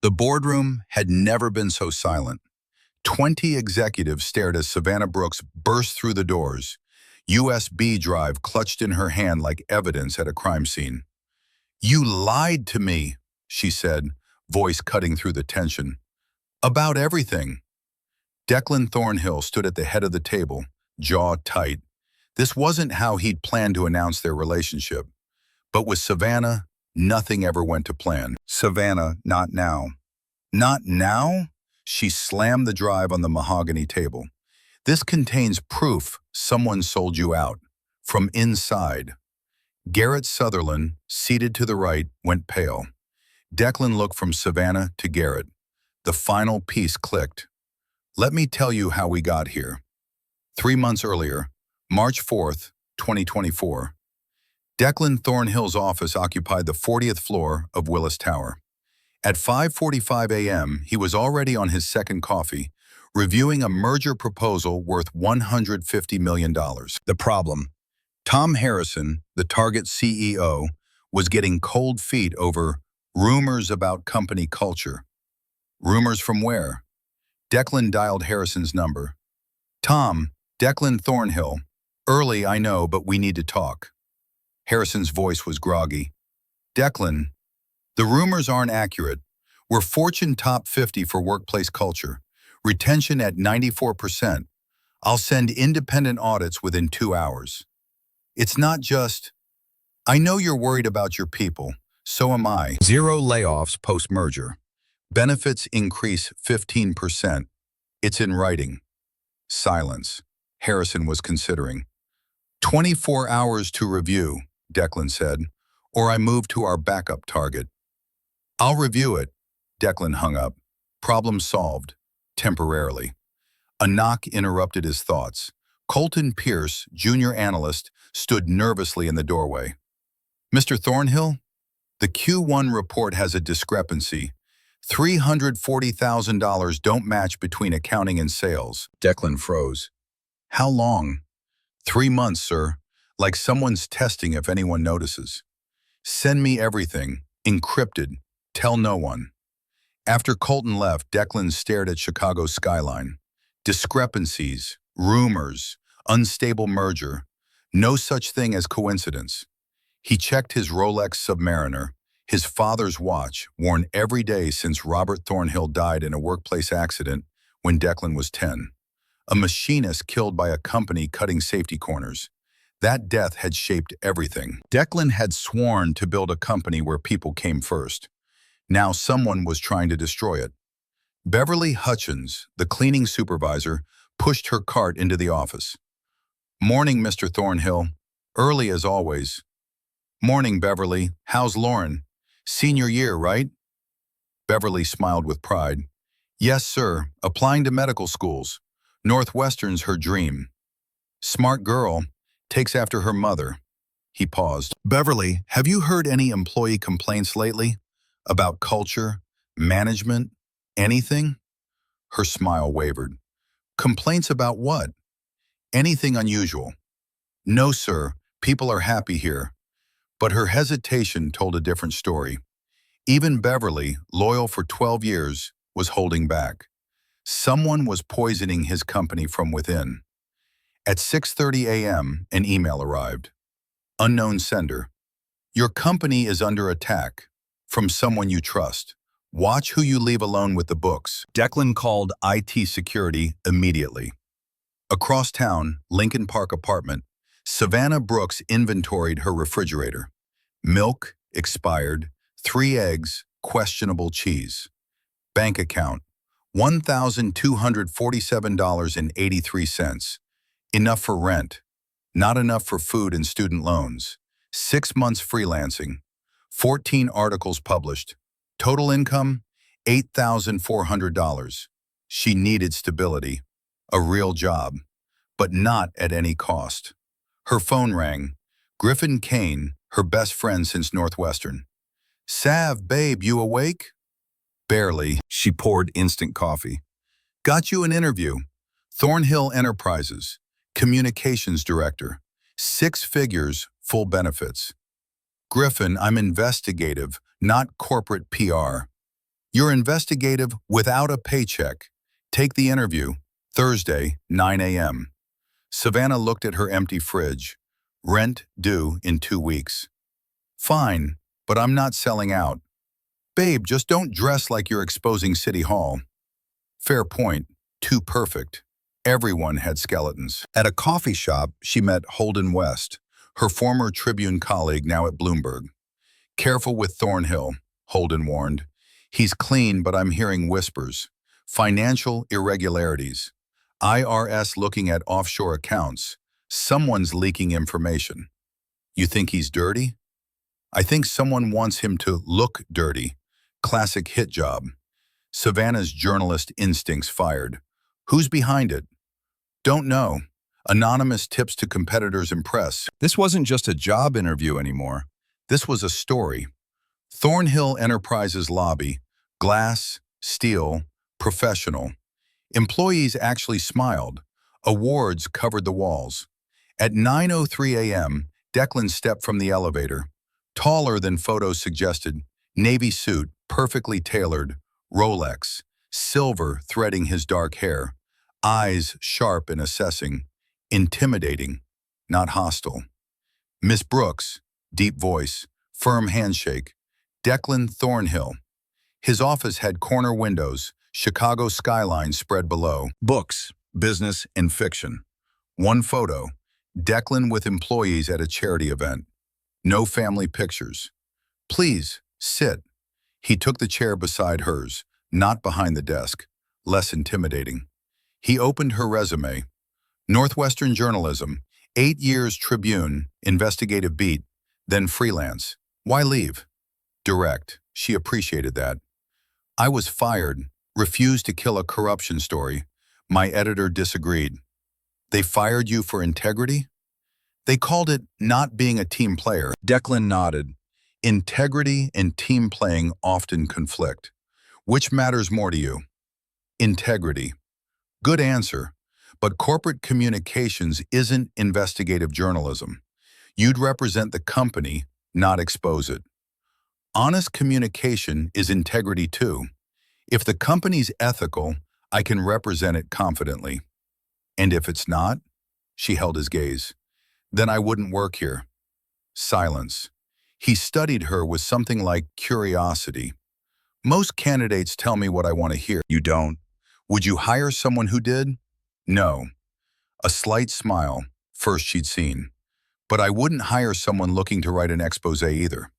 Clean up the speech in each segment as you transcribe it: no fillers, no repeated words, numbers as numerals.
The boardroom had never been so silent. 20 executives stared as Savannah Brooks burst through the doors, USB drive clutched in her hand like evidence at a crime scene. "You lied to me," she said, voice cutting through the tension. "About everything." Declan Thornhill stood at the head of the table, jaw tight. This wasn't how he'd planned to announce their relationship. But with Savannah, nothing ever went to plan. "Savannah, not now." "Not now?" She slammed the drive on the mahogany table. "This contains proof someone sold you out. From inside." Garrett Sutherland, seated to the right, went pale. Declan looked from Savannah to Garrett. The final piece clicked. "Let me tell you how we got here." 3 months earlier, March 4th, 2024, Declan Thornhill's office occupied the 40th floor of Willis Tower. At 5:45 a.m., he was already on his second coffee, reviewing a merger proposal worth $150 million. The problem: Tom Harrison, the Target CEO, was getting cold feet over rumors about company culture. Rumors from where? Declan dialed Harrison's number. "Tom, Declan Thornhill. Early, I know, but we need to talk." Harrison's voice was groggy. "Declan, the rumors aren't accurate. We're Fortune Top 50 for workplace culture. Retention at 94%. I'll send independent audits within 2 hours. It's not just, I know you're worried about your people. So am I. 0 layoffs post-merger. Benefits increase 15%. It's in writing." Silence. Harrison was considering. 24 hours to review," Declan said, "or I move to our backup target." "I'll review it." Declan hung up. Problem solved. Temporarily. A knock interrupted his thoughts. Colton Pierce, junior analyst, stood nervously in the doorway. "Mr. Thornhill, the Q1 report has a discrepancy. $340,000 don't match between accounting and sales." Declan froze. "How long?" 3 months, sir. Like someone's testing if anyone notices. "Send me everything. Encrypted. Tell no one." After Colton left, Declan stared at Chicago's skyline. Discrepancies, rumors, unstable merger. No such thing as coincidence. He checked his Rolex Submariner, his father's watch, worn every day since Robert Thornhill died in a workplace accident when Declan was 10. A machinist killed by a company cutting safety corners. That death had shaped everything. Declan had sworn to build a company where people came first. Now someone was trying to destroy it. Beverly Hutchins, the cleaning supervisor, pushed her cart into the office. "Morning, Mr. Thornhill. Early as always." "Morning, Beverly. How's Lauren? Senior year, right?" Beverly smiled with pride. "Yes, sir. Applying to medical schools. Northwestern's her dream. Smart girl. Takes after her mother." He paused. "Beverly, have you heard any employee complaints lately? About culture, management, anything?" Her smile wavered. "Complaints about what? Anything unusual?" "No, sir. People are happy here." But her hesitation told a different story. Even Beverly, loyal for 12 years, was holding back. Someone was poisoning his company from within. At 6:30 a.m., an email arrived. Unknown sender. "Your company is under attack. From someone you trust. Watch who you leave alone with the books." Declan called IT security immediately. Across town, Lincoln Park apartment, Savannah Brooks inventoried her refrigerator. Milk, expired. 3 eggs, questionable cheese. Bank account, $1,247.83. Enough for rent. Not enough for food and student loans. 6 months freelancing. 14 articles published. Total income, $8,400. She needed stability. A real job. But not at any cost. Her phone rang. Griffin Kane, her best friend since Northwestern. "Sav, babe, you awake?" Barely. She poured instant coffee. "Got you an interview. Thornhill Enterprises. Communications director. 6 figures, full benefits." "Griffin, I'm investigative, not corporate PR." You're investigative without a paycheck. Take the interview. Thursday, 9 a.m. Savannah looked at her empty fridge. Rent due in 2 weeks. Fine, but I'm not selling out. Babe, just don't dress like you're exposing City Hall. Fair point. Too perfect. Everyone had skeletons. At a coffee shop, she met Holden West, her former Tribune colleague now at Bloomberg. Careful with Thornhill, Holden warned. He's clean, but I'm hearing whispers. Financial irregularities. IRS looking at offshore accounts. Someone's leaking information. You think he's dirty? I think someone wants him to look dirty. Classic hit job. Savannah's journalist instincts fired. Who's behind it? Don't know. Anonymous tips to competitors and press. This wasn't just a job interview anymore. This was a story. Thornhill Enterprises lobby. Glass, steel, professional. Employees actually smiled. Awards covered the walls. At 9:03 a.m., Declan stepped from the elevator. Taller than photos suggested, navy suit, perfectly tailored, Rolex, silver threading his dark hair, eyes sharp and assessing, intimidating, not hostile. Miss Brooks, deep voice, firm handshake, Declan Thornhill. His office had corner windows, Chicago skyline spread below. Books, business, and fiction. One photo, Declan with employees at a charity event. No family pictures. Please, sit. He took the chair beside hers, not behind the desk, less intimidating. He opened her resume. Northwestern journalism, 8 years Tribune, investigative beat, then freelance. Why leave? Direct. She appreciated that. I was fired, refused to kill a corruption story. My editor disagreed. They fired you for integrity? They called it not being a team player. Declan nodded. Integrity and team playing often conflict. Which matters more to you? Integrity. Good answer. But corporate communications isn't investigative journalism. You'd represent the company, not expose it. Honest communication is integrity too. If the company's ethical, I can represent it confidently. And if it's not, she held his gaze, then I wouldn't work here. Silence. He studied her with something like curiosity. Most candidates tell me what I want to hear. You don't. Would you hire someone who did? No. A slight smile, first she'd seen. But I wouldn't hire someone looking to write an expose either.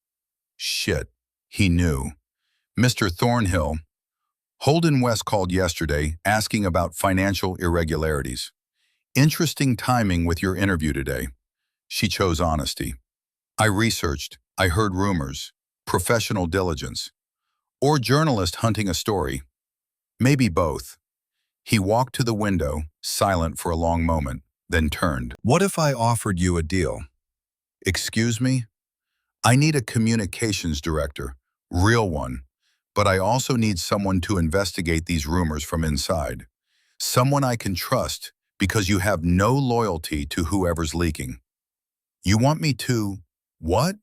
Shit. He knew. Mr. Thornhill. Holden West called yesterday asking about financial irregularities. Interesting timing with your interview today. She chose honesty. I researched. I heard rumors. Professional diligence. Or journalist hunting a story. Maybe both. He walked to the window, silent for a long moment, then turned. What if I offered you a deal? Excuse me? I need a communications director, real one, but I also need someone to investigate these rumors from inside. Someone I can trust because you have no loyalty to whoever's leaking. You want me to, what?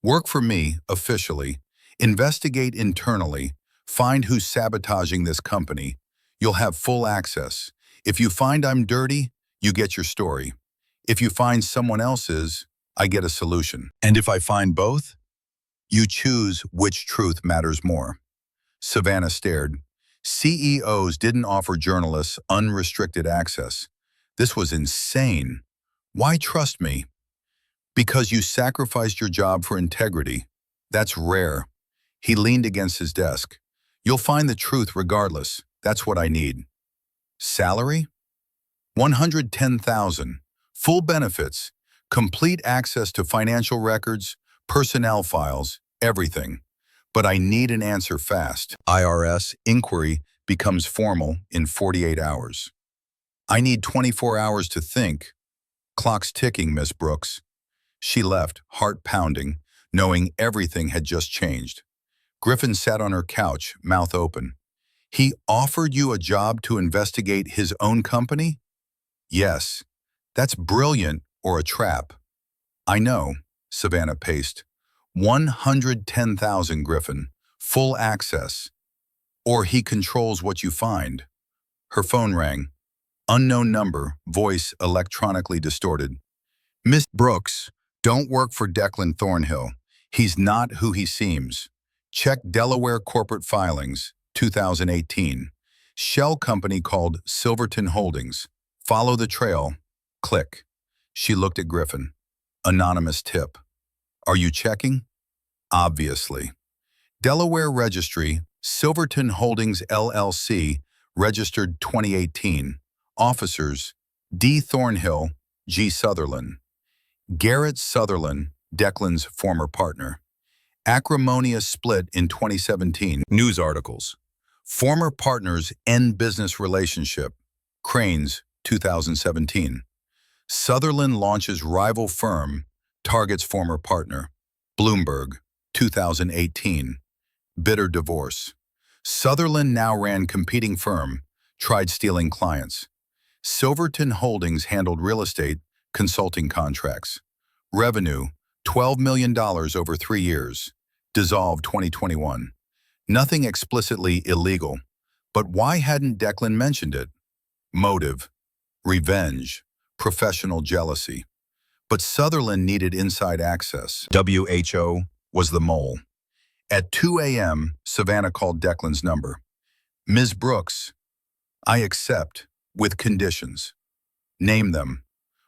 Work for me, officially, investigate internally, find who's sabotaging this company. You'll have full access. If you find I'm dirty, you get your story. If you find someone else is, I get a solution. And if I find both, you choose which truth matters more. Savannah stared. CEOs didn't offer journalists unrestricted access. This was insane. Why trust me? Because you sacrificed your job for integrity. That's rare. He leaned against his desk. You'll find the truth regardless. That's what I need. Salary? $110,000. Full benefits. Complete access to financial records, personnel files, everything. But I need an answer fast. IRS inquiry becomes formal in 48 hours. I need 24 hours to think. Clock's ticking, Miss Brooks. She left, heart pounding, knowing everything had just changed. Griffin sat on her couch, mouth open. He offered you a job to investigate his own company? Yes. That's brilliant or a trap. I know, Savannah paced. 110,000, Griffin. Full access. Or he controls what you find. Her phone rang. Unknown number, voice electronically distorted. Miss Brooks, don't work for Declan Thornhill. He's not who he seems. Check Delaware corporate filings, 2018. Shell company called Silverton Holdings. Follow the trail. Click. She looked at Griffin. Anonymous tip. Are you checking? Obviously. Delaware Registry, Silverton Holdings LLC, registered 2018. Officers, D. Thornhill, G. Sutherland. Garrett Sutherland, Declan's former partner. Acrimonious split in 2017. News articles. Former partners end business relationship. Cranes, 2017. Sutherland launches rival firm, targets former partner. Bloomberg, 2018. Bitter divorce. Sutherland now ran competing firm, tried stealing clients. Silverton Holdings handled real estate, consulting contracts. Revenue, $12 million over 3 years. Dissolved 2021. Nothing explicitly illegal. But why hadn't Declan mentioned it? Motive, revenge, professional jealousy. But Sutherland needed inside access. WHO was the mole. At 2 a.m., Savannah called Declan's number. Ms. Brooks, I accept, with conditions. Name them.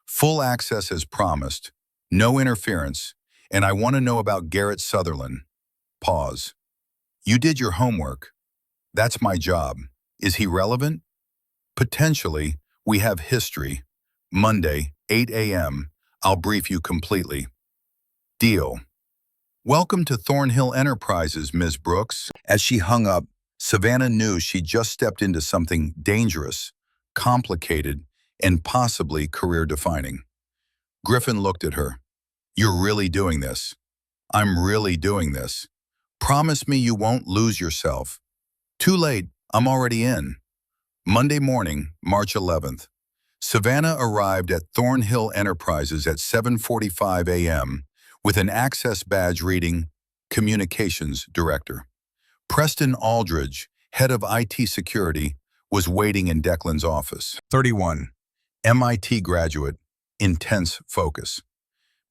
Full access as promised, no interference, and I want to know about Garrett Sutherland. Pause. You did your homework. That's my job. Is he relevant? Potentially. We have history. Monday, 8 a.m. I'll brief you completely. Deal. Welcome to Thornhill Enterprises, Ms. Brooks. As she hung up, Savannah knew she just stepped into something dangerous, complicated, and possibly career-defining. Griffin looked at her. You're really doing this. I'm really doing this. Promise me you won't lose yourself. Too late, I'm already in. Monday morning, March 11th. Savannah arrived at Thornhill Enterprises at 7:45 a.m. with an access badge reading Communications Director. Preston Aldridge, head of IT security, was waiting in Declan's office. 31. MIT graduate, intense focus.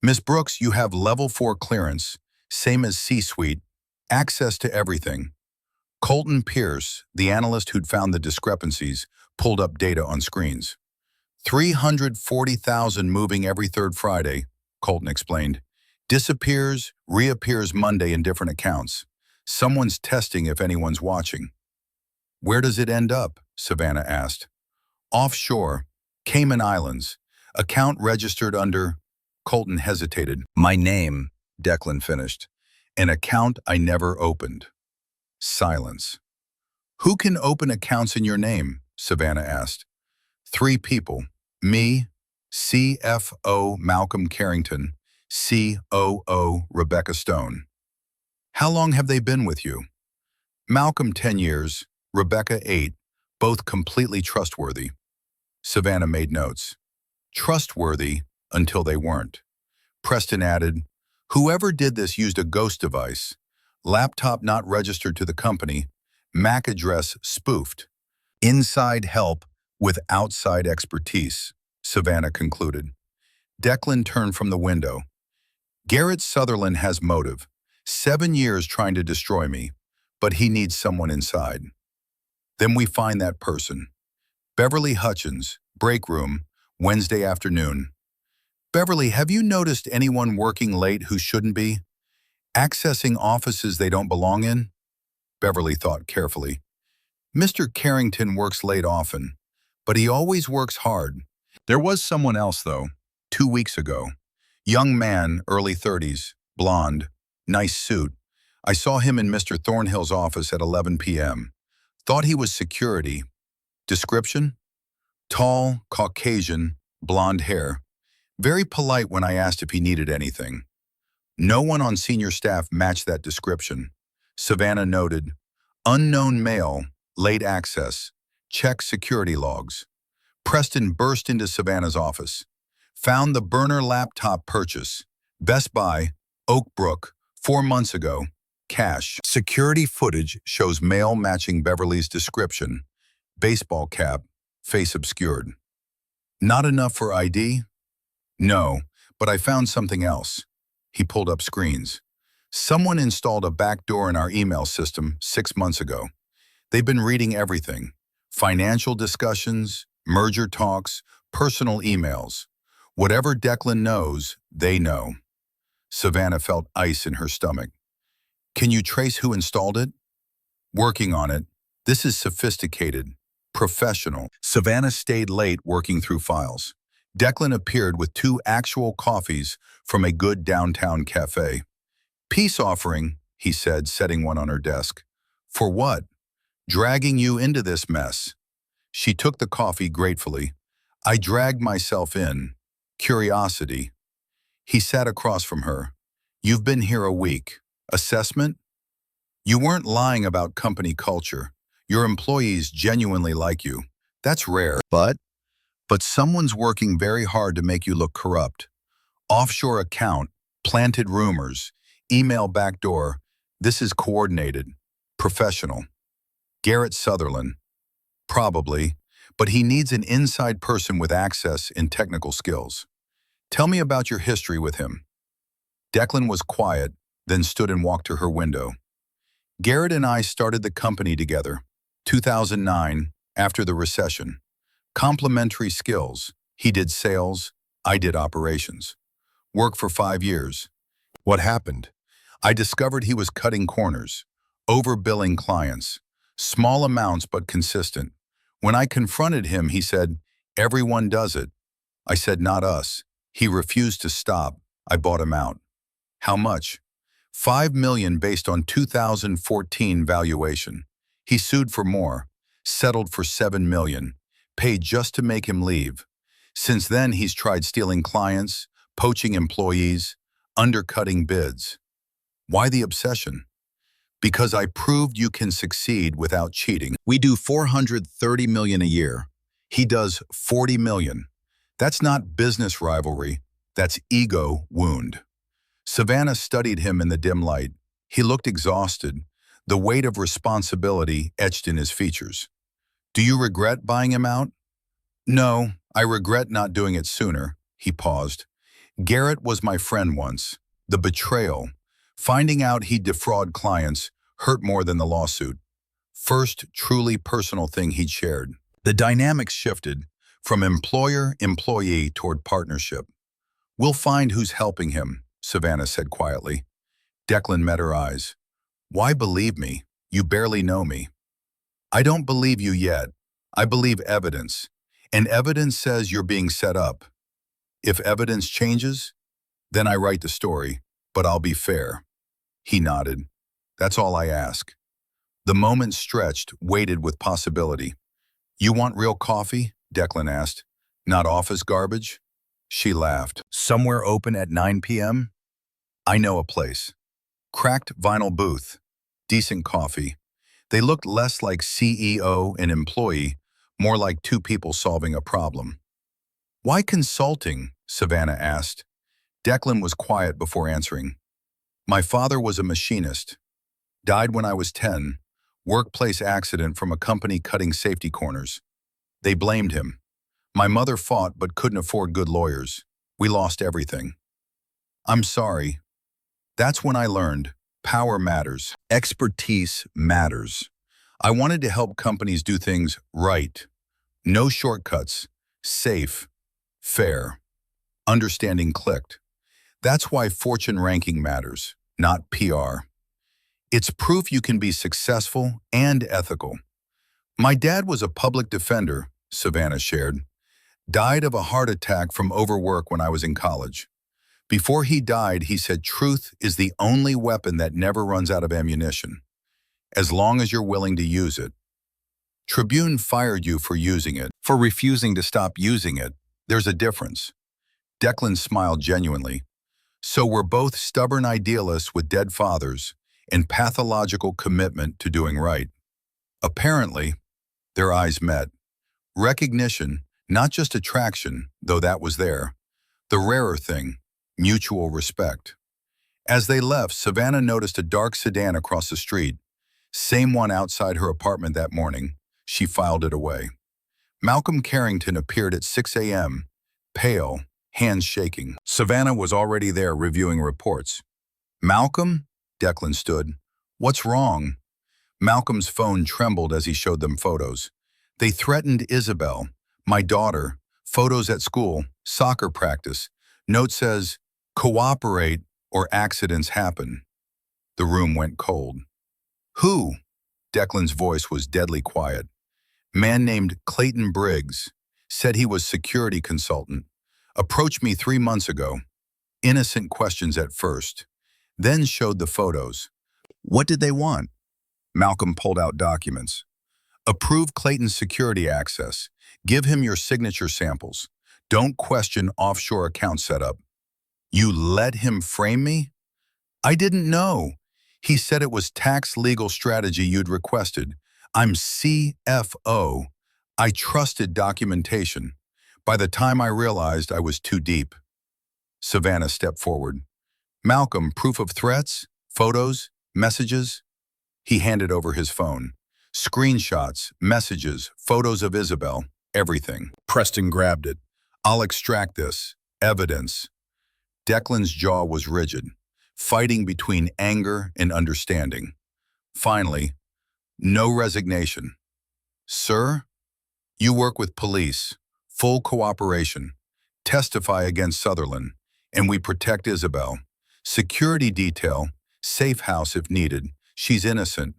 Ms. Brooks, you have level 4 clearance, same as C-suite, access to everything. Colton Pierce, the analyst who'd found the discrepancies, pulled up data on screens. 340,000 moving every third Friday, Colton explained. Disappears, reappears Monday in different accounts. Someone's testing if anyone's watching. Where does it end up? Savannah asked. Offshore, Cayman Islands. Account registered under... Colton hesitated. My name, Declan finished. An account I never opened. Silence. Who can open accounts in your name? Savannah asked. 3 people. Me, CFO Malcolm Carrington, COO Rebecca Stone. How long have they been with you? Malcolm 10 years, Rebecca 8, both completely trustworthy. Savannah made notes. Trustworthy until they weren't. Preston added, whoever did this used a ghost device, laptop not registered to the company, MAC address spoofed. Inside help with outside expertise, Savannah concluded. Declan turned from the window. Garrett Sutherland has motive. 7 years trying to destroy me, but he needs someone inside. Then we find that person. Beverly Hutchins, break room, Wednesday afternoon. Beverly, have you noticed anyone working late who shouldn't be? Accessing offices they don't belong in? Beverly thought carefully. Mr. Carrington works late often, but he always works hard. There was someone else, though, 2 weeks ago. Young man, early 30s, blonde, nice suit. I saw him in Mr. Thornhill's office at 11 p.m. Thought he was security. Description? Tall, Caucasian, blonde hair. Very polite when I asked if he needed anything. No one on senior staff matched that description. Savannah noted, unknown male, late access, check security logs. Preston burst into Savannah's office. Found the burner laptop purchase. Best Buy, Oak Brook, 4 months ago. Cash. Security footage shows male matching Beverly's description. Baseball cap, face obscured. Not enough for ID? No, but I found something else. He pulled up screens. Someone installed a backdoor in our email system 6 months ago. They've been reading everything. Financial discussions, merger talks, personal emails. Whatever Declan knows, they know. Savannah felt ice in her stomach. Can you trace who installed it? Working on it. This is sophisticated, professional. Savannah stayed late working through files. Declan appeared with 2 actual coffees from a good downtown cafe. Peace offering, he said, setting one on her desk. For what? Dragging you into this mess. She took the coffee gratefully. I dragged myself in. Curiosity. He sat across from her. You've been here a week. Assessment? You weren't lying about company culture. Your employees genuinely like you. That's rare. But someone's working very hard to make you look corrupt. Offshore account, planted rumors, email backdoor. This is coordinated, professional. Garrett Sutherland. Probably, but he needs an inside person with access and technical skills. Tell me about your history with him. Declan was quiet, then stood and walked to her window. Garrett and I started the company together, 2009, after the recession. Complementary skills. He did sales, I did operations. Worked for 5 years. What happened? I discovered he was cutting corners, overbilling clients. Small amounts but consistent. When I confronted him, he said, everyone does it. I said, not us. He refused to stop. I bought him out. How much? $5 million based on 2014 valuation. He sued for more, settled for $7 million, paid just to make him leave. Since then, he's tried stealing clients, poaching employees, undercutting bids. Why the obsession? Because I proved you can succeed without cheating. We do $430 million a year. He does $40 million. That's not business rivalry. That's ego wound. Savannah studied him in the dim light. He looked exhausted, the weight of responsibility etched in his features. Do you regret buying him out? No, I regret not doing it sooner. He paused. Garrett was my friend once. The betrayal, finding out he'd defraud clients, hurt more than the lawsuit. First truly personal thing he'd shared. The dynamics shifted from employer-employee toward partnership. We'll find who's helping him, Savannah said quietly. Declan met her eyes. Why believe me? You barely know me. I don't believe you yet. I believe evidence. And evidence says you're being set up. If evidence changes, then I write the story, but I'll be fair. He nodded. That's all I ask. The moment stretched, weighted with possibility. You want real coffee? Declan asked. Not office garbage? She laughed. Somewhere open at 9 p.m.? I know a place. Cracked vinyl booth. Decent coffee. They looked less like CEO and employee, more like 2 people solving a problem. Why consulting? Savannah asked. Declan was quiet before answering. My father was a machinist. Died when I was 10. Workplace accident from a company cutting safety corners. They blamed him. My mother fought but couldn't afford good lawyers. We lost everything. I'm sorry. That's when I learned power matters. Expertise matters. I wanted to help companies do things right. No shortcuts. Safe. Fair. Understanding clicked. That's why Fortune ranking matters, not PR. It's proof you can be successful and ethical. My dad was a public defender, Savannah shared. Died of a heart attack from overwork when I was in college. Before he died, he said truth is the only weapon that never runs out of ammunition, as long as you're willing to use it. Tribune fired you for using it, for refusing to stop using it. There's a difference. Declan smiled genuinely. So we're both stubborn idealists with dead fathers and pathological commitment to doing right. Apparently, their eyes met. Recognition, not just attraction, though that was there. The rarer thing, mutual respect. As they left, Savannah noticed a dark sedan across the street. Same one outside her apartment that morning. She filed it away. Malcolm Carrington appeared at 6 a.m., pale, hands shaking. Savannah was already there reviewing reports. "Malcolm?" Declan stood. "What's wrong?" Malcolm's phone trembled as he showed them photos. They threatened Isabel, my daughter, photos at school, soccer practice. Note says, "Cooperate or accidents happen." The room went cold. "Who?" Declan's voice was deadly quiet. "Man named Clayton Briggs. Said he was security consultant. Approached me 3 months ago. Innocent questions at first. Then showed the photos." "What did they want?" Malcolm pulled out documents. "Approve Clayton's security access. Give him your signature samples. Don't question offshore account setup." "You let him frame me?" "I didn't know. He said it was tax legal strategy you'd requested. I'm CFO. I trusted documentation. By the time I realized I was too deep." Savannah stepped forward. "Malcolm, proof of threats? Photos? Messages?" He handed over his phone. "Screenshots, messages, photos of Isabel, everything." Preston grabbed it. "I'll extract this. Evidence." Declan's jaw was rigid, fighting between anger and understanding. Finally, no resignation. "Sir, you work with police, full cooperation, testify against Sutherland, and we protect Isabel. Security detail, safe house if needed. She's innocent."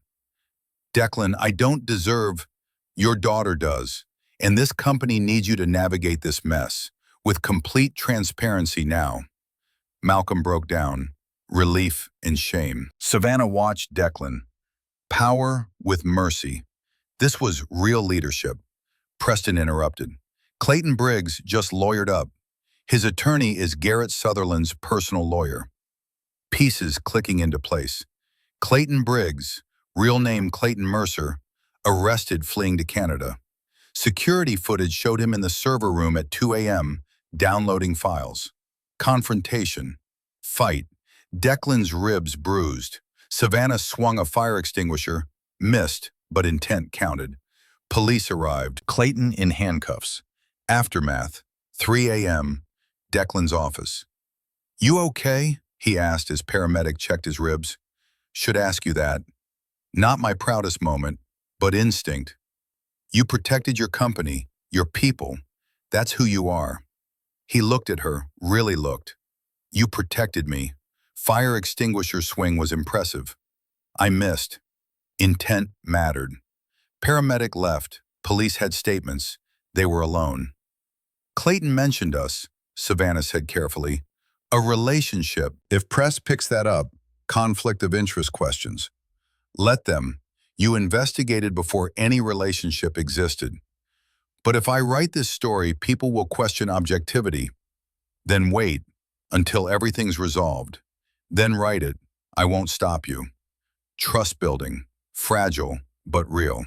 "Declan, I don't deserve. Your daughter does. And this company needs you to navigate this mess, with complete transparency now." Malcolm broke down, relief and shame. Savannah watched Declan. Power with mercy. This was real leadership. Preston interrupted. "Clayton Briggs just lawyered up. His attorney is Garrett Sutherland's personal lawyer." Pieces clicking into place. Clayton Briggs, real name Clayton Mercer, arrested fleeing to Canada. Security footage showed him in the server room at 2 a.m., downloading files. Confrontation. Fight. Declan's ribs bruised. Savannah swung a fire extinguisher, missed, but intent counted. Police arrived. Clayton in handcuffs. Aftermath. 3 a.m., Declan's office. "You okay?" he asked as paramedic checked his ribs. "Should ask you that. Not my proudest moment, but instinct. You protected your company, your people. That's who you are." He looked at her, really looked. "You protected me." Fire extinguisher swing was impressive. "I missed." Intent mattered. Paramedic left. Police had statements. They were alone. "Clayton mentioned us," Savannah said carefully. "A relationship. If press picks that up, conflict of interest questions. Let them. You investigated before any relationship existed. But if I write this story, people will question objectivity. Then wait until everything's resolved. Then write it. I won't stop you." Trust building. Fragile, but real.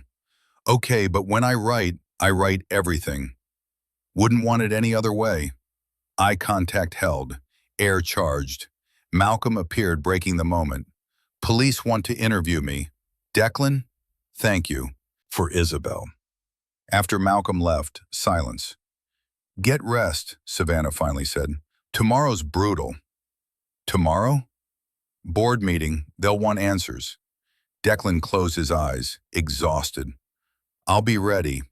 "Okay, but when I write everything. Wouldn't want it any other way." Eye contact held. Air charged. Malcolm appeared, breaking the moment. "Police want to interview me. Declan, thank you. For Isabel." After Malcolm left, silence. "Get rest," Savannah finally said. "Tomorrow's brutal." "Tomorrow?" "Board meeting. They'll want answers." Declan closed his eyes, exhausted. "I'll be ready."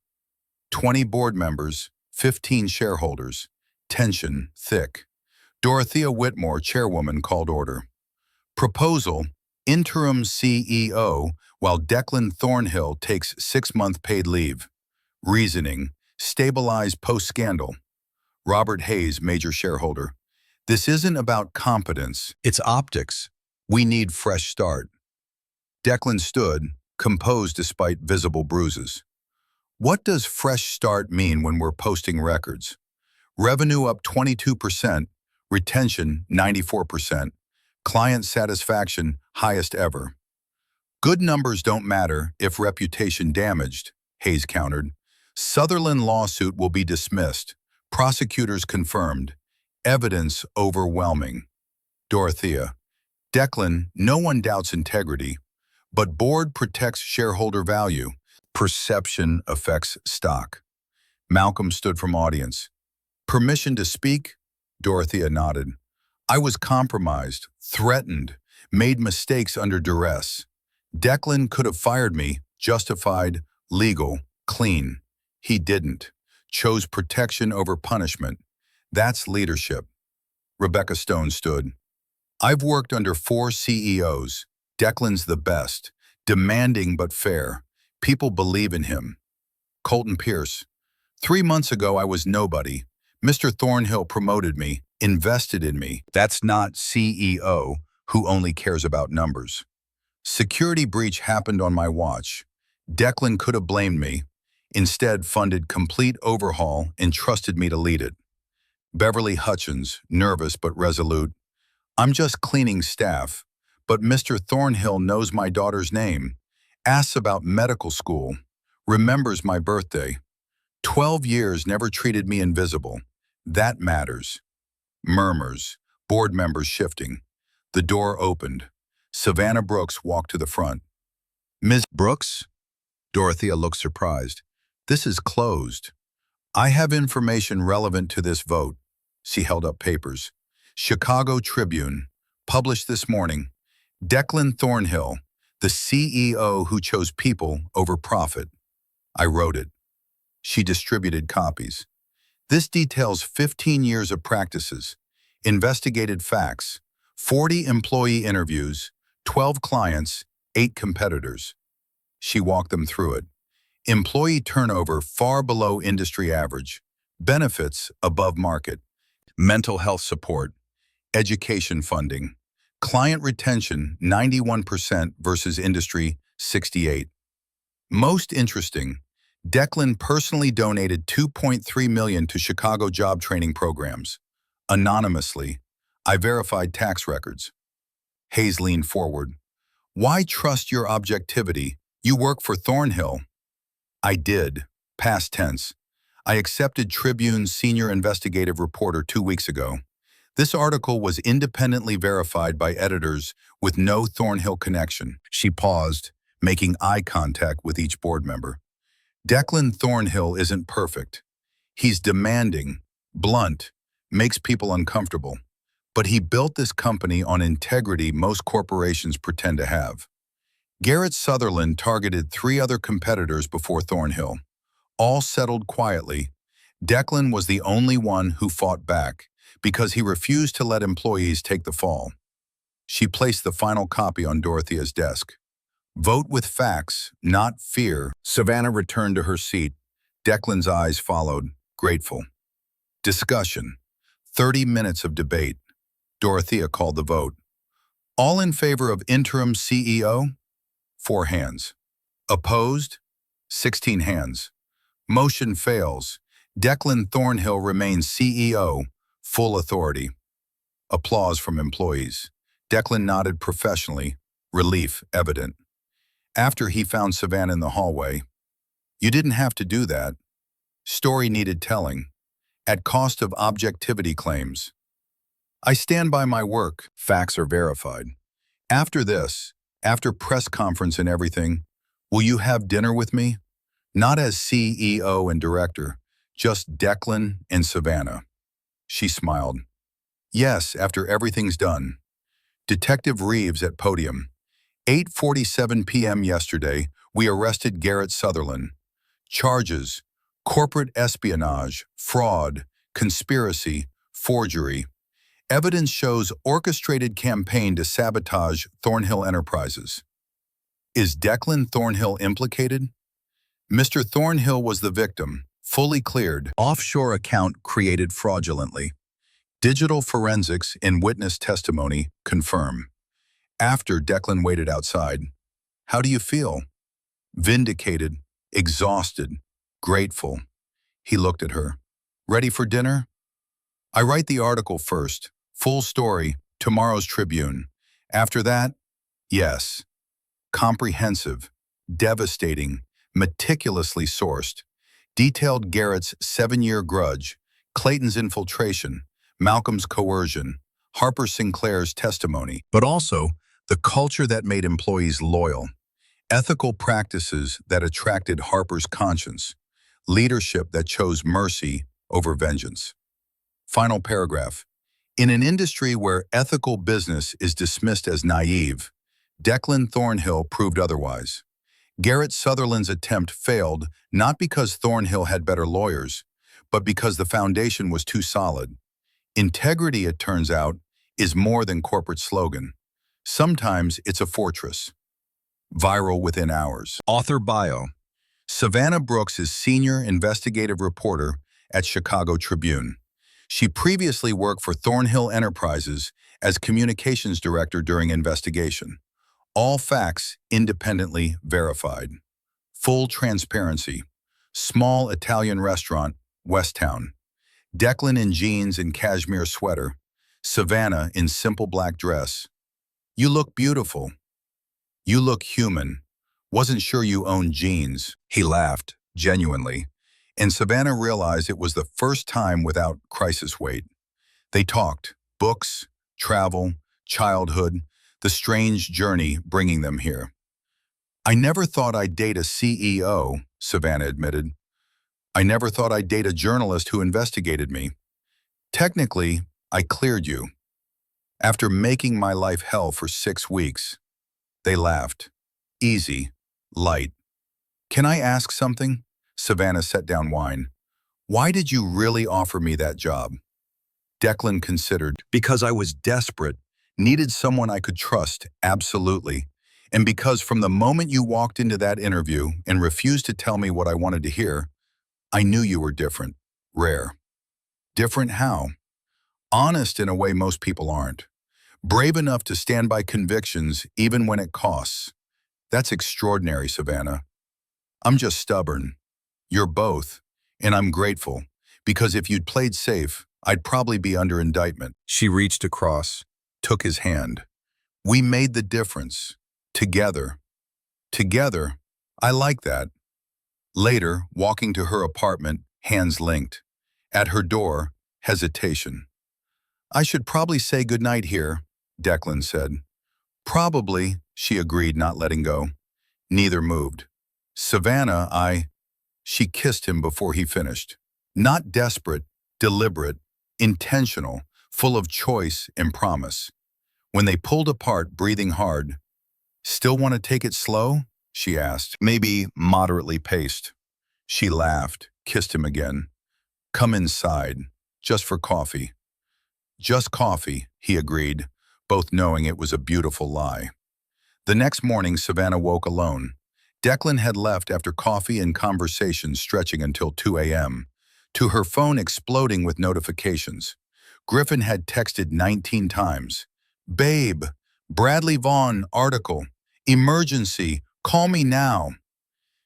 20 board members, 15 shareholders. Tension thick. Dorothea Whitmore, chairwoman, called order. "Proposal, interim CEO, while Declan Thornhill takes 6-month paid leave. Reasoning, stabilize post-scandal." Robert Hayes, major shareholder. "This isn't about competence, it's optics. We need fresh start." Declan stood, composed despite visible bruises. "What does fresh start mean when we're posting records? Revenue up 22%, retention 94%, client satisfaction highest ever." "Good numbers don't matter if reputation damaged," Hayes countered. "Sutherland lawsuit will be dismissed. Prosecutors confirmed. Evidence overwhelming." Dorothea. Declan, no one doubts integrity, but board protects shareholder value. Perception affects stock. Malcolm stood from audience. Permission to speak? Dorothea nodded. I was compromised, threatened, made mistakes under duress. Declan could have fired me, justified, legal, clean. He didn't. Chose protection over punishment. That's leadership. Rebecca Stone stood. I've worked under 4 CEOs. Declan's the best. Demanding but fair. People believe in him. Colton Pierce. 3 months ago I was nobody. Mr. Thornhill promoted me, invested in me. That's not CEO who only cares about numbers. Security breach happened on my watch. Declan could have blamed me. Instead funded complete overhaul and trusted me to lead it. Beverly Hutchins, nervous but resolute. I'm just cleaning staff, but Mr. Thornhill knows my daughter's name, asks about medical school, remembers my birthday. 12 years never treated me invisible. That matters. Murmurs, board members shifting. The door opened. Savannah Brooks walked to the front. Ms. Brooks? Dorothea looked surprised. This is closed. I have information relevant to this vote. She held up papers. Chicago Tribune, published this morning. Declan Thornhill, the CEO who chose people over profit. I wrote it. She distributed copies. This details 15 years of practices, investigated facts, 40 employee interviews, 12 clients, 8 competitors. She walked them through it. Employee turnover far below industry average, benefits above market, mental health support, education funding, client retention 91% versus industry 68%. Most interesting, Declan personally donated $2.3 million to Chicago job training programs. Anonymously, I verified tax records. Hayes leaned forward. Why trust your objectivity? You work for Thornhill. I did. Past tense. I accepted Tribune's senior investigative reporter 2 weeks ago. This article was independently verified by editors with no Thornhill connection. She paused, making eye contact with each board member. Declan Thornhill isn't perfect. He's demanding, blunt, makes people uncomfortable. But he built this company on integrity most corporations pretend to have. Garrett Sutherland targeted 3 other competitors before Thornhill. All settled quietly. Declan was the only one who fought back because he refused to let employees take the fall. She placed the final copy on Dorothea's desk. Vote with facts, not fear. Savannah returned to her seat. Declan's eyes followed, grateful. Discussion. 30 minutes of debate. Dorothea called the vote. All in favor of interim CEO? 4 hands. Opposed? 16 hands. Motion fails. Declan Thornhill remains CEO, full authority. Applause from employees. Declan nodded professionally, relief evident. After he found Savannah in the hallway, you didn't have to do that. Story needed telling, at cost of objectivity claims. I stand by my work. Facts are verified. After this, after press conference and everything, will you have dinner with me? Not as CEO and director, just Declan and Savannah. She smiled. Yes, after everything's done. Detective Reeves at podium. 8:47 p.m. yesterday, we arrested Garrett Sutherland. Charges: corporate espionage, fraud, conspiracy, forgery. Evidence shows orchestrated campaign to sabotage Thornhill Enterprises. Is Declan Thornhill implicated? Mr. Thornhill was the victim, fully cleared. Offshore account created fraudulently. Digital forensics and witness testimony confirm. After Declan waited outside, how do you feel? Vindicated, exhausted, grateful. He looked at her. Ready for dinner? I write the article first, full story, tomorrow's Tribune. After that, yes. Comprehensive, devastating, meticulously sourced. Detailed Garrett's 7-year grudge, Clayton's infiltration, Malcolm's coercion, Harper Sinclair's testimony, but also the culture that made employees loyal, ethical practices that attracted Harper's conscience, leadership that chose mercy over vengeance. Final paragraph. In an industry where ethical business is dismissed as naive, Declan Thornhill proved otherwise. Garrett Sutherland's attempt failed not because Thornhill had better lawyers, but because the foundation was too solid. Integrity, it turns out, is more than corporate slogan. Sometimes it's a fortress. Viral within hours. Author bio. Savannah Brooks is senior investigative reporter at Chicago Tribune. She previously worked for Thornhill Enterprises as communications director during investigation. All facts independently verified. Full transparency. Small Italian restaurant, Westtown. Declan in jeans and cashmere sweater. Savannah in simple black dress. You look beautiful. You look human. Wasn't sure you owned jeans. He laughed, genuinely. And Savannah realized it was the first time without crisis weight. They talked, books, travel, childhood, the strange journey bringing them here. I never thought I'd date a CEO, Savannah admitted. I never thought I'd date a journalist who investigated me. Technically, I cleared you. After making my life hell for 6 weeks. They laughed. Easy, light. Can I ask something? Savannah set down wine. Why did you really offer me that job? Declan considered. Because I was desperate, needed someone I could trust, absolutely. And because from the moment you walked into that interview and refused to tell me what I wanted to hear, I knew you were different, rare. Different how? Honest in a way most people aren't. Brave enough to stand by convictions even when it costs. That's extraordinary, Savannah. I'm just stubborn. You're both, and I'm grateful, because if you'd played safe, I'd probably be under indictment. She reached across, took his hand. We made the difference. Together. Together. I like that. Later, walking to her apartment, hands linked. At her door, hesitation. I should probably say goodnight here, Declan said. Probably, she agreed, not letting go. Neither moved. Savannah, She kissed him before he finished. Not desperate, deliberate, intentional, full of choice and promise. When they pulled apart, breathing hard, still want to take it slow? She asked, maybe moderately paced. She laughed, kissed him again. Come inside, just for coffee. Just coffee, he agreed, both knowing it was a beautiful lie. The next morning, Savannah woke alone. Declan had left after coffee and conversation stretching until 2 a.m., to her phone exploding with notifications. Griffin had texted 19 times. Babe, Bradley Vaughn article. Emergency, call me now.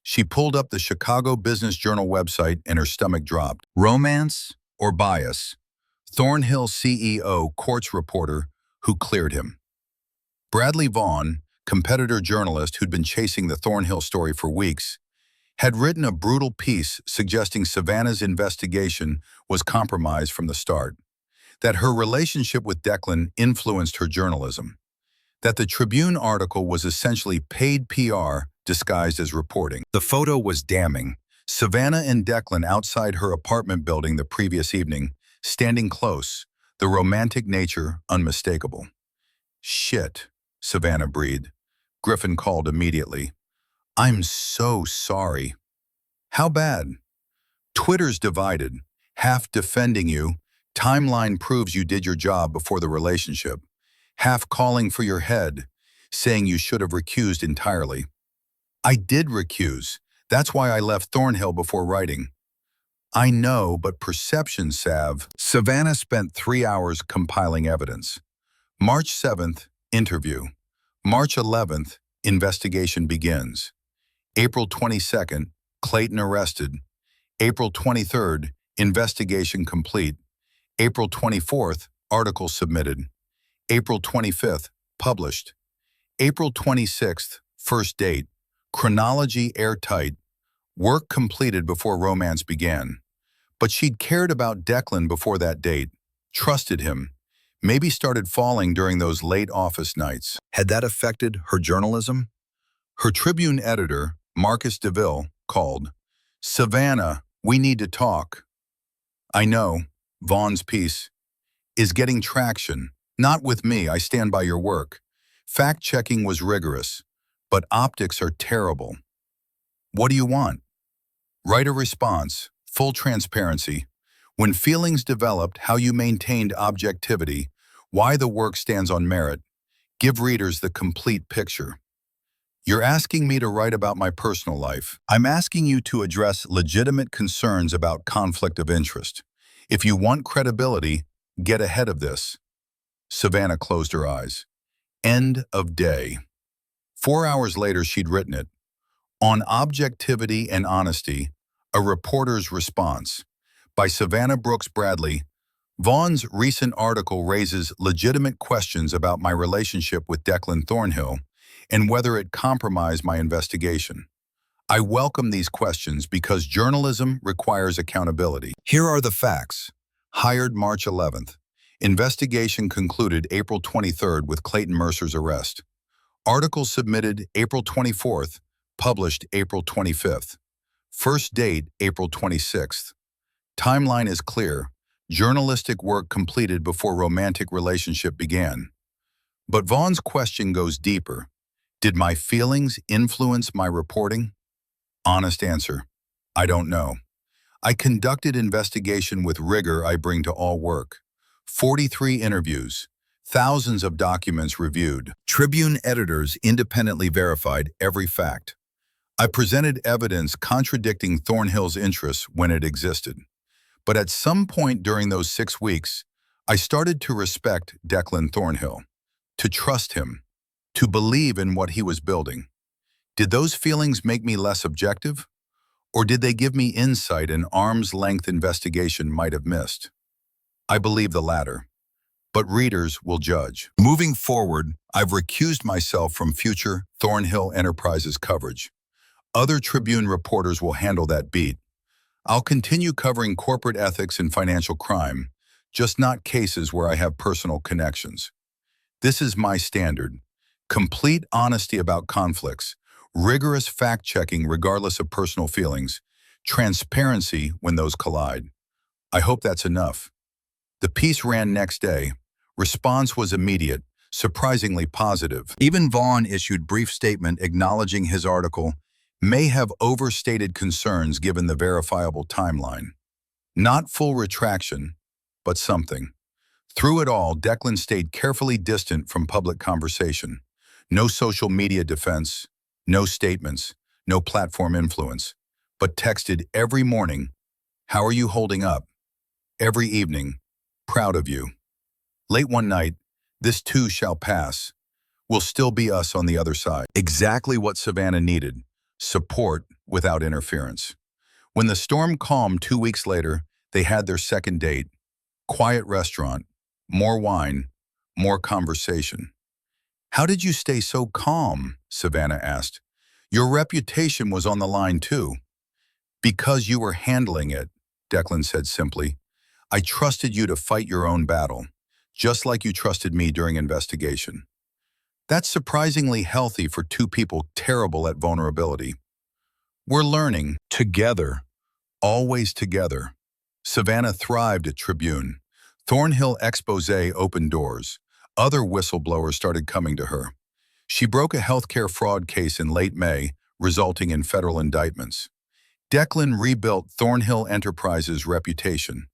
She pulled up the Chicago Business Journal website and her stomach dropped. Romance or bias? Thornhill CEO courts reporter who cleared him. Bradley Vaughn, competitor journalist who'd been chasing the Thornhill story for weeks, had written a brutal piece suggesting Savannah's investigation was compromised from the start, that her relationship with Declan influenced her journalism, that the Tribune article was essentially paid PR disguised as reporting. The photo was damning. Savannah and Declan outside her apartment building the previous evening, standing close, the romantic nature unmistakable. Shit, Savannah breathed. Griffin called immediately. I'm so sorry. How bad? Twitter's divided, half defending you. Timeline proves you did your job before the relationship. Half calling for your head, saying you should have recused entirely. I did recuse. That's why I left Thornhill before writing. I know, but perception, Sav. Savannah spent 3 hours compiling evidence. March 7th, interview. March 11th, investigation begins. April 22nd, Clayton arrested. April 23rd, investigation complete. April 24th, article submitted. April 25th, published. April 26th, first date. Chronology airtight. Work completed before romance began. But she'd cared about Declan before that date, trusted him, Maybe started falling during those late office nights. Had that affected her journalism? Her Tribune editor, Marcus DeVille, called, "Savannah, we need to talk." I know, Vaughn's piece, is getting traction. Not with me, I stand by your work. Fact-checking was rigorous, but optics are terrible. What do you want? Write a response, full transparency. When feelings developed, how you maintained objectivity, why the work stands on merit. Give readers the complete picture. You're asking me to write about my personal life. I'm asking you to address legitimate concerns about conflict of interest. If you want credibility, get ahead of this. Savannah closed her eyes. End of day. 4 hours later, she'd written it. On Objectivity and Honesty, A Reporter's Response, by Savannah Brooks Bradley. Vaughn's recent article raises legitimate questions about my relationship with Declan Thornhill and whether it compromised my investigation. I welcome these questions because journalism requires accountability. Here are the facts. Hired March 11th. Investigation concluded April 23rd with Clayton Mercer's arrest. Article submitted April 24th, published April 25th. First date April 26th. Timeline is clear. Journalistic work completed before romantic relationship began. But Vaughn's question goes deeper. Did my feelings influence my reporting? Honest answer, I don't know. I conducted investigation with rigor I bring to all work. 43 interviews, thousands of documents reviewed. Tribune editors independently verified every fact. I presented evidence contradicting Thornhill's interests when it existed. But at some point during those 6 weeks, I started to respect Declan Thornhill, to trust him, to believe in what he was building. Did those feelings make me less objective? Or did they give me insight an arm's-length investigation might have missed? I believe the latter. But readers will judge. Moving forward, I've recused myself from future Thornhill Enterprises coverage. Other Tribune reporters will handle that beat. I'll continue covering corporate ethics and financial crime, just not cases where I have personal connections. This is my standard. Complete honesty about conflicts, rigorous fact-checking regardless of personal feelings, transparency when those collide. I hope that's enough. The piece ran next day. Response was immediate, surprisingly positive. Even Vaughn issued brief statement acknowledging his article may have overstated concerns given the verifiable timeline. Not full retraction, but something. Through it all, Declan stayed carefully distant from public conversation. No social media defense, no statements, no platform influence, but texted every morning, "How are you holding up?" Every evening, "Proud of you." Late one night, "This too shall pass. We'll still be us on the other side." Exactly what Savannah needed, support without interference. When the storm calmed 2 weeks later, they had their second date. Quiet restaurant, more wine, more conversation. "How did you stay so calm?" Savannah asked. "Your reputation was on the line too." "Because you were handling it," Declan said simply. "I trusted you to fight your own battle, just like you trusted me during investigation." That's surprisingly healthy for two people terrible at vulnerability. We're learning together, always together. Savannah thrived at Tribune. Thornhill expose opened doors. Other whistleblowers started coming to her. She broke a healthcare fraud case in late May, resulting in federal indictments. Declan rebuilt Thornhill Enterprises' reputation.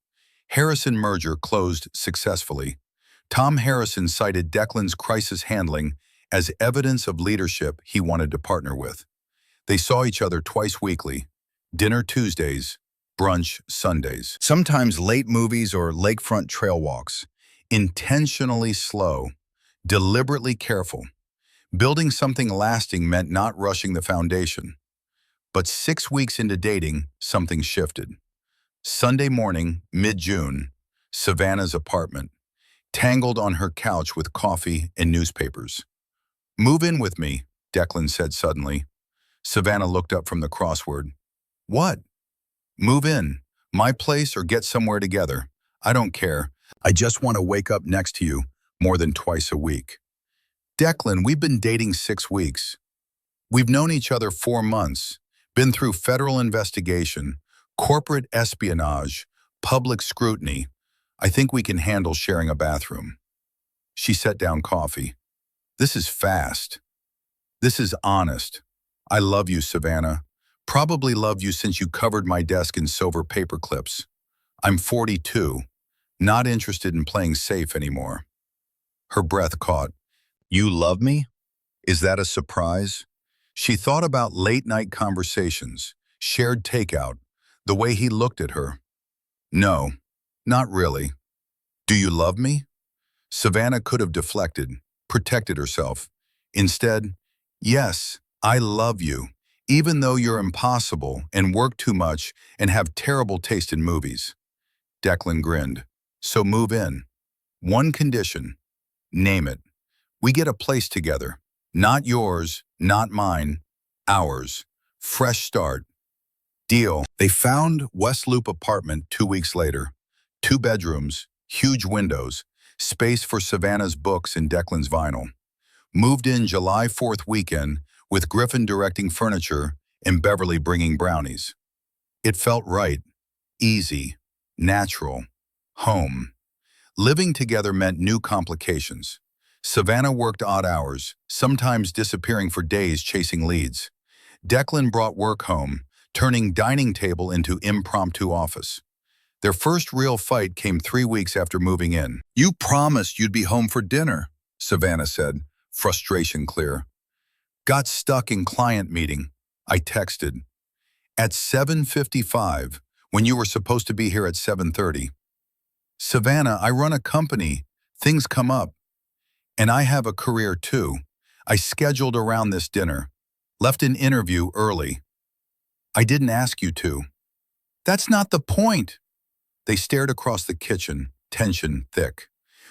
Harrison merger closed successfully. Tom Harrison cited Declan's crisis handling as evidence of leadership he wanted to partner with. They saw each other twice weekly, dinner Tuesdays, brunch Sundays. Sometimes late movies or lakefront trail walks. Intentionally slow, deliberately careful. Building something lasting meant not rushing the foundation. But 6 weeks into dating, something shifted. Sunday morning, mid-June, Savannah's apartment, tangled on her couch with coffee and newspapers. "Move in with me," Declan said suddenly. Savannah looked up from the crossword. "What?" "Move in. My place or get somewhere together. I don't care. I just want to wake up next to you more than twice a week. Declan, we've been dating 6 weeks. We've known each other 4 months, been through federal investigation, corporate espionage, public scrutiny. I think we can handle sharing a bathroom. She set down coffee. This is fast. This is honest. I love you, Savannah. Probably loved you since you covered my desk in silver paper clips. I'm 42, not interested in playing safe anymore. Her breath caught. You love me? Is that a surprise? She thought about late-night conversations, shared takeout, the way he looked at her. No, not really. Do you love me? Savannah could have deflected, protected herself. Instead, yes, I love you, even though you're impossible and work too much and have terrible taste in movies. Declan grinned. So move in. One condition. Name it. We get a place together. Not yours, not mine, ours. Fresh start. Deal. They found West Loop apartment 2 weeks later. 2 bedrooms, huge windows, space for Savannah's books and Declan's vinyl. Moved in July 4th weekend with Griffin directing furniture and Beverly bringing brownies. It felt right, easy, natural, home. Living together meant new complications. Savannah worked odd hours, sometimes disappearing for days chasing leads. Declan brought work home, turning dining table into impromptu office. Their first real fight came 3 weeks after moving in. You promised you'd be home for dinner, Savannah said, frustration clear. Got stuck in client meeting, I texted. At 7:55, when you were supposed to be here at 7:30. Savannah, I run a company. Things come up. And I have a career too. I scheduled around this dinner. Left an interview early. I didn't ask you to. That's not the point. They stared across the kitchen, tension thick.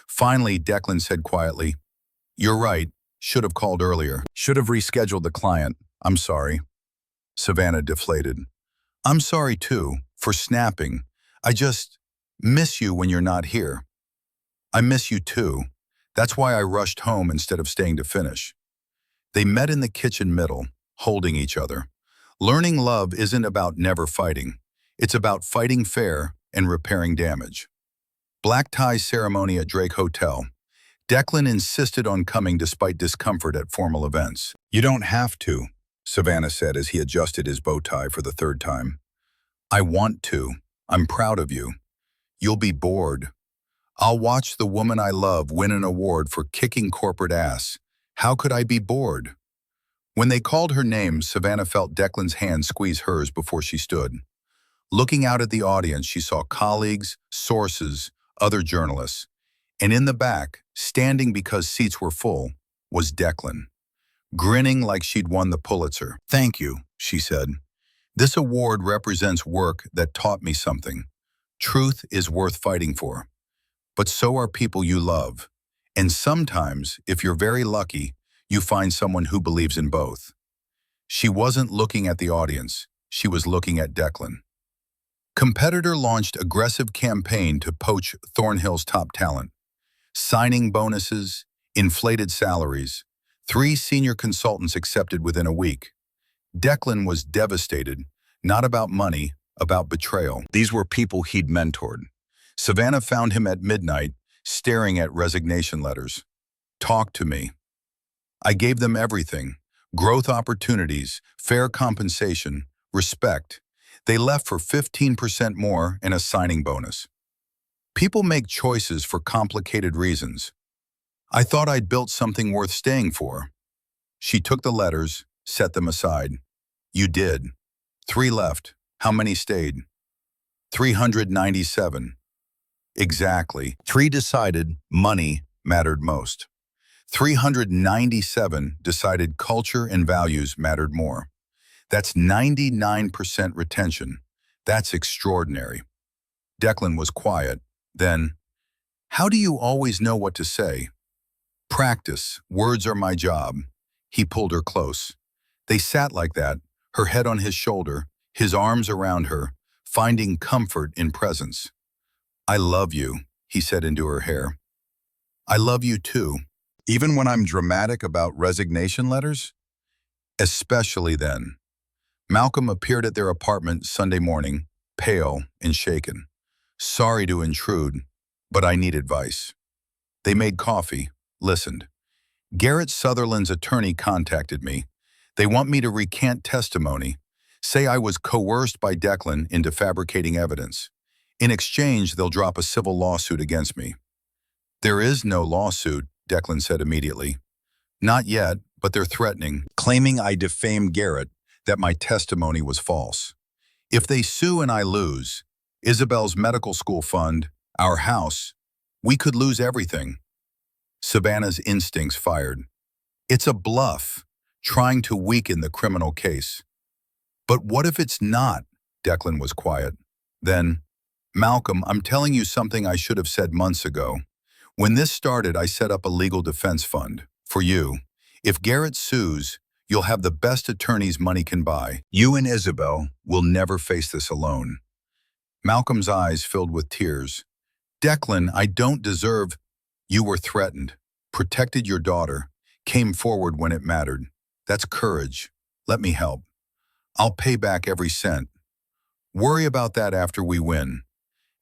Finally, Declan said quietly, You're right. Should have called earlier. Should have rescheduled the client. I'm sorry. Savannah deflated. I'm sorry too, for snapping. I just miss you when you're not here. I miss you too. That's why I rushed home instead of staying to finish. They met in the kitchen middle, holding each other. Learning love isn't about never fighting. It's about fighting fair and repairing damage. Black tie ceremony at Drake Hotel. Declan insisted on coming despite discomfort at formal events. You don't have to, Savannah said as he adjusted his bow tie for the 3rd time. I want to. I'm proud of you. You'll be bored. I'll watch the woman I love win an award for kicking corporate ass. How could I be bored? When they called her name, Savannah felt Declan's hand squeeze hers before she stood. Looking out at the audience, she saw colleagues, sources, other journalists. And in the back, standing because seats were full, was Declan, grinning like she'd won the Pulitzer. Thank you, she said. This award represents work that taught me something. Truth is worth fighting for. But so are people you love. And sometimes, if you're very lucky, you find someone who believes in both. She wasn't looking at the audience. She was looking at Declan. Competitor launched aggressive campaign to poach Thornhill's top talent. Signing bonuses, inflated salaries. 3 senior consultants accepted within a week. Declan was devastated, not about money, about betrayal. These were people he'd mentored. Savannah found him at midnight, staring at resignation letters. Talk to me. I gave them everything. Growth opportunities, fair compensation, respect. They left for 15% more and a signing bonus. People make choices for complicated reasons. I thought I'd built something worth staying for. She took the letters, set them aside. You did. 3 left. How many stayed? 397. Exactly. 3 decided money mattered most. 397 decided culture and values mattered more. That's 99% retention. That's extraordinary. Declan was quiet. Then, how do you always know what to say? Practice. Words are my job. He pulled her close. They sat like that, her head on his shoulder, his arms around her, finding comfort in presence. I love you, he said into her hair. I love you too. Even when I'm dramatic about resignation letters? Especially then. Malcolm appeared at their apartment Sunday morning, pale and shaken. Sorry to intrude, but I need advice. They made coffee, listened. Garrett Sutherland's attorney contacted me. They want me to recant testimony, say I was coerced by Declan into fabricating evidence. In exchange, they'll drop a civil lawsuit against me. There is no lawsuit, Declan said immediately. Not yet, but they're threatening, claiming I defamed Garrett, that my testimony was false. If they sue and I lose, Isabel's medical school fund, our house, we could lose everything. Savannah's instincts fired. It's a bluff, trying to weaken the criminal case. But what if it's not? Declan was quiet. Then, Malcolm, I'm telling you something I should have said months ago. When this started, I set up a legal defense fund. For you. If Garrett sues, you'll have the best attorneys money can buy. You and Isabel will never face this alone. Malcolm's eyes filled with tears. Declan, I don't deserve. You were threatened, protected your daughter, came forward when it mattered. That's courage. Let me help. I'll pay back every cent. Worry about that after we win.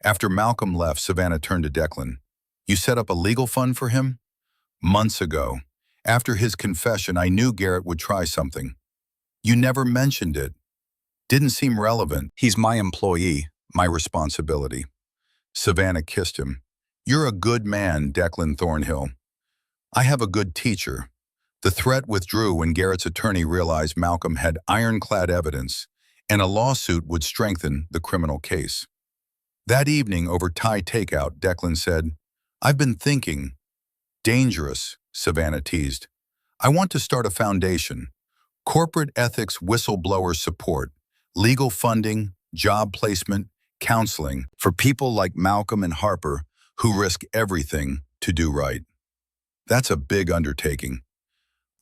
After Malcolm left, Savannah turned to Declan. You set up a legal fund for him? Months ago. After his confession, I knew Garrett would try something. You never mentioned it. Didn't seem relevant. He's my employee, my responsibility. Savannah kissed him. You're a good man, Declan Thornhill. I have a good teacher. The threat withdrew when Garrett's attorney realized Malcolm had ironclad evidence, and a lawsuit would strengthen the criminal case. That evening, over Thai takeout, Declan said, I've been thinking. Dangerous, Savannah teased. I want to start a foundation. Corporate ethics whistleblower support, legal funding, job placement, counseling for people like Malcolm and Harper who risk everything to do right. That's a big undertaking.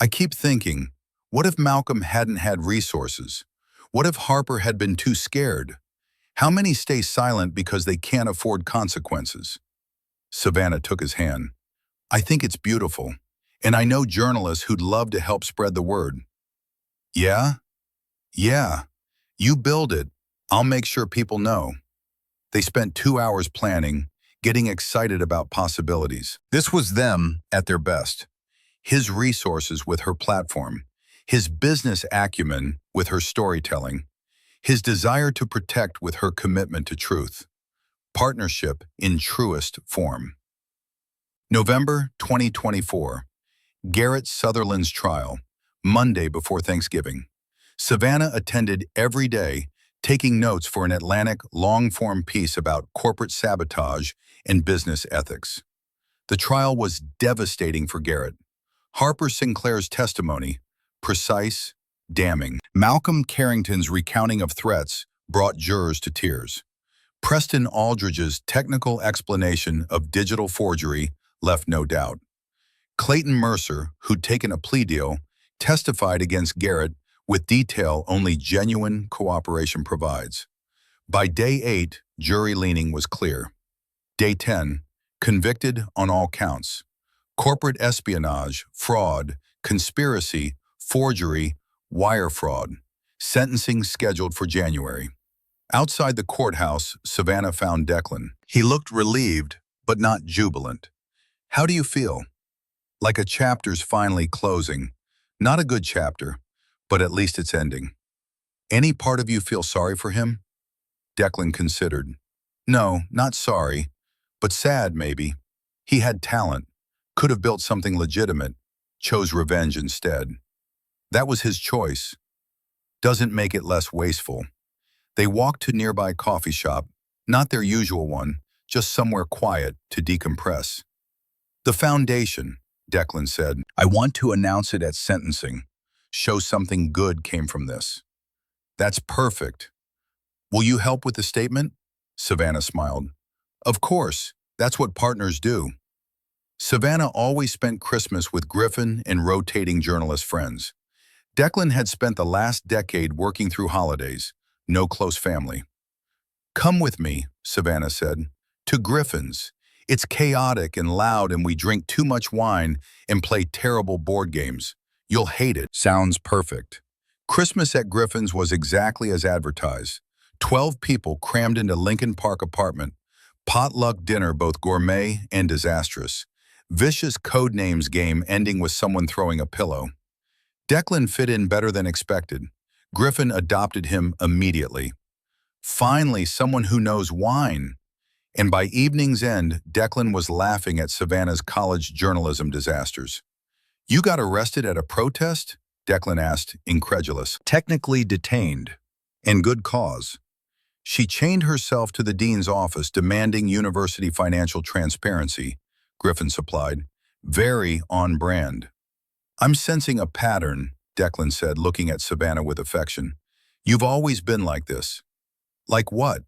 I keep thinking, what if Malcolm hadn't had resources? What if Harper had been too scared? How many stay silent because they can't afford consequences? Savannah took his hand. I think it's beautiful, and I know journalists who'd love to help spread the word. Yeah? Yeah. You build it. I'll make sure people know. They spent 2 hours planning, getting excited about possibilities. This was them at their best. His resources with her platform, his business acumen with her storytelling, his desire to protect with her commitment to truth. Partnership in truest form. November 2024. Garrett Sutherland's trial, Monday before Thanksgiving. Savannah attended every day, taking notes for an Atlantic long-form piece about corporate sabotage and business ethics. The trial was devastating for Garrett. Harper Sinclair's testimony, precise, damning. Malcolm Carrington's recounting of threats brought jurors to tears. Preston Aldridge's technical explanation of digital forgery left no doubt. Clayton Mercer, who'd taken a plea deal, testified against Garrett with detail only genuine cooperation provides. By day 8, jury leaning was clear. Day 10, convicted on all counts. Corporate espionage, fraud, conspiracy, forgery, wire fraud. Sentencing scheduled for January. Outside the courthouse, Savannah found Declan. He looked relieved, but not jubilant. How do you feel? Like a chapter's finally closing. Not a good chapter, but at least it's ending. Any part of you feel sorry for him? Declan considered. No, not sorry, but sad maybe. He had talent, could have built something legitimate, chose revenge instead. That was his choice. Doesn't make it less wasteful. They walked to nearby coffee shop, not their usual one, just somewhere quiet to decompress. The foundation, Declan said. I want to announce it at sentencing. Show something good came from this. That's perfect. Will you help with the statement? Savannah smiled. Of course, that's what partners do. Savannah always spent Christmas with Griffin and rotating journalist friends. Declan had spent the last decade working through holidays, no close family. Come with me, Savannah said, to Griffin's. It's chaotic and loud and we drink too much wine and play terrible board games. You'll hate it. Sounds perfect. Christmas at Griffin's was exactly as advertised. 12 people crammed into Lincoln Park apartment. Potluck dinner both gourmet and disastrous. Vicious code names game ending with someone throwing a pillow. Declan fit in better than expected. Griffin adopted him immediately. Finally, someone who knows wine. And by evening's end, Declan was laughing at Savannah's college journalism disasters. "You got arrested at a protest?" Declan asked, incredulous. "Technically detained. And good cause." She chained herself to the dean's office demanding university financial transparency, Griffin supplied. Very on brand. "I'm sensing a pattern," Declan said, looking at Savannah with affection. "You've always been like this." "Like what?"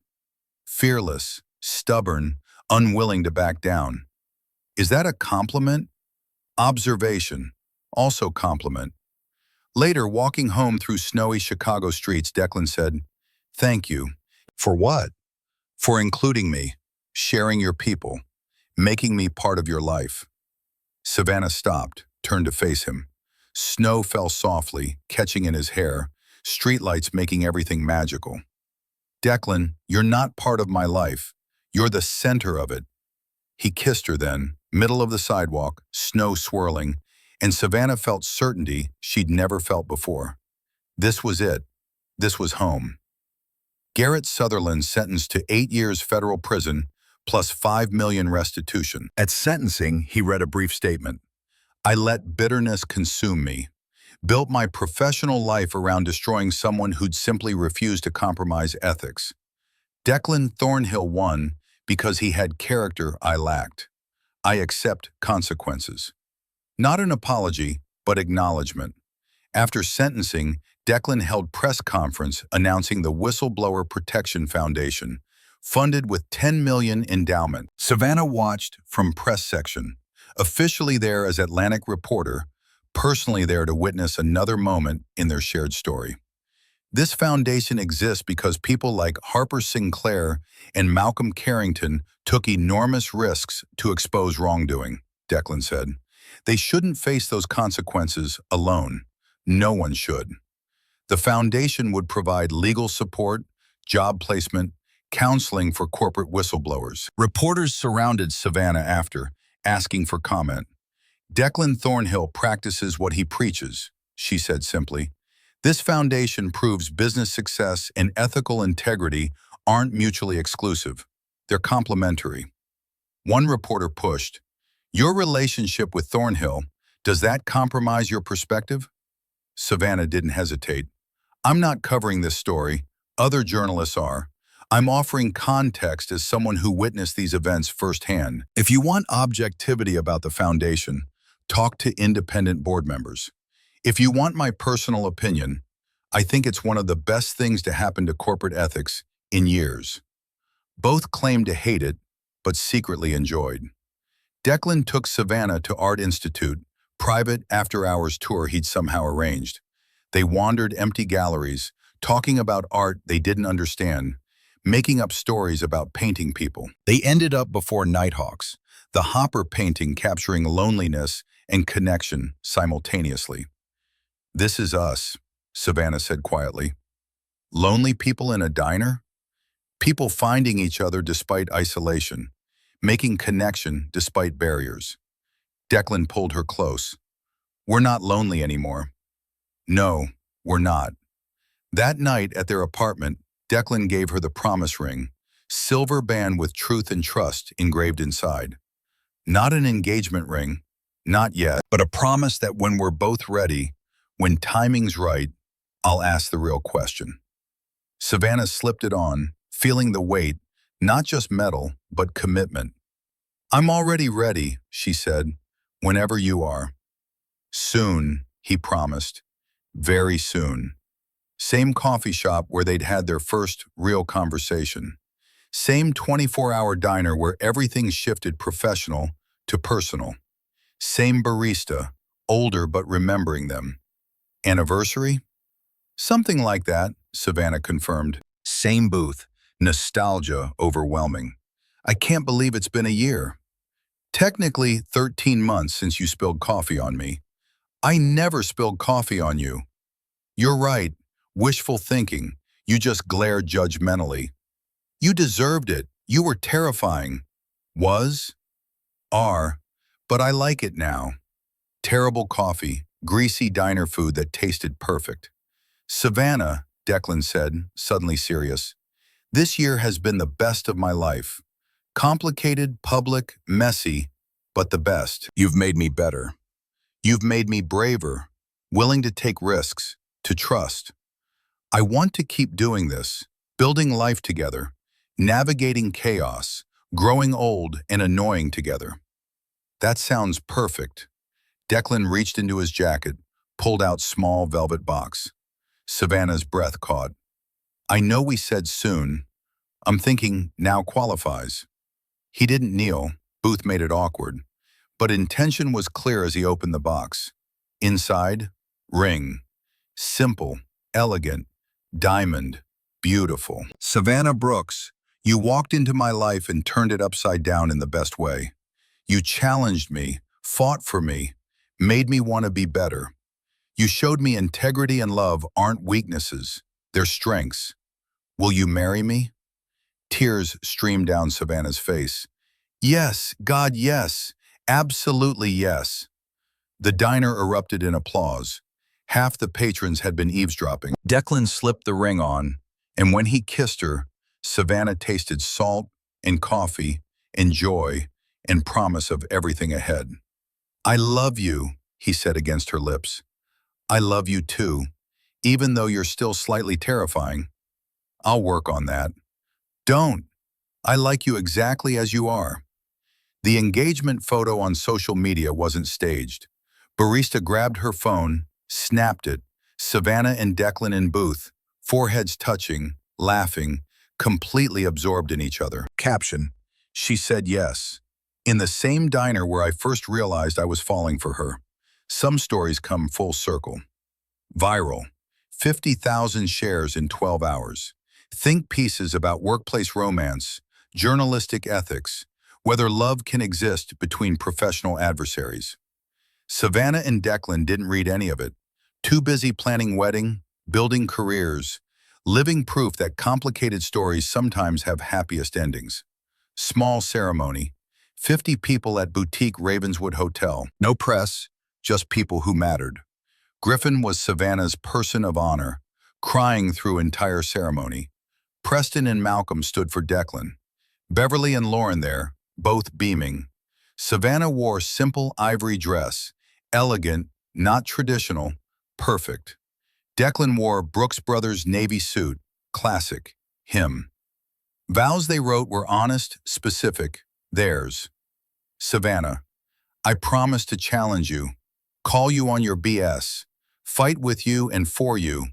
"Fearless, stubborn, unwilling to back down." "Is that a compliment?" "Observation. Also compliment." Later, walking home through snowy Chicago streets, Declan said, "Thank you." "For what?" "For including me, sharing your people, making me part of your life." Savannah stopped, turned to face him. Snow fell softly, catching in his hair, streetlights making everything magical. "Declan, you're not part of my life. You're the center of it." He kissed her then, middle of the sidewalk, snow swirling, and Savannah felt certainty she'd never felt before. This was it. This was home. Garrett Sutherland sentenced to 8 years federal prison plus $5 million restitution. At sentencing, he read a brief statement. "I let bitterness consume me. Built my professional life around destroying someone who'd simply refused to compromise ethics. Declan Thornhill won because he had character I lacked. I accept consequences." Not an apology, but acknowledgement. After sentencing, Declan held press conference announcing the Whistleblower Protection Foundation, funded with $10 million endowment. Savannah watched from press section, officially there as Atlantic reporter, personally there to witness another moment in their shared story. This foundation exists because people like Harper Sinclair and Malcolm Carrington took enormous risks to expose wrongdoing, Declan said. They shouldn't face those consequences alone. No one should. The foundation would provide legal support, job placement, counseling for corporate whistleblowers. Reporters surrounded Savannah after, asking for comment. "Declan Thornhill practices what he preaches," she said simply. "This foundation proves business success and ethical integrity aren't mutually exclusive. They're complementary." One reporter pushed, "Your relationship with Thornhill, does that compromise your perspective?" Savannah didn't hesitate. "I'm not covering this story. Other journalists are. I'm offering context as someone who witnessed these events firsthand. If you want objectivity about the foundation, talk to independent board members. If you want my personal opinion, I think it's one of the best things to happen to corporate ethics in years." Both claimed to hate it, but secretly enjoyed. Declan took Savannah to Art Institute, private after-hours tour he'd somehow arranged. They wandered empty galleries, talking about art they didn't understand, making up stories about painting people. They ended up before Nighthawks, the Hopper painting capturing loneliness and connection simultaneously. "This is us," Savannah said quietly. "Lonely people in a diner? People finding each other despite isolation, making connection despite barriers." Declan pulled her close. "We're not lonely anymore." "No, we're not." That night at their apartment, Declan gave her the promise ring, silver band with truth and trust engraved inside. Not an engagement ring, not yet, but a promise that when we're both ready, when timing's right, I'll ask the real question. Savannah slipped it on, feeling the weight, not just metal, but commitment. "I'm already ready," she said, "whenever you are." "Soon," he promised. "Very soon." Same coffee shop where they'd had their first real conversation. Same 24-hour diner where everything shifted professional to personal. Same barista, older but remembering them. Anniversary? Something like that, Savannah confirmed. Same booth, nostalgia overwhelming. "I can't believe it's been a year." Technically, 13 months since you spilled coffee on me. I never spilled coffee on you. You're right. Wishful thinking. You just glared judgmentally. You deserved it. You were terrifying. Was? Are. But I like it now. Terrible coffee, greasy diner food that tasted perfect. Savannah, Declan said, suddenly serious. This year has been the best of my life. Complicated, public, messy, but the best. You've made me better. You've made me braver, willing to take risks, to trust. I want to keep doing this, building life together, navigating chaos, growing old and annoying together. That sounds perfect. Declan reached into his jacket, pulled out small velvet box. Savannah's breath caught. I know we said soon. I'm thinking now qualifies. He didn't kneel. Booth made it awkward. But intention was clear as he opened the box. Inside, ring. Simple, elegant, diamond, beautiful. Savannah Brooks, you walked into my life and turned it upside down in the best way. You challenged me, fought for me, made me want to be better. You showed me integrity and love aren't weaknesses, they're strengths. Will you marry me? Tears streamed down Savannah's face. Yes, God, yes. Absolutely yes. The diner erupted in applause. Half the patrons had been eavesdropping. Declan slipped the ring on, and when he kissed her, Savannah tasted salt and coffee and joy and promise of everything ahead. I love you, he said against her lips. I love you too, even though you're still slightly terrifying. I'll work on that. Don't. I like you exactly as you are. The engagement photo on social media wasn't staged. Barista grabbed her phone, snapped it. Savannah and Declan in booth, foreheads touching, laughing, completely absorbed in each other. Caption: she said yes. In the same diner where I first realized I was falling for her. Some stories come full circle. Viral. 50,000 shares in 12 hours. Think pieces about workplace romance, journalistic ethics, whether love can exist between professional adversaries. Savannah and Declan didn't read any of it. Too busy planning wedding, building careers, living proof that complicated stories sometimes have happiest endings. Small ceremony. 50 people at boutique Ravenswood Hotel. No press, just people who mattered. Griffin was Savannah's person of honor, crying through entire ceremony. Preston and Malcolm stood for Declan. Beverly and Lauren there, both beaming. Savannah wore simple ivory dress, elegant, not traditional, perfect. Declan wore Brooks Brothers navy suit, classic, him. Vows they wrote were honest, specific, theirs. Savannah, I promise to challenge you, call you on your BS, fight with you and for you,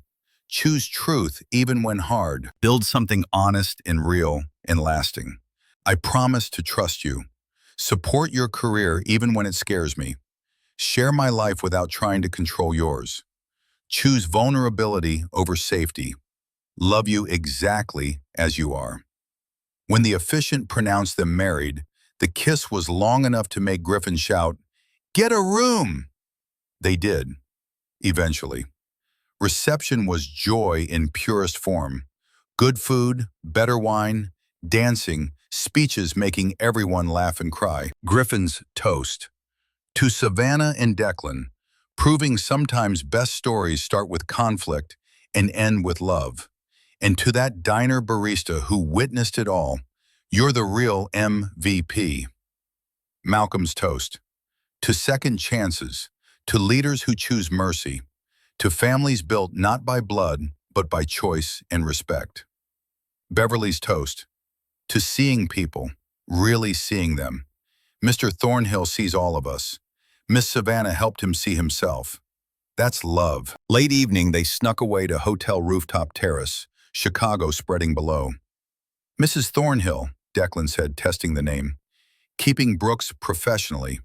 choose truth even when hard, build something honest and real and lasting. I promise to trust you, support your career even when it scares me, share my life without trying to control yours, choose vulnerability over safety, love you exactly as you are. When the officiant pronounced them married, the kiss was long enough to make Griffin shout, "Get a room!" They did, eventually. Reception was joy in purest form. Good food, better wine, dancing, speeches making everyone laugh and cry. Griffin's toast. To Savannah and Declan, proving sometimes best stories start with conflict and end with love. And to that diner barista who witnessed it all, you're the real MVP. Malcolm's toast. To second chances, to leaders who choose mercy, to families built not by blood, but by choice and respect. Beverly's toast. To seeing people, really seeing them. Mr. Thornhill sees all of us. Miss Savannah helped him see himself. That's love. Late evening, they snuck away to Hotel Rooftop Terrace, Chicago spreading below. Mrs. Thornhill, Declan said, testing the name. Keeping Brooks professionally.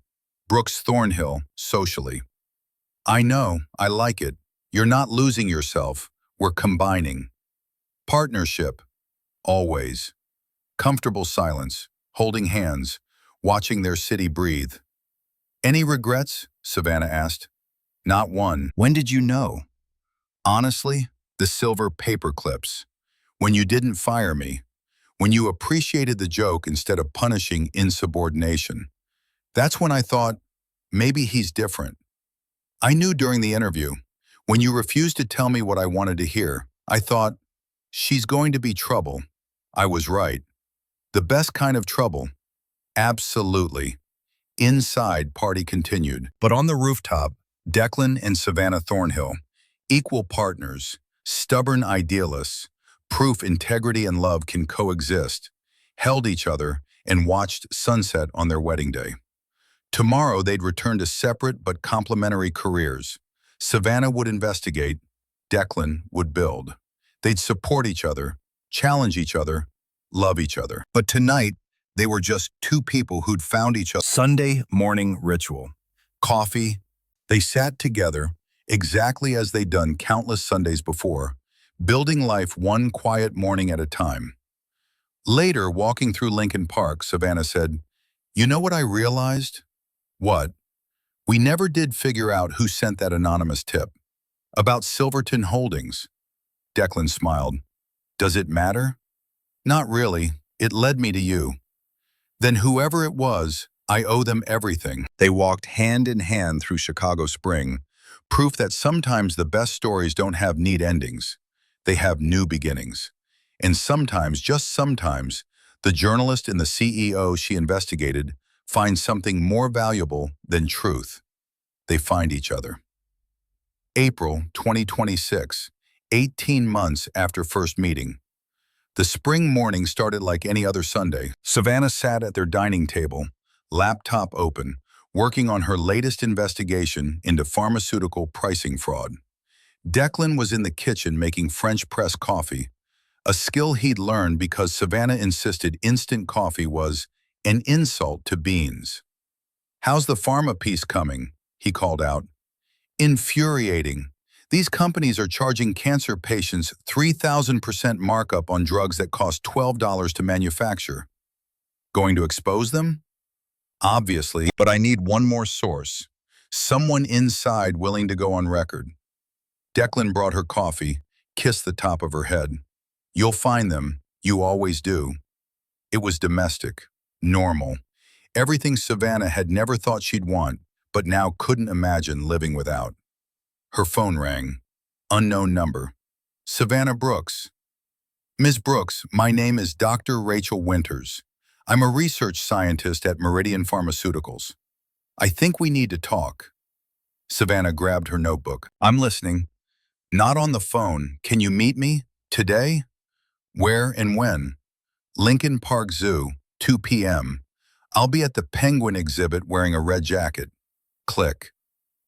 Brooks Thornhill socially. I know, I like it. You're not losing yourself. We're combining. Partnership. Always. Comfortable silence. Holding hands. watching their city breathe. Any regrets? Savannah asked. Not one. When did you know? Honestly, the silver paper clips. When you didn't fire me. When you appreciated the joke instead of punishing insubordination. That's when I thought, maybe he's different. I knew during the interview. When you refused to tell me what I wanted to hear, I thought, she's going to be trouble. I was right. The best kind of trouble. Absolutely. Inside, party continued. But on the rooftop, Declan and Savannah Thornhill, equal partners, stubborn idealists, proof integrity and love can coexist, held each other and watched sunset on their wedding day. Tomorrow they'd return to separate but complementary careers. Savannah would investigate, Declan would build. They'd support each other, challenge each other, love each other. But tonight, they were just two people who'd found each other. Sunday morning ritual. Coffee. They sat together, exactly as they'd done countless Sundays before, building life one quiet morning at a time. Later, walking through Lincoln Park, Savannah said, "You know what I realized?" "What?" "We never did figure out who sent that anonymous tip. About Silverton Holdings." Declan smiled. "Does it matter?" "Not really. It led me to you." "Then whoever it was, I owe them everything." They walked hand in hand through Chicago spring, proof that sometimes the best stories don't have neat endings. They have new beginnings. And sometimes, just sometimes, the journalist and the CEO she investigated find something more valuable than truth. They find each other. April 2026, 18 months after first meeting. The spring morning started like any other Sunday. Savannah sat at their dining table, laptop open, working on her latest investigation into pharmaceutical pricing fraud. Declan was in the kitchen making French press coffee, a skill he'd learned because Savannah insisted instant coffee was an insult to beans. "How's the pharma piece coming?" he called out. "Infuriating. These companies are charging cancer patients 3,000% markup on drugs that cost $12 to manufacture. Going to expose them? Obviously, but I need one more source. Someone inside willing to go on record." Declan brought her coffee, kissed the top of her head. "You'll find them. You always do." It was domestic, normal. Everything Savannah had never thought she'd want, but now couldn't imagine living without. Her phone rang. Unknown number. "Savannah Brooks." "Ms. Brooks, my name is Dr. Rachel Winters. I'm a research scientist at Meridian Pharmaceuticals. I think we need to talk." Savannah grabbed her notebook. "I'm listening." "Not on the phone. Can you meet me? Today?" "Where and when?" "Lincoln Park Zoo, 2 p.m. I'll be at the penguin exhibit wearing a red jacket." Click.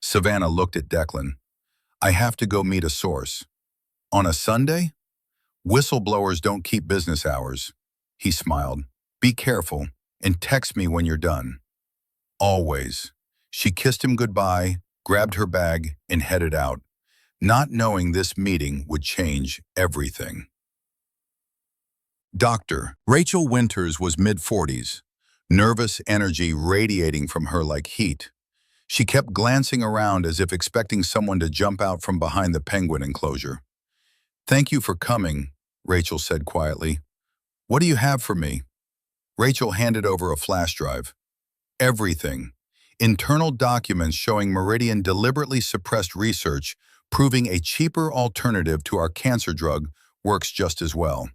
Savannah looked at Declan. "I have to go meet a source." "On a Sunday?" "Whistleblowers don't keep business hours." He smiled. "Be careful and text me when you're done." "Always." She kissed him goodbye, grabbed her bag, and headed out, not knowing this meeting would change everything. Dr. Rachel Winters was mid-40s, nervous energy radiating from her like heat. She kept glancing around as if expecting someone to jump out from behind the penguin enclosure. "Thank you for coming," Rachel said quietly. "What do you have for me?" Rachel handed over a flash drive. Everything. Internal documents showing Meridian deliberately suppressed research, proving a cheaper alternative to our cancer drug works just as well.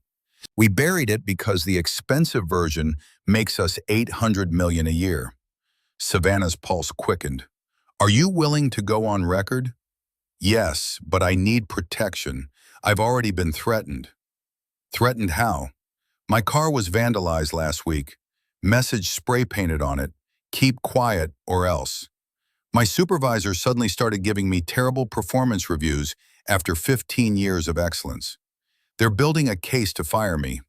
"We buried it because the expensive version makes us $800 million a year." Savannah's pulse quickened. "Are you willing to go on record?" "Yes, but I need protection. I've already been threatened." "Threatened how?" "My car was vandalized last week. Message spray painted on it. Keep quiet or else." "My supervisor suddenly started giving me terrible performance reviews after 15 years of excellence. They're building a case to fire me."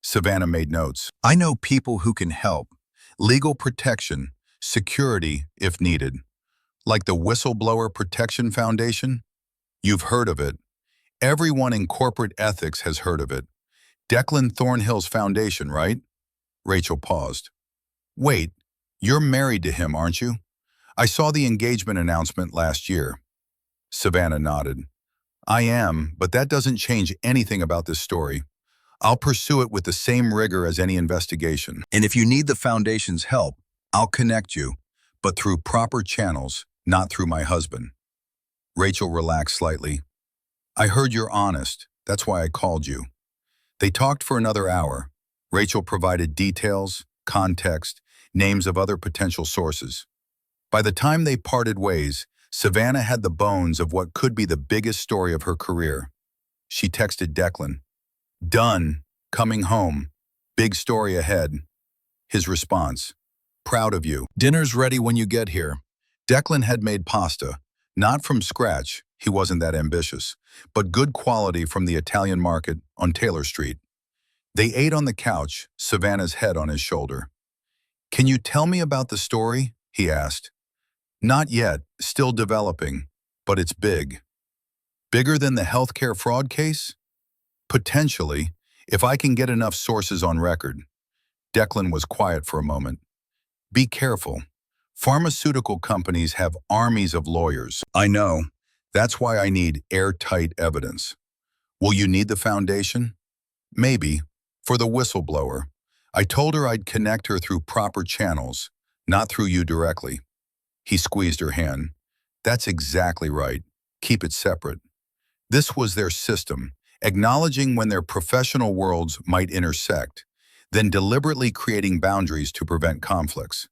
Savannah made notes. "I know people who can help. Legal protection, security if needed. Like the Whistleblower Protection Foundation? You've heard of it. Everyone in corporate ethics has heard of it. Declan Thornhill's foundation, right?" Rachel paused. Wait, you're married to him, aren't you? I saw the engagement announcement last year. Savannah nodded. I am, but that doesn't change anything about this story. I'll pursue it with the same rigor as any investigation. And if you need the Foundation's help, I'll connect you, but through proper channels, not through my husband. Rachel relaxed slightly. I heard you're honest. That's why I called you. They talked for another hour. Rachel provided details, context, names of other potential sources. By the time they parted ways, Savannah had the bones of what could be the biggest story of her career. She texted Declan, "Done. Coming home. Big story ahead." His response, "Proud of you. Dinner's ready when you get here." Declan had made pasta, not from scratch, he wasn't that ambitious, but good quality from the Italian market on Taylor Street. They ate on the couch, Savannah's head on his shoulder. "Can you tell me about the story?" he asked. "Not yet, still developing, but it's big." "Bigger than the healthcare fraud case?" "Potentially, if I can get enough sources on record." Declan was quiet for a moment. "Be careful. Pharmaceutical companies have armies of lawyers." "I know. That's why I need airtight evidence." "Will you need the Foundation?" "Maybe. For the whistleblower. I told her I'd connect her through proper channels, not through you directly." He squeezed her hand. "That's exactly right. Keep it separate." This was their system, acknowledging when their professional worlds might intersect, then deliberately creating boundaries to prevent conflicts.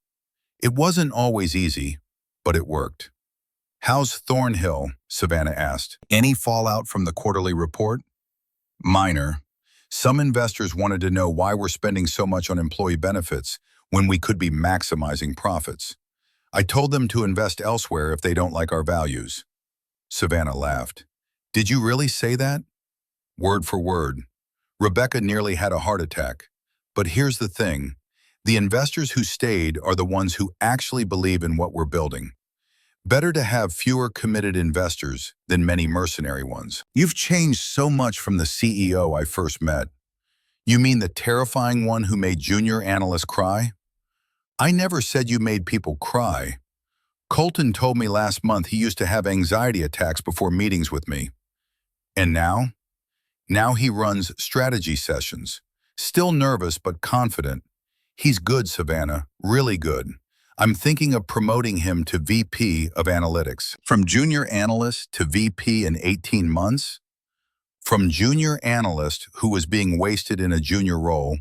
It wasn't always easy, but it worked. "How's Thornhill?" Savannah asked. "Any fallout from the quarterly report?" "Minor. Some investors wanted to know why we're spending so much on employee benefits when we could be maximizing profits. I told them to invest elsewhere if they don't like our values." Savannah laughed. "Did you really say that?" "Word for word. Rebecca nearly had a heart attack. But here's the thing. The investors who stayed are the ones who actually believe in what we're building. Better to have fewer committed investors than many mercenary ones." "You've changed so much from the CEO I first met." "You mean the terrifying one who made junior analysts cry?" "I never said you made people cry. Colton told me last month he used to have anxiety attacks before meetings with me." "And now?" "Now he runs strategy sessions. Still nervous but confident. He's good, Savannah, really good. I'm thinking of promoting him to VP of Analytics." "From junior analyst to VP in 18 months?" "From junior analyst who was being wasted in a junior role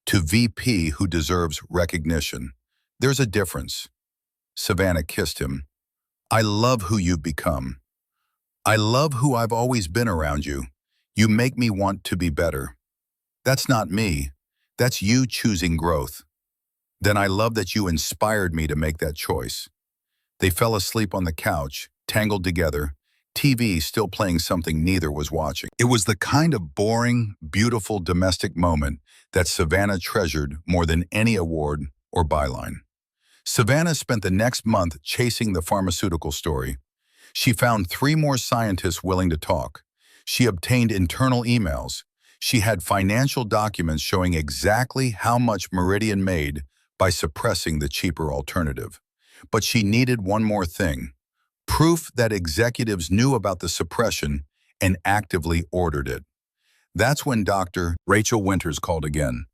to VP who deserves recognition. There's a difference." Savannah kissed him. "I love who you've become. I love who I've always been around you. You make me want to be better." "That's not me. That's you choosing growth." "Then I love that you inspired me to make that choice." They fell asleep on the couch, tangled together, TV still playing something neither was watching. It was the kind of boring, beautiful domestic moment that Savannah treasured more than any award or byline. Savannah spent the next month chasing the pharmaceutical story. She found 3 more scientists willing to talk. She obtained internal emails. She had financial documents showing exactly how much Meridian made by suppressing the cheaper alternative. But she needed one more thing: proof that executives knew about the suppression and actively ordered it. That's when Dr. Rachel Winters called again.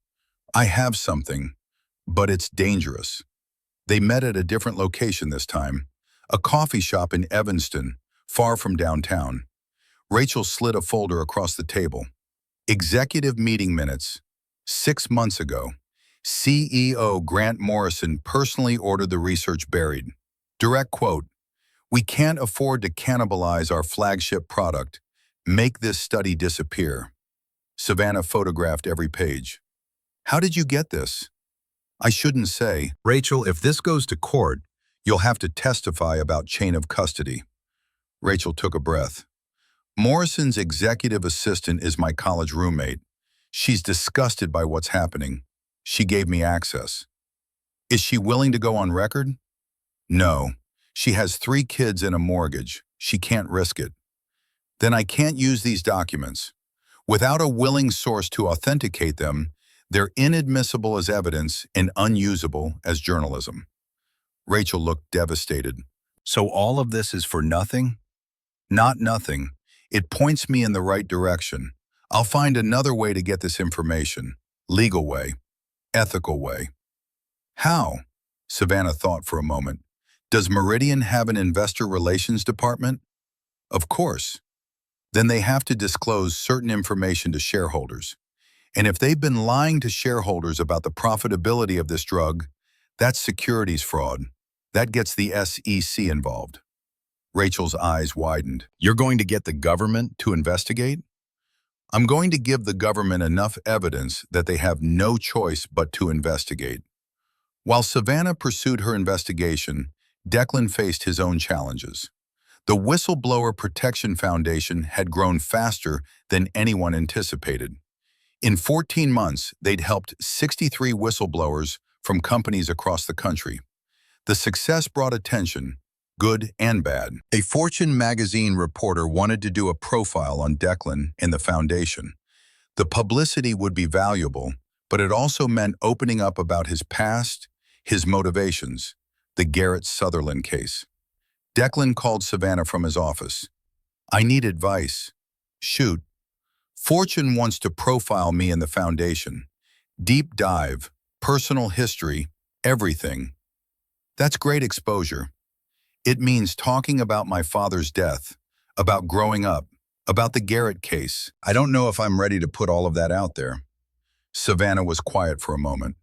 "I have something, but it's dangerous." They met at a different location this time, a coffee shop in Evanston, far from downtown. Rachel slid a folder across the table. Executive meeting minutes. 6 months ago, CEO Grant Morrison personally ordered the research buried. Direct quote, "We can't afford to cannibalize our flagship product. Make this study disappear." Savannah photographed every page. "How did you get this?" "I shouldn't say." "Rachel, if this goes to court, you'll have to testify about chain of custody." Rachel took a breath. "Morrison's executive assistant is my college roommate. She's disgusted by what's happening. She gave me access." "Is she willing to go on record?" "No. She has 3 kids and a mortgage. She can't risk it." "Then I can't use these documents. Without a willing source to authenticate them, They're inadmissible as evidence and unusable as journalism. Rachel looked devastated. So all of this is for nothing? Not nothing. It points me in the right direction. I'll find another way to get this information. Legal way. Ethical way. How? Savannah thought for a moment. Does Meridian have an investor relations department? Of course. Then they have to disclose certain information to shareholders. And if they've been lying to shareholders about the profitability of this drug, that's securities fraud. That gets the SEC involved. Rachel's eyes widened. You're going to get the government to investigate? I'm going to give the government enough evidence that they have no choice but to investigate. While Savannah pursued her investigation, Declan faced his own challenges. The Whistleblower Protection Foundation had grown faster than anyone anticipated. In 14 months, they'd helped 63 whistleblowers from companies across the country. The success brought attention, good and bad. A Fortune magazine reporter wanted to do a profile on Declan and the foundation. The publicity would be valuable, but it also meant opening up about his past, his motivations, the Garrett Sutherland case. Declan called Savannah from his office. I need advice. Shoot. Fortune wants to profile me and the foundation. Deep dive, personal history, everything. That's great exposure. It means talking about my father's death, about growing up, about the Garrett case. I don't know if I'm ready to put all of that out there. Savannah was quiet for a moment.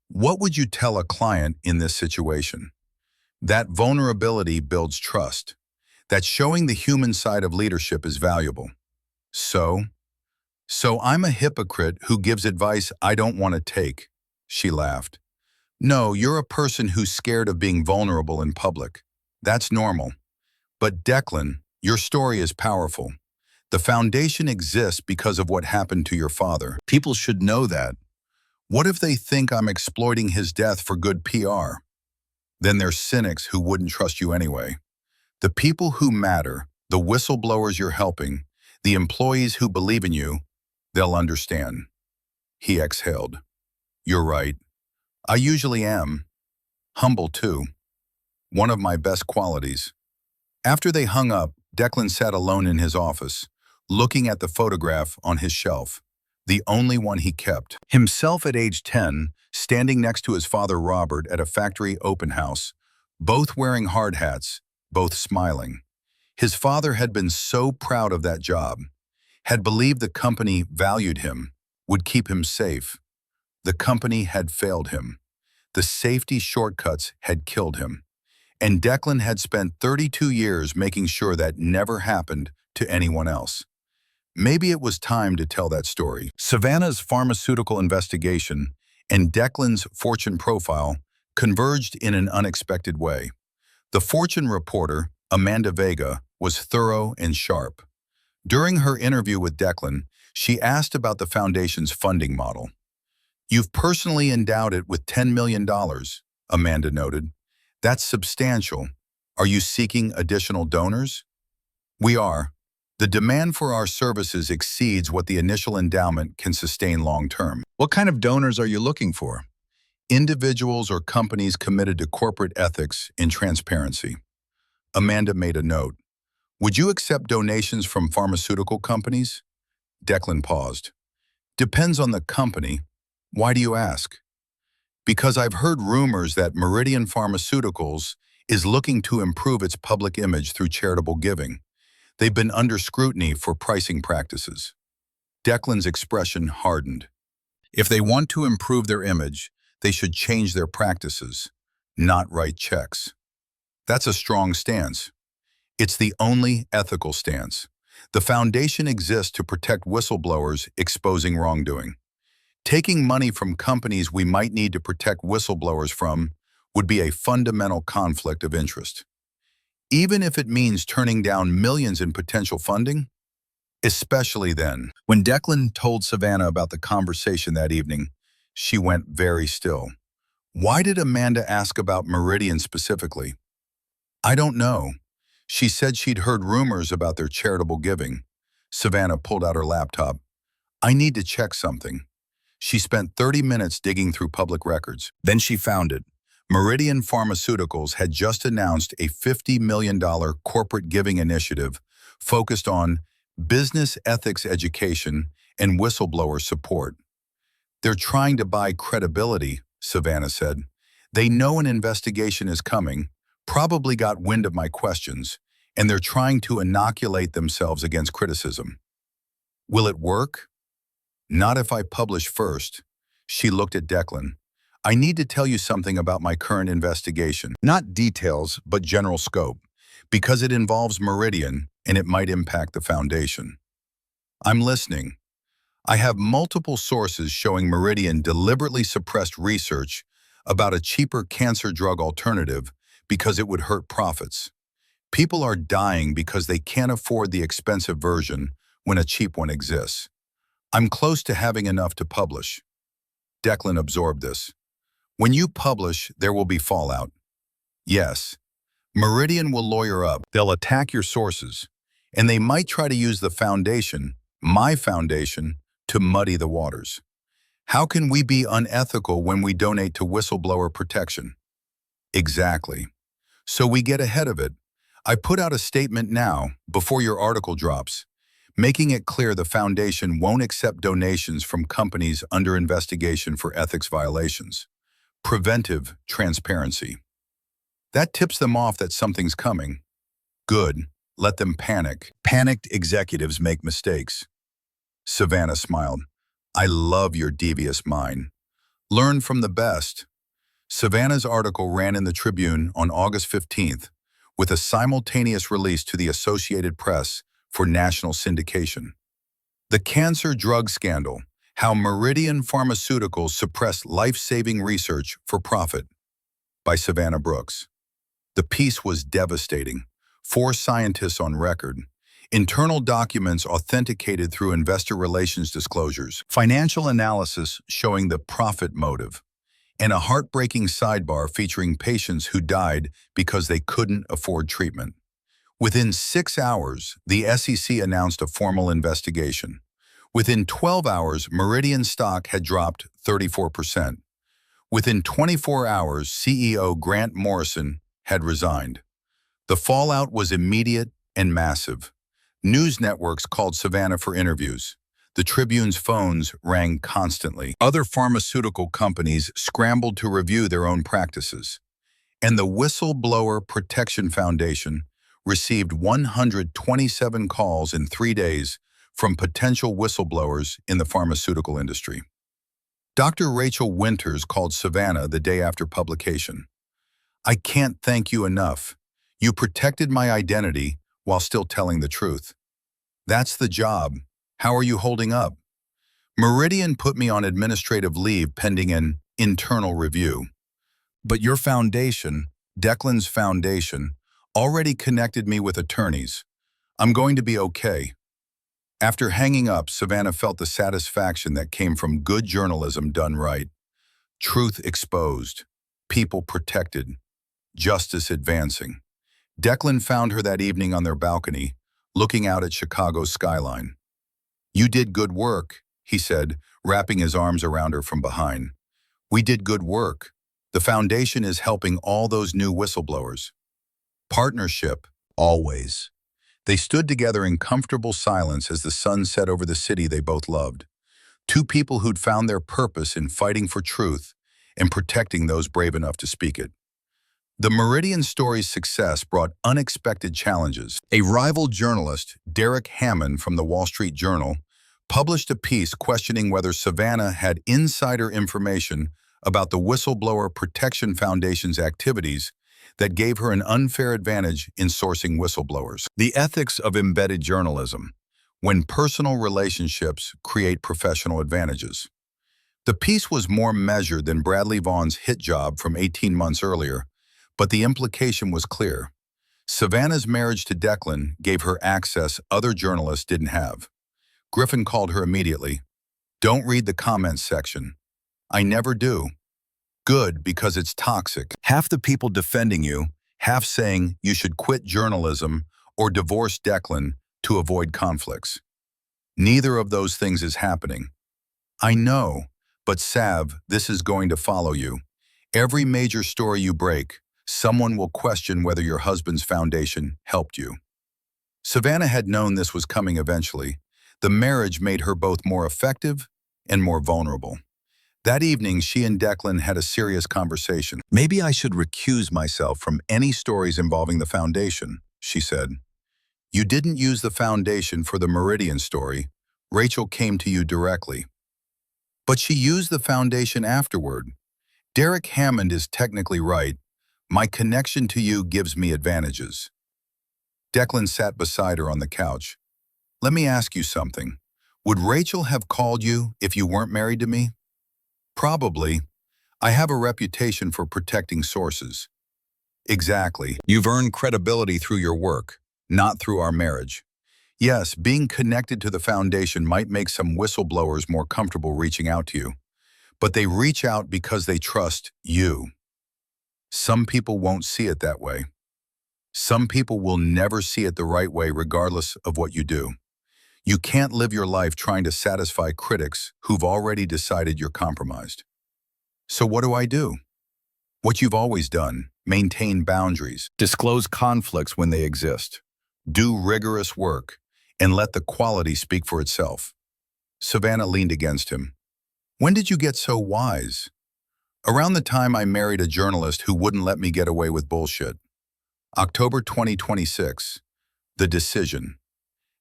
What would you tell a client in this situation? That vulnerability builds trust. That showing the human side of leadership is valuable. So I'm a hypocrite who gives advice I don't want to take, she laughed. No, you're a person who's scared of being vulnerable in public. That's normal. But Declan, your story is powerful. The foundation exists because of what happened to your father. People should know that. What if they think I'm exploiting his death for good PR? Then there's cynics who wouldn't trust you anyway. The people who matter, the whistleblowers you're helping, the employees who believe in you, they'll understand. He exhaled. You're right. I usually am. Humble too. One of my best qualities. After they hung up, Declan sat alone in his office, looking at the photograph on his shelf, the only one he kept. Himself at age 10, standing next to his father Robert at a factory open house, both wearing hard hats, both smiling. His father had been so proud of that job, had believed the company valued him, would keep him safe. The company had failed him. The safety shortcuts had killed him. And Declan had spent 32 years making sure that never happened to anyone else. Maybe it was time to tell that story. Savannah's pharmaceutical investigation and Declan's Fortune profile converged in an unexpected way. The Fortune reporter, Amanda Vega, was thorough and sharp. During her interview with Declan, she asked about the foundation's funding model. You've personally endowed it with $10 million, Amanda noted. That's substantial. Are you seeking additional donors? We are. The demand for our services exceeds what the initial endowment can sustain long-term. What kind of donors are you looking for? Individuals or companies committed to corporate ethics and transparency. Amanda made a note. Would you accept donations from pharmaceutical companies? Declan paused. Depends on the company. Why do you ask? Because I've heard rumors that Meridian Pharmaceuticals is looking to improve its public image through charitable giving. They've been under scrutiny for pricing practices. Declan's expression hardened. If they want to improve their image, they should change their practices, not write checks. That's a strong stance. It's the only ethical stance. The foundation exists to protect whistleblowers exposing wrongdoing. Taking money from companies we might need to protect whistleblowers from would be a fundamental conflict of interest. Even if it means turning down millions in potential funding, especially then. When Declan told Savannah about the conversation that evening, she went very still. Why did Amanda ask about Meridian specifically? I don't know. She said she'd heard rumors about their charitable giving. Savannah pulled out her laptop. I need to check something. She spent 30 minutes digging through public records. Then she found it. Meridian Pharmaceuticals had just announced a $50 million corporate giving initiative focused on business ethics education and whistleblower support. They're trying to buy credibility, Savannah said. They know an investigation is coming, probably got wind of my questions, and they're trying to inoculate themselves against criticism. Will it work? Not if I publish first. She looked at Declan. I need to tell you something about my current investigation. Not details, but general scope, because it involves Meridian and it might impact the foundation. I'm listening. I have multiple sources showing Meridian deliberately suppressed research about a cheaper cancer drug alternative because it would hurt profits. People are dying because they can't afford the expensive version when a cheap one exists. I'm close to having enough to publish. Declan absorbed this. When you publish, there will be fallout. Yes, Meridian will lawyer up. They'll attack your sources, and they might try to use the foundation, my foundation, to muddy the waters. How can we be unethical when we donate to whistleblower protection? Exactly. So we get ahead of it. I put out a statement now, before your article drops, making it clear the foundation won't accept donations from companies under investigation for ethics violations. Preventive transparency. That tips them off that something's coming. Good. Let them panic. Panicked executives make mistakes. Savannah smiled. I love your devious mind. Learn from the best. Savannah's article ran in the Tribune on August 15th, with a simultaneous release to the Associated Press for national syndication. The Cancer Drug Scandal: How Meridian Pharmaceuticals Suppressed Life-Saving Research for Profit, by Savannah Brooks. The piece was devastating. 4 scientists on record, internal documents authenticated through investor relations disclosures, financial analysis showing the profit motive, and a heartbreaking sidebar featuring patients who died because they couldn't afford treatment. Within 6 hours, the SEC announced a formal investigation. Within 12 hours, Meridian stock had dropped 34%. Within 24 hours, CEO Grant Morrison had resigned. The fallout was immediate and massive. News networks called Savannah for interviews. The Tribune's phones rang constantly. Other pharmaceutical companies scrambled to review their own practices. And the Whistleblower Protection Foundation received 127 calls in 3 days from potential whistleblowers in the pharmaceutical industry. Dr. Rachel Winters called Savannah the day after publication. I can't thank you enough. You protected my identity while still telling the truth. That's the job. How are you holding up? Meridian put me on administrative leave pending an internal review. But your foundation, Declan's foundation, already connected me with attorneys. I'm going to be okay. After hanging up, Savannah felt the satisfaction that came from good journalism done right. Truth exposed, people protected, justice advancing. Declan found her that evening on their balcony, looking out at Chicago's skyline. You did good work, he said, wrapping his arms around her from behind. We did good work. The foundation is helping all those new whistleblowers. Partnership, always. They stood together in comfortable silence as the sun set over the city they both loved. 2 people who'd found their purpose in fighting for truth and protecting those brave enough to speak it. The Meridian story's success brought unexpected challenges. A rival journalist, Derek Hammond from the Wall Street Journal, published a piece questioning whether Savannah had insider information about the Whistleblower Protection Foundation's activities that gave her an unfair advantage in sourcing whistleblowers. The ethics of embedded journalism, when personal relationships create professional advantages. The piece was more measured than Bradley Vaughn's hit job from 18 months earlier, but the implication was clear. Savannah's marriage to Declan gave her access other journalists didn't have. Griffin called her immediately. Don't read the comments section. I never do. Good, because it's toxic. Half the people defending you, half saying you should quit journalism or divorce Declan to avoid conflicts. Neither of those things is happening. I know, But Sav, this is going to follow you. Every major story you break, someone will question whether your husband's foundation helped you. Savannah had known this was coming eventually. The marriage made her both more effective and more vulnerable. That evening, she and Declan had a serious conversation. Maybe I should recuse myself from any stories involving the foundation, she said. You didn't use the foundation for the Meridian story. Rachel came to you directly. But she used the foundation afterward. Derek Hammond is technically right. My connection to you gives me advantages. Declan sat beside her on the couch. Let me ask you something. Would Rachel have called you if you weren't married to me? Probably. I have a reputation for protecting sources. Exactly. You've earned credibility through your work, not through our marriage. Yes, being connected to the foundation might make some whistleblowers more comfortable reaching out to you, but they reach out because they trust you. Some people won't see it that way. Some people will never see it the right way regardless of what you do. You can't live your life trying to satisfy critics who've already decided you're compromised. So what do I do? What you've always done, maintain boundaries, disclose conflicts when they exist, do rigorous work, and let the quality speak for itself. Savannah leaned against him. When did you get so wise? Around the time I married a journalist who wouldn't let me get away with bullshit. October 2026. The decision.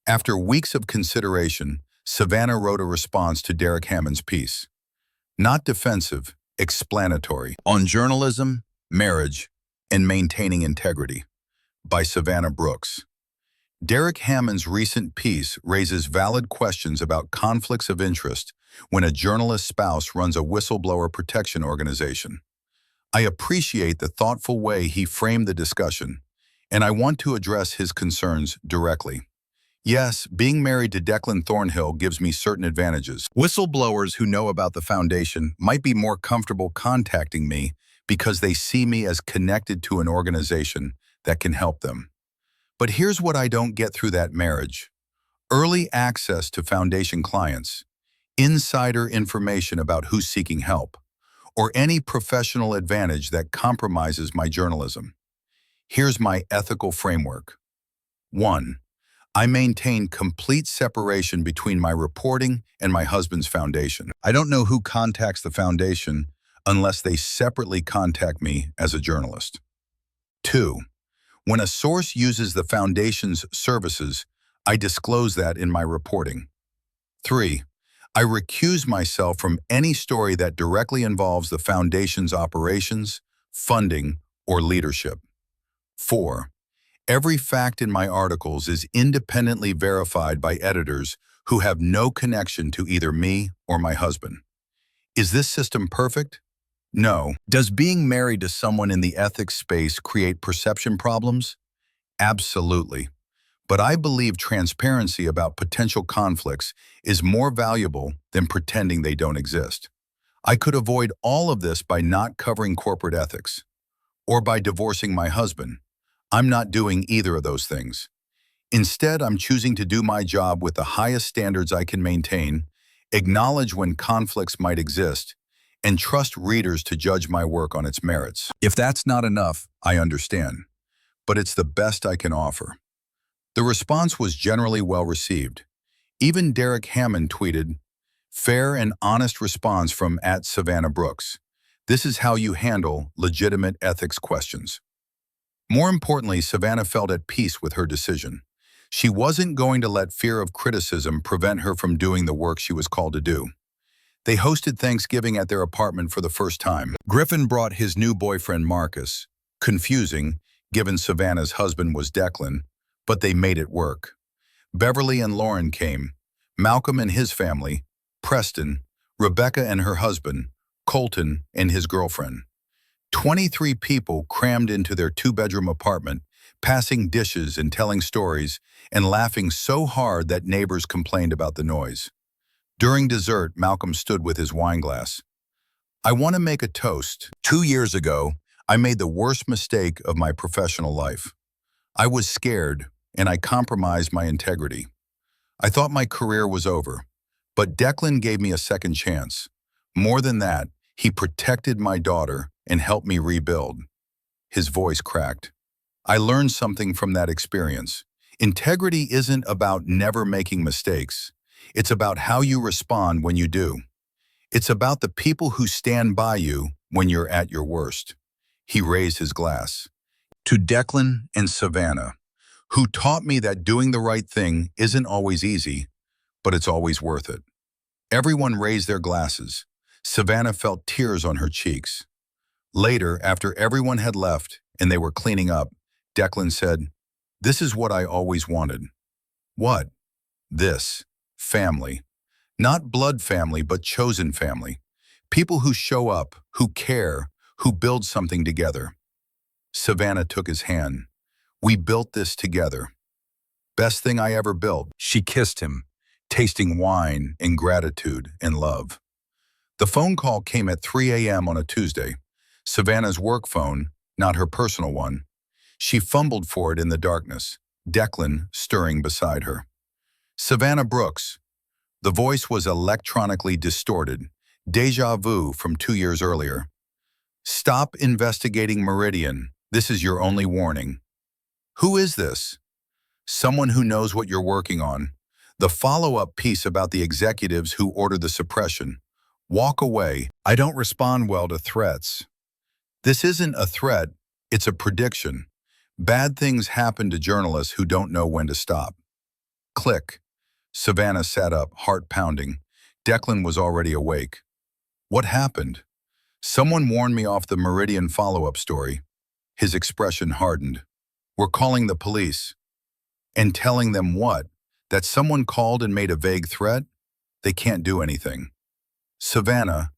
After weeks of consideration, Savannah wrote a response to Derek Hammond's piece. Not defensive, explanatory. On journalism, marriage, and maintaining integrity. By Savannah Brooks. Derek Hammond's recent piece raises valid questions about conflicts of interest when a journalist's spouse runs a whistleblower protection organization. I appreciate the thoughtful way he framed the discussion, and I want to address his concerns directly. Yes, being married to Declan Thornhill gives me certain advantages. Whistleblowers who know about the foundation might be more comfortable contacting me because they see me as connected to an organization that can help them. But here's what I don't get through that marriage. Early access to foundation clients, insider information about who's seeking help, or any professional advantage that compromises my journalism. Here's my ethical framework. 1. I maintain complete separation between my reporting and my husband's foundation. I don't know who contacts the foundation unless they separately contact me as a journalist. 2. When a source uses the foundation's services, I disclose that in my reporting. 3. I recuse myself from any story that directly involves the foundation's operations, funding, or leadership. 4. Every fact in my articles is independently verified by editors who have no connection to either me or my husband. Is this system perfect? No. Does being married to someone in the ethics space create perception problems? Absolutely. But I believe transparency about potential conflicts is more valuable than pretending they don't exist. I could avoid all of this by not covering corporate ethics, or by divorcing my husband. I'm not doing either of those things. Instead, I'm choosing to do my job with the highest standards I can maintain, acknowledge when conflicts might exist, and trust readers to judge my work on its merits. If that's not enough, I understand, but it's the best I can offer. The response was generally well received. Even Derek Hammond tweeted, "Fair and honest response from @Savannah Brooks. This is how you handle legitimate ethics questions." More importantly, Savannah felt at peace with her decision. She wasn't going to let fear of criticism prevent her from doing the work she was called to do. They hosted Thanksgiving at their apartment for the first time. Griffin brought his new boyfriend Marcus. Confusing, given Savannah's husband was Declan, but they made it work. Beverly and Lauren came, Malcolm and his family, Preston, Rebecca and her husband, Colton and his girlfriend. 23 people crammed into their two-bedroom apartment, passing dishes and telling stories, and laughing so hard that neighbors complained about the noise. During dessert, Malcolm stood with his wine glass. I want to make a toast. 2 years ago, I made the worst mistake of my professional life. I was scared, and I compromised my integrity. I thought my career was over, but Declan gave me a second chance. More than that, he protected my daughter and helped me rebuild. His voice cracked. I learned something from that experience. Integrity isn't about never making mistakes. It's about how you respond when you do. It's about the people who stand by you when you're at your worst. He raised his glass. To Declan and Savannah, who taught me that doing the right thing isn't always easy, but it's always worth it. Everyone raised their glasses. Savannah felt tears on her cheeks. Later, after everyone had left and they were cleaning up, Declan said, "This is what I always wanted." What? This. Family. Not blood family, but chosen family. People who show up, who care, who build something together. Savannah took his hand. "We built this together. Best thing I ever built." She kissed him, tasting wine and gratitude and love. The phone call came at 3 a.m. on a Tuesday. Savannah's work phone, not her personal one. She fumbled for it in the darkness, Declan stirring beside her. "Savannah Brooks." The voice was electronically distorted, déjà vu from 2 years earlier. "Stop investigating Meridian. This is your only warning." "Who is this?" "Someone who knows what you're working on." The follow-up piece about the executives who ordered the suppression. "Walk away. I don't respond well to threats." This isn't a threat, it's a prediction. Bad things happen to journalists who don't know when to stop. Click. Savannah sat up, heart pounding. Declan was already awake. "What happened?" "Someone warned me off the Meridian follow-up story." His expression hardened. "We're calling the police." "And telling them what? That someone called and made a vague threat? They can't do anything." "Savannah,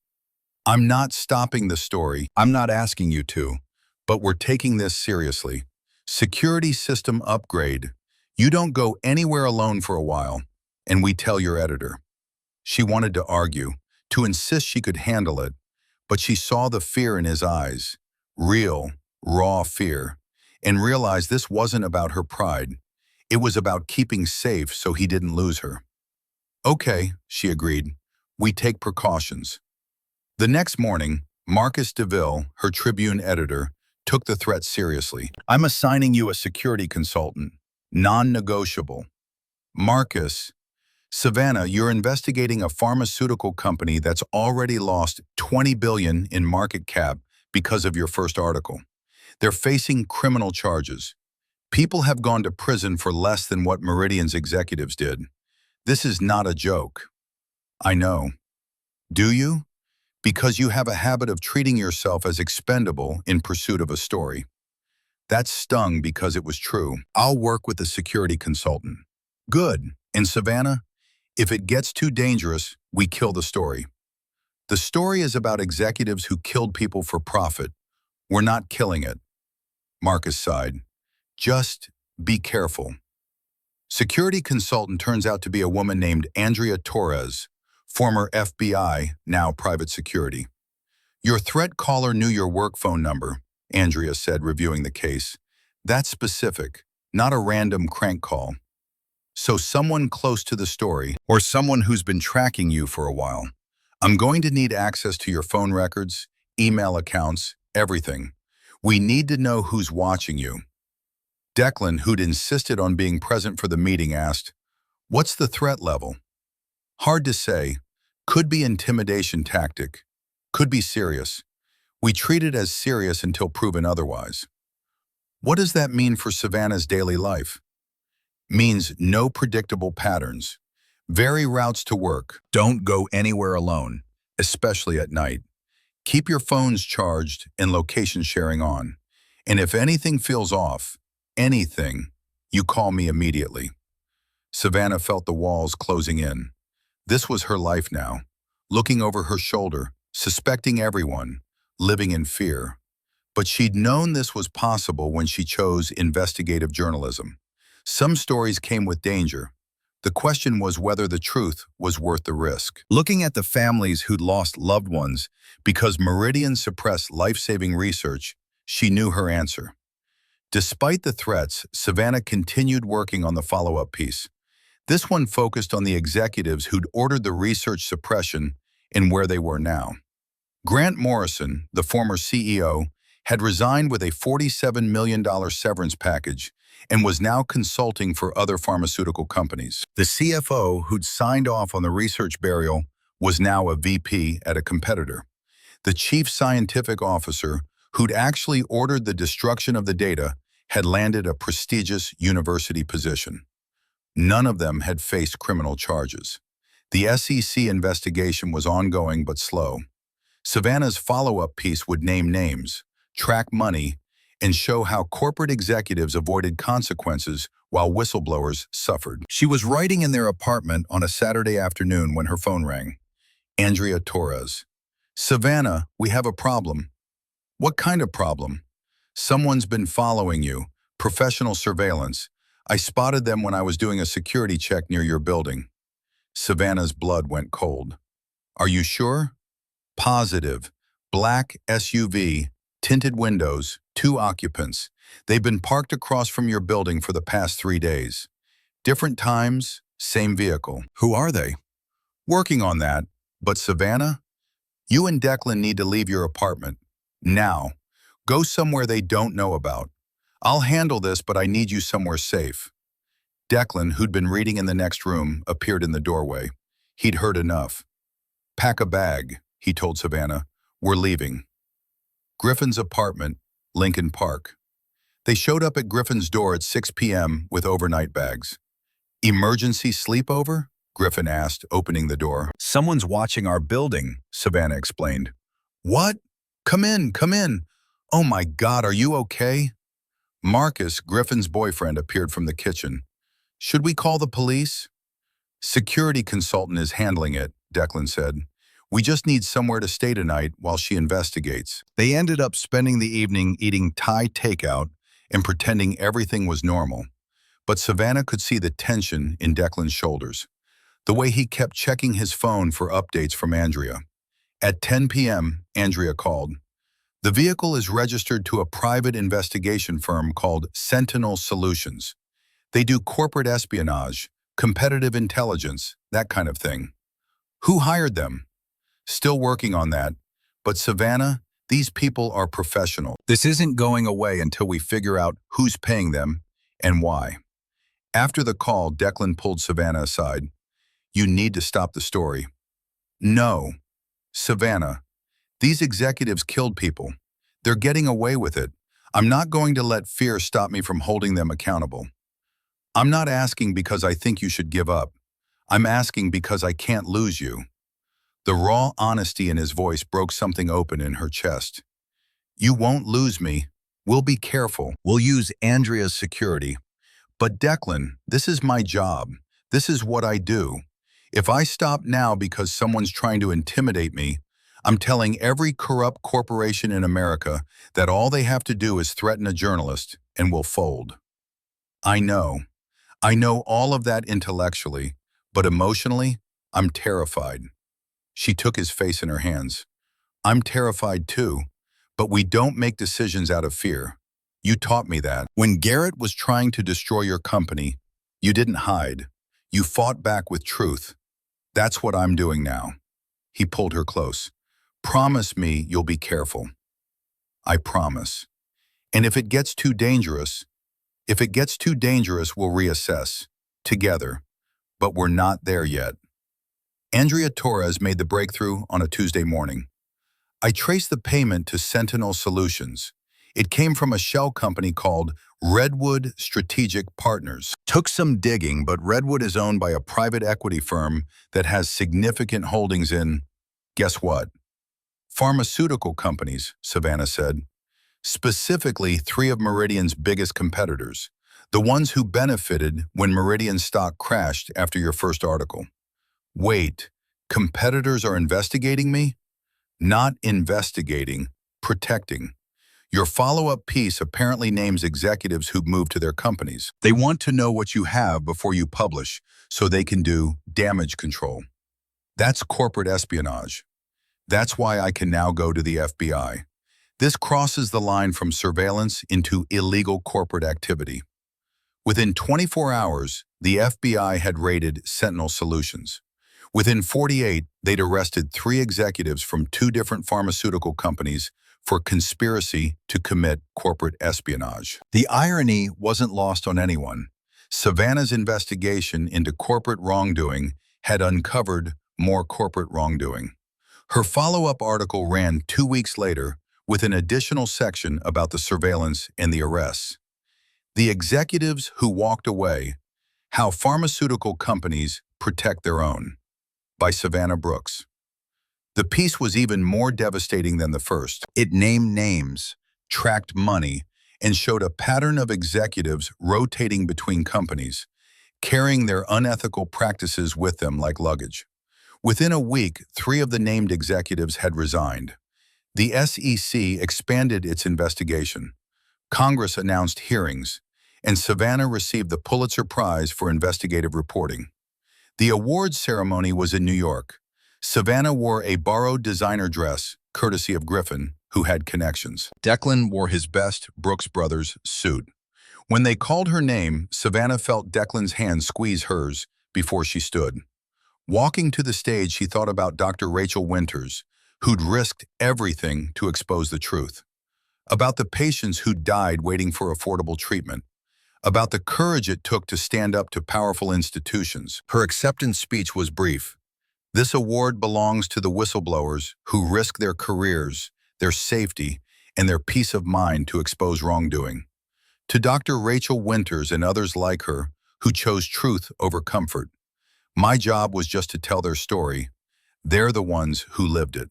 I'm not stopping the story. I'm not asking you to. But we're taking this seriously. Security system upgrade. You don't go anywhere alone for a while. And we tell your editor." She wanted to argue, to insist she could handle it, but she saw the fear in his eyes. Real, raw fear. And realized this wasn't about her pride. It was about keeping safe so he didn't lose her. "Okay," she agreed. "We take precautions." The next morning, Marcus DeVille, her Tribune editor, took the threat seriously. "I'm assigning you a security consultant. Non-negotiable." "Marcus, Savannah, you're investigating a pharmaceutical company that's already lost $20 billion in market cap because of your first article. They're facing criminal charges. People have gone to prison for less than what Meridian's executives did. This is not a joke." "I know." "Do you?" "Because you have a habit of treating yourself as expendable in pursuit of a story." That stung because it was true. "I'll work with the security consultant." "Good. And Savannah, if it gets too dangerous, we kill the story." "The story is about executives who killed people for profit. We're not killing it." Marcus sighed. "Just be careful." Security consultant turns out to be a woman named Andrea Torres, former FBI, now private security. "Your threat caller knew your work phone number," Andrea said, reviewing the case. "That's specific, not a random crank call. So someone close to the story, or someone who's been tracking you for a while. I'm going to need access to your phone records, email accounts, everything. We need to know who's watching you." Declan, who'd insisted on being present for the meeting, asked, "What's the threat level?" "Hard to say. Could be intimidation tactic. Could be serious. We treat it as serious until proven otherwise." "What does that mean for Savannah's daily life?" "Means no predictable patterns. Vary routes to work. Don't go anywhere alone, especially at night. Keep your phones charged and location sharing on. And if anything feels off, anything, you call me immediately." Savannah felt the walls closing in. This was her life now, looking over her shoulder, suspecting everyone, living in fear. But she'd known this was possible when she chose investigative journalism. Some stories came with danger. The question was whether the truth was worth the risk. Looking at the families who'd lost loved ones because Meridian suppressed life-saving research, she knew her answer. Despite the threats, Savannah continued working on the follow-up piece. This one focused on the executives who'd ordered the research suppression and where they were now. Grant Morrison, the former CEO, had resigned with a $47 million severance package and was now consulting for other pharmaceutical companies. The CFO, who'd signed off on the research burial, was now a VP at a competitor. The chief scientific officer, who'd actually ordered the destruction of the data, had landed a prestigious university position. None of them had faced criminal charges. The SEC investigation was ongoing but slow. Savannah's follow-up piece would name names, track money, and show how corporate executives avoided consequences while whistleblowers suffered. She was writing in their apartment on a Saturday afternoon when her phone rang. Andrea Torres. "Savannah, we have a problem." "What kind of problem?" "Someone's been following you. Professional surveillance. I spotted them when I was doing a security check near your building." Savannah's blood went cold. "Are you sure?" "Positive. Black SUV, tinted windows, 2 occupants. They've been parked across from your building for the past 3 days. Different times, same vehicle." "Who are they?" "Working on that. But Savannah, you and Declan need to leave your apartment. Now. Go somewhere they don't know about. I'll handle this, but I need you somewhere safe." Declan, who'd been reading in the next room, appeared in the doorway. He'd heard enough. "Pack a bag," he told Savannah. "We're leaving." Griffin's apartment, Lincoln Park. They showed up at Griffin's door at 6 p.m. with overnight bags. "Emergency sleepover?" Griffin asked, opening the door. "Someone's watching our building," Savannah explained. "What? Come in, come in. Oh my God, are you okay?" Marcus, Griffin's boyfriend, appeared from the kitchen. "Should we call the police?" "Security consultant is handling it," Declan said. "We just need somewhere to stay tonight while she investigates." They ended up spending the evening eating Thai takeout and pretending everything was normal. But Savannah could see the tension in Declan's shoulders, the way he kept checking his phone for updates from Andrea. At 10 p.m., Andrea called. "The vehicle is registered to a private investigation firm called Sentinel Solutions. They do corporate espionage, competitive intelligence, that kind of thing." "Who hired them?" "Still working on that. But Savannah, these people are professional. This isn't going away until we figure out who's paying them and why." After the call, Declan pulled Savannah aside. "You need to stop the story." "No. Savannah, these executives killed people. They're getting away with it. I'm not going to let fear stop me from holding them accountable. I'm not asking because I think you should give up. I'm asking because I can't lose you." The raw honesty in his voice broke something open in her chest. "You won't lose me. We'll be careful. We'll use Andrea's security. But Declan, this is my job. This is what I do. If I stop now because someone's trying to intimidate me, I'm telling every corrupt corporation in America that all they have to do is threaten a journalist and we'll fold." I know all of that intellectually, but emotionally, I'm terrified." She took his face in her hands. "I'm terrified too, but we don't make decisions out of fear. You taught me that. When Garrett was trying to destroy your company, you didn't hide. You fought back with truth. That's what I'm doing now." He pulled her close. "Promise me you'll be careful." "I promise. And if it gets too dangerous, we'll reassess. Together. But we're not there yet." Andrea Torres made the breakthrough on a Tuesday morning. "I traced the payment to Sentinel Solutions. It came from a shell company called Redwood Strategic Partners. Took some digging, but Redwood is owned by a private equity firm that has significant holdings in, guess what? Pharmaceutical companies," Savannah said. "Specifically 3 of Meridian's biggest competitors, the ones who benefited when Meridian stock crashed after your first article." "Wait, competitors are investigating me?" "Not investigating, protecting. Your follow-up piece apparently names executives who've moved to their companies. They want to know what you have before you publish so they can do damage control. That's corporate espionage. That's why I can now go to the FBI. This crosses the line from surveillance into illegal corporate activity." Within 24 hours, the FBI had raided Sentinel Solutions. Within 48, they'd arrested 3 executives from 2 different pharmaceutical companies for conspiracy to commit corporate espionage. The irony wasn't lost on anyone. Savannah's investigation into corporate wrongdoing had uncovered more corporate wrongdoing. Her follow-up article ran 2 weeks later with an additional section about the surveillance and the arrests. The executives who walked away, how pharmaceutical companies protect their own, by Savannah Brooks. The piece was even more devastating than the first. It named names, tracked money, and showed a pattern of executives rotating between companies, carrying their unethical practices with them like luggage. Within a week, 3 of the named executives had resigned. The SEC expanded its investigation. Congress announced hearings, and Savannah received the Pulitzer Prize for investigative reporting. The awards ceremony was in New York. Savannah wore a borrowed designer dress, courtesy of Griffin, who had connections. Declan wore his best Brooks Brothers suit. When they called her name, Savannah felt Declan's hand squeeze hers before she stood. Walking to the stage, she thought about Dr. Rachel Winters, who'd risked everything to expose the truth. About the patients who died waiting for affordable treatment. About the courage it took to stand up to powerful institutions. Her acceptance speech was brief. This award belongs to the whistleblowers who risk their careers, their safety, and their peace of mind to expose wrongdoing. To Dr. Rachel Winters and others like her who chose truth over comfort. My job was just to tell their story. They're the ones who lived it.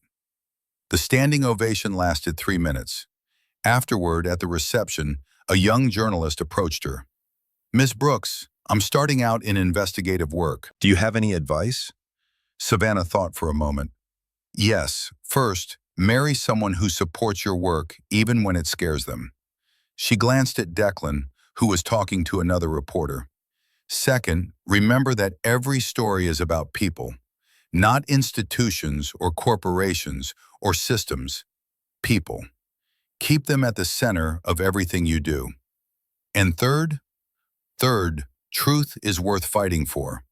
The standing ovation lasted 3 minutes. Afterward, at the reception, a young journalist approached her. "Ms. Brooks, I'm starting out in investigative work. Do you have any advice?" Savannah thought for a moment. "Yes, first, marry someone who supports your work even when it scares them." She glanced at Declan, who was talking to another reporter. "Second, remember that every story is about people, not institutions or corporations or systems. People. Keep them at the center of everything you do. And third, truth is worth fighting for.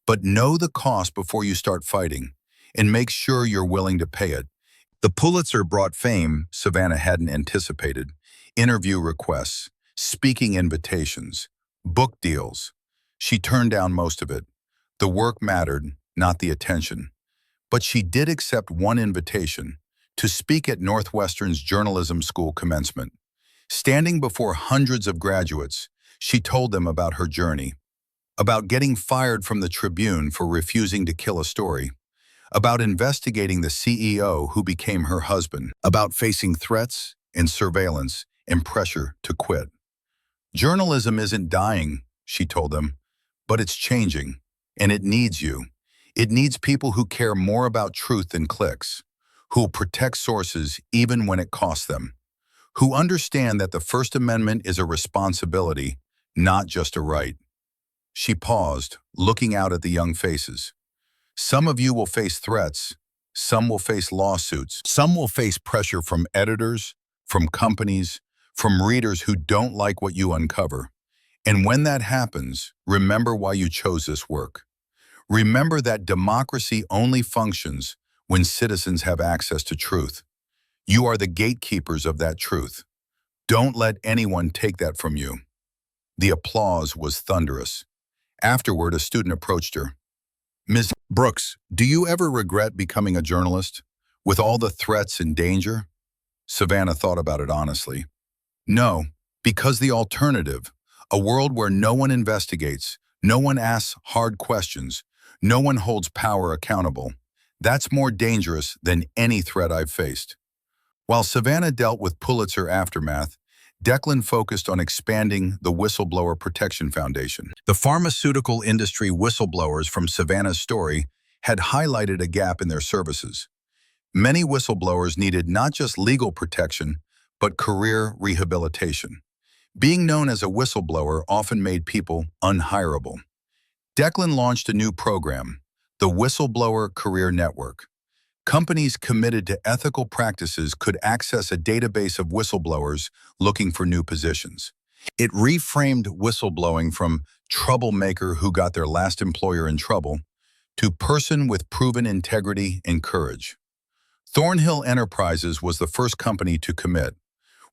But know the cost before you start fighting, and make sure you're willing to pay it." The Pulitzer brought fame Savannah hadn't anticipated. Interview requests, speaking invitations, book deals. She turned down most of it. The work mattered, not the attention. But she did accept one invitation, to speak at Northwestern's journalism school commencement. Standing before hundreds of graduates, she told them about her journey. About getting fired from the Tribune for refusing to kill a story. About investigating the CEO who became her husband. About facing threats and surveillance and pressure to quit. "Journalism isn't dying," she told them, "but it's changing, and it needs you. It needs people who care more about truth than clicks, who will protect sources even when it costs them, who understand that the First Amendment is a responsibility, not just a right." She paused, looking out at the young faces. "Some of you will face threats. Some will face lawsuits. Some will face pressure from editors, from companies, from readers who don't like what you uncover. And when that happens, remember why you chose this work. Remember that democracy only functions when citizens have access to truth. You are the gatekeepers of that truth. Don't let anyone take that from you." The applause was thunderous. Afterward, a student approached her. "Ms. Brooks, do you ever regret becoming a journalist, with all the threats and danger?" Savannah thought about it honestly. "No, because the alternative, a world where no one investigates, no one asks hard questions, no one holds power accountable, that's more dangerous than any threat I've faced." While Savannah dealt with Pulitzer aftermath, Declan focused on expanding the Whistleblower Protection Foundation. The pharmaceutical industry whistleblowers from Savannah's story had highlighted a gap in their services. Many whistleblowers needed not just legal protection, but career rehabilitation. Being known as a whistleblower often made people unhireable. Declan launched a new program, the Whistleblower Career Network. Companies committed to ethical practices could access a database of whistleblowers looking for new positions. It reframed whistleblowing from troublemaker who got their last employer in trouble to person with proven integrity and courage. Thornhill Enterprises was the first company to commit.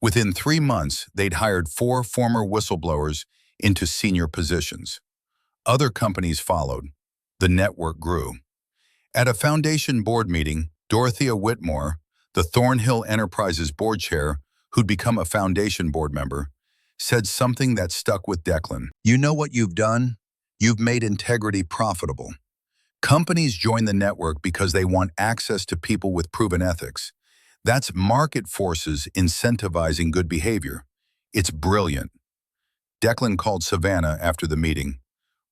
Within 3 months, they'd hired 4 former whistleblowers into senior positions. Other companies followed. The network grew. At a foundation board meeting, Dorothea Whitmore, the Thornhill Enterprises board chair, who'd become a foundation board member, said something that stuck with Declan. You know what you've done? You've made integrity profitable. Companies join the network because they want access to people with proven ethics. That's market forces incentivizing good behavior. It's brilliant. Declan called Savannah after the meeting.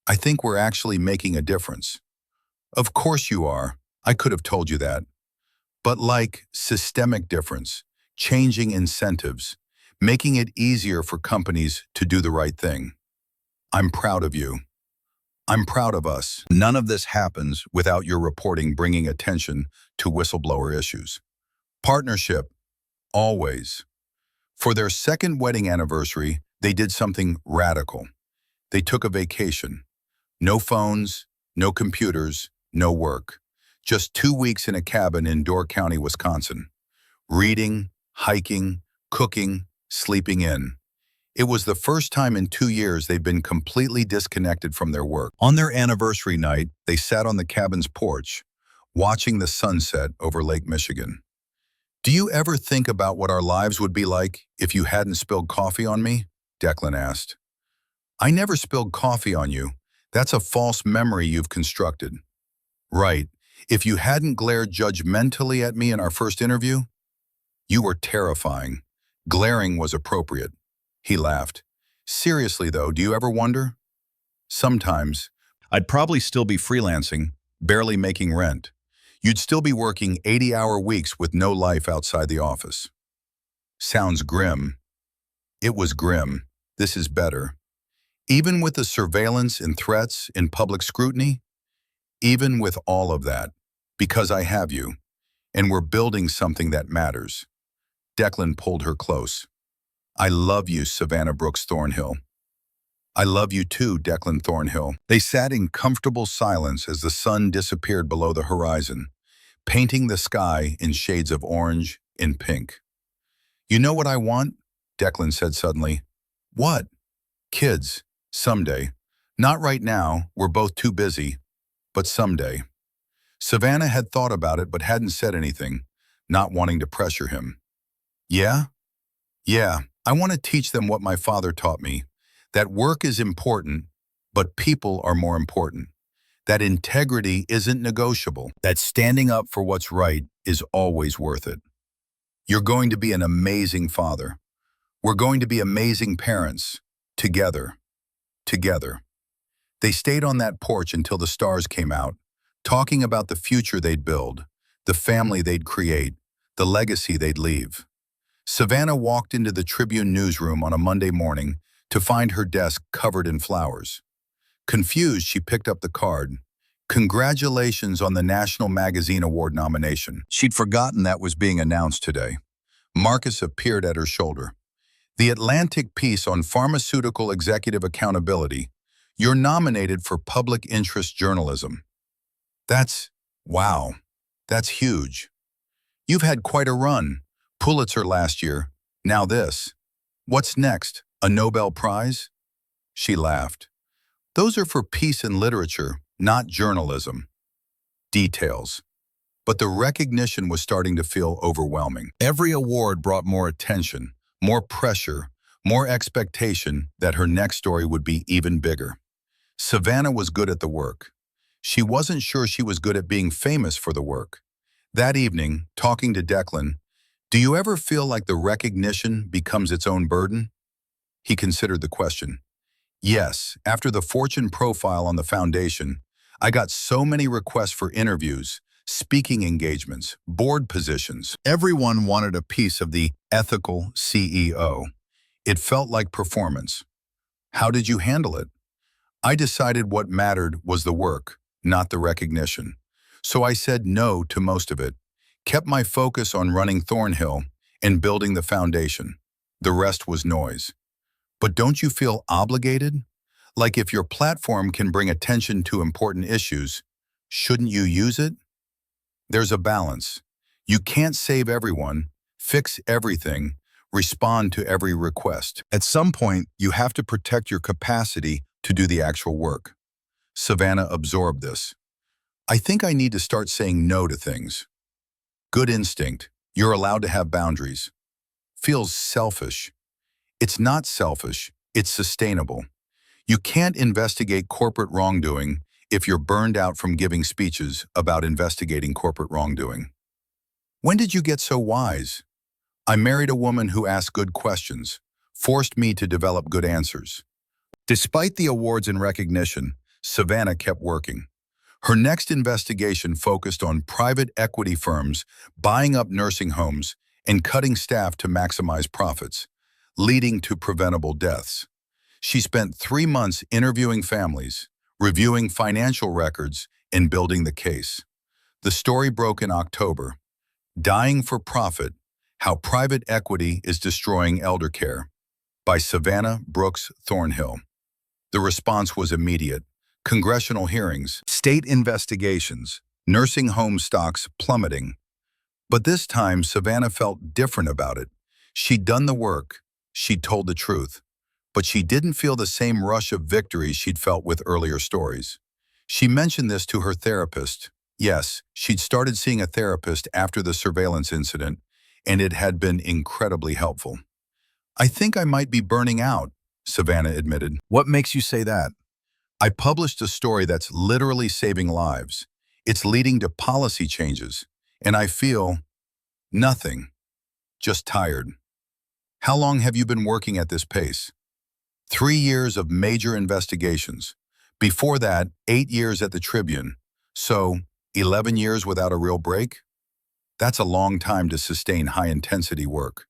I think we're actually making a difference. Of course you are. I could have told you that. But like systemic difference, changing incentives, making it easier for companies to do the right thing. I'm proud of you. I'm proud of us. None of this happens without your reporting bringing attention to whistleblower issues. Partnership, always. For their second wedding anniversary, they did something radical. They took a vacation. No phones, no computers, no work. Just 2 weeks in a cabin in Door County, Wisconsin. Reading, hiking, cooking, sleeping in. It was the first time in 2 years they'd been completely disconnected from their work. On their anniversary night, they sat on the cabin's porch, watching the sunset over Lake Michigan. Do you ever think about what our lives would be like if you hadn't spilled coffee on me? Declan asked. I never spilled coffee on you. That's a false memory you've constructed. Right. If you hadn't glared judgmentally at me in our first interview, you were terrifying. Glaring was appropriate. He laughed. Seriously, though, do you ever wonder? Sometimes. I'd probably still be freelancing, barely making rent. You'd still be working 80-hour weeks with no life outside the office. Sounds grim. It was grim. This is better. Even with the surveillance and threats and public scrutiny, even with all of that, because I have you, and we're building something that matters. Declan pulled her close. I love you, Savannah Brooks Thornhill. I love you too, Declan Thornhill. They sat in comfortable silence as the sun disappeared below the horizon, painting the sky in shades of orange and pink. You know what I want? Declan said suddenly. What? Kids. Someday. Not right now, we're both too busy, but someday. Savannah had thought about it but hadn't said anything, not wanting to pressure him. Yeah? Yeah, I want to teach them what my father taught me, that work is important, but people are more important, that integrity isn't negotiable, that standing up for what's right is always worth it. You're going to be an amazing father. We're going to be amazing parents, together. Together. They stayed on that porch until the stars came out, talking about the future they'd build, the family they'd create, the legacy they'd leave. Savannah walked into the Tribune newsroom on a Monday morning to find her desk covered in flowers. Confused, she picked up the card. Congratulations on the National Magazine Award nomination. She'd forgotten that was being announced today. Marcus appeared at her shoulder. The Atlantic piece on pharmaceutical executive accountability. You're nominated for public interest journalism. Wow, that's huge. You've had quite a run. Pulitzer last year, now this. What's next, a Nobel Prize? She laughed. Those are for peace and literature, not journalism. Details. But the recognition was starting to feel overwhelming. Every award brought more attention, more pressure, more expectation that her next story would be even bigger. Savannah was good at the work. She wasn't sure she was good at being famous for the work. That evening, talking to Declan, do you ever feel like the recognition becomes its own burden? He considered the question. Yes, after the Fortune profile on the foundation, I got so many requests for interviews, speaking engagements, board positions. Everyone wanted a piece of the ethical CEO. It felt like performance. How did you handle it? I decided what mattered was the work, not the recognition. So I said no to most of it, kept my focus on running Thornhill and building the foundation. The rest was noise. But don't you feel obligated? Like if your platform can bring attention to important issues, Shouldn't you use it? There's a balance. You can't save everyone, fix everything, respond to every request. At some point, you have to protect your capacity to do the actual work. Savannah absorbed this. I think I need to start saying no to things. Good instinct. You're allowed to have boundaries. Feels selfish. It's not selfish. It's sustainable. You can't investigate corporate wrongdoing if you're burned out from giving speeches about investigating corporate wrongdoing. When did you get so wise? I married a woman who asked good questions, forced me to develop good answers. Despite the awards and recognition, Savannah kept working. Her next investigation focused on private equity firms buying up nursing homes and cutting staff to maximize profits, leading to preventable deaths. She spent 3 months interviewing families, reviewing financial records, and building the case. The story broke in October. Dying for Profit: How Private Equity is Destroying Elder Care, by Savannah Brooks Thornhill. The response was immediate. Congressional hearings, state investigations, nursing home stocks plummeting. But this time, Savannah felt different about it. She'd done the work. She'd told the truth. But she didn't feel the same rush of victory she'd felt with earlier stories. She mentioned this to her therapist. Yes, she'd started seeing a therapist after the surveillance incident, and it had been incredibly helpful. I think I might be burning out, Savannah admitted. What makes you say that? I published a story that's literally saving lives. It's leading to policy changes, and I feel nothing, just tired. How long have you been working at this pace? 3 years of major investigations. Before that, 8 years at the Tribune. So, 11 years without a real break? That's a long time to sustain high-intensity work.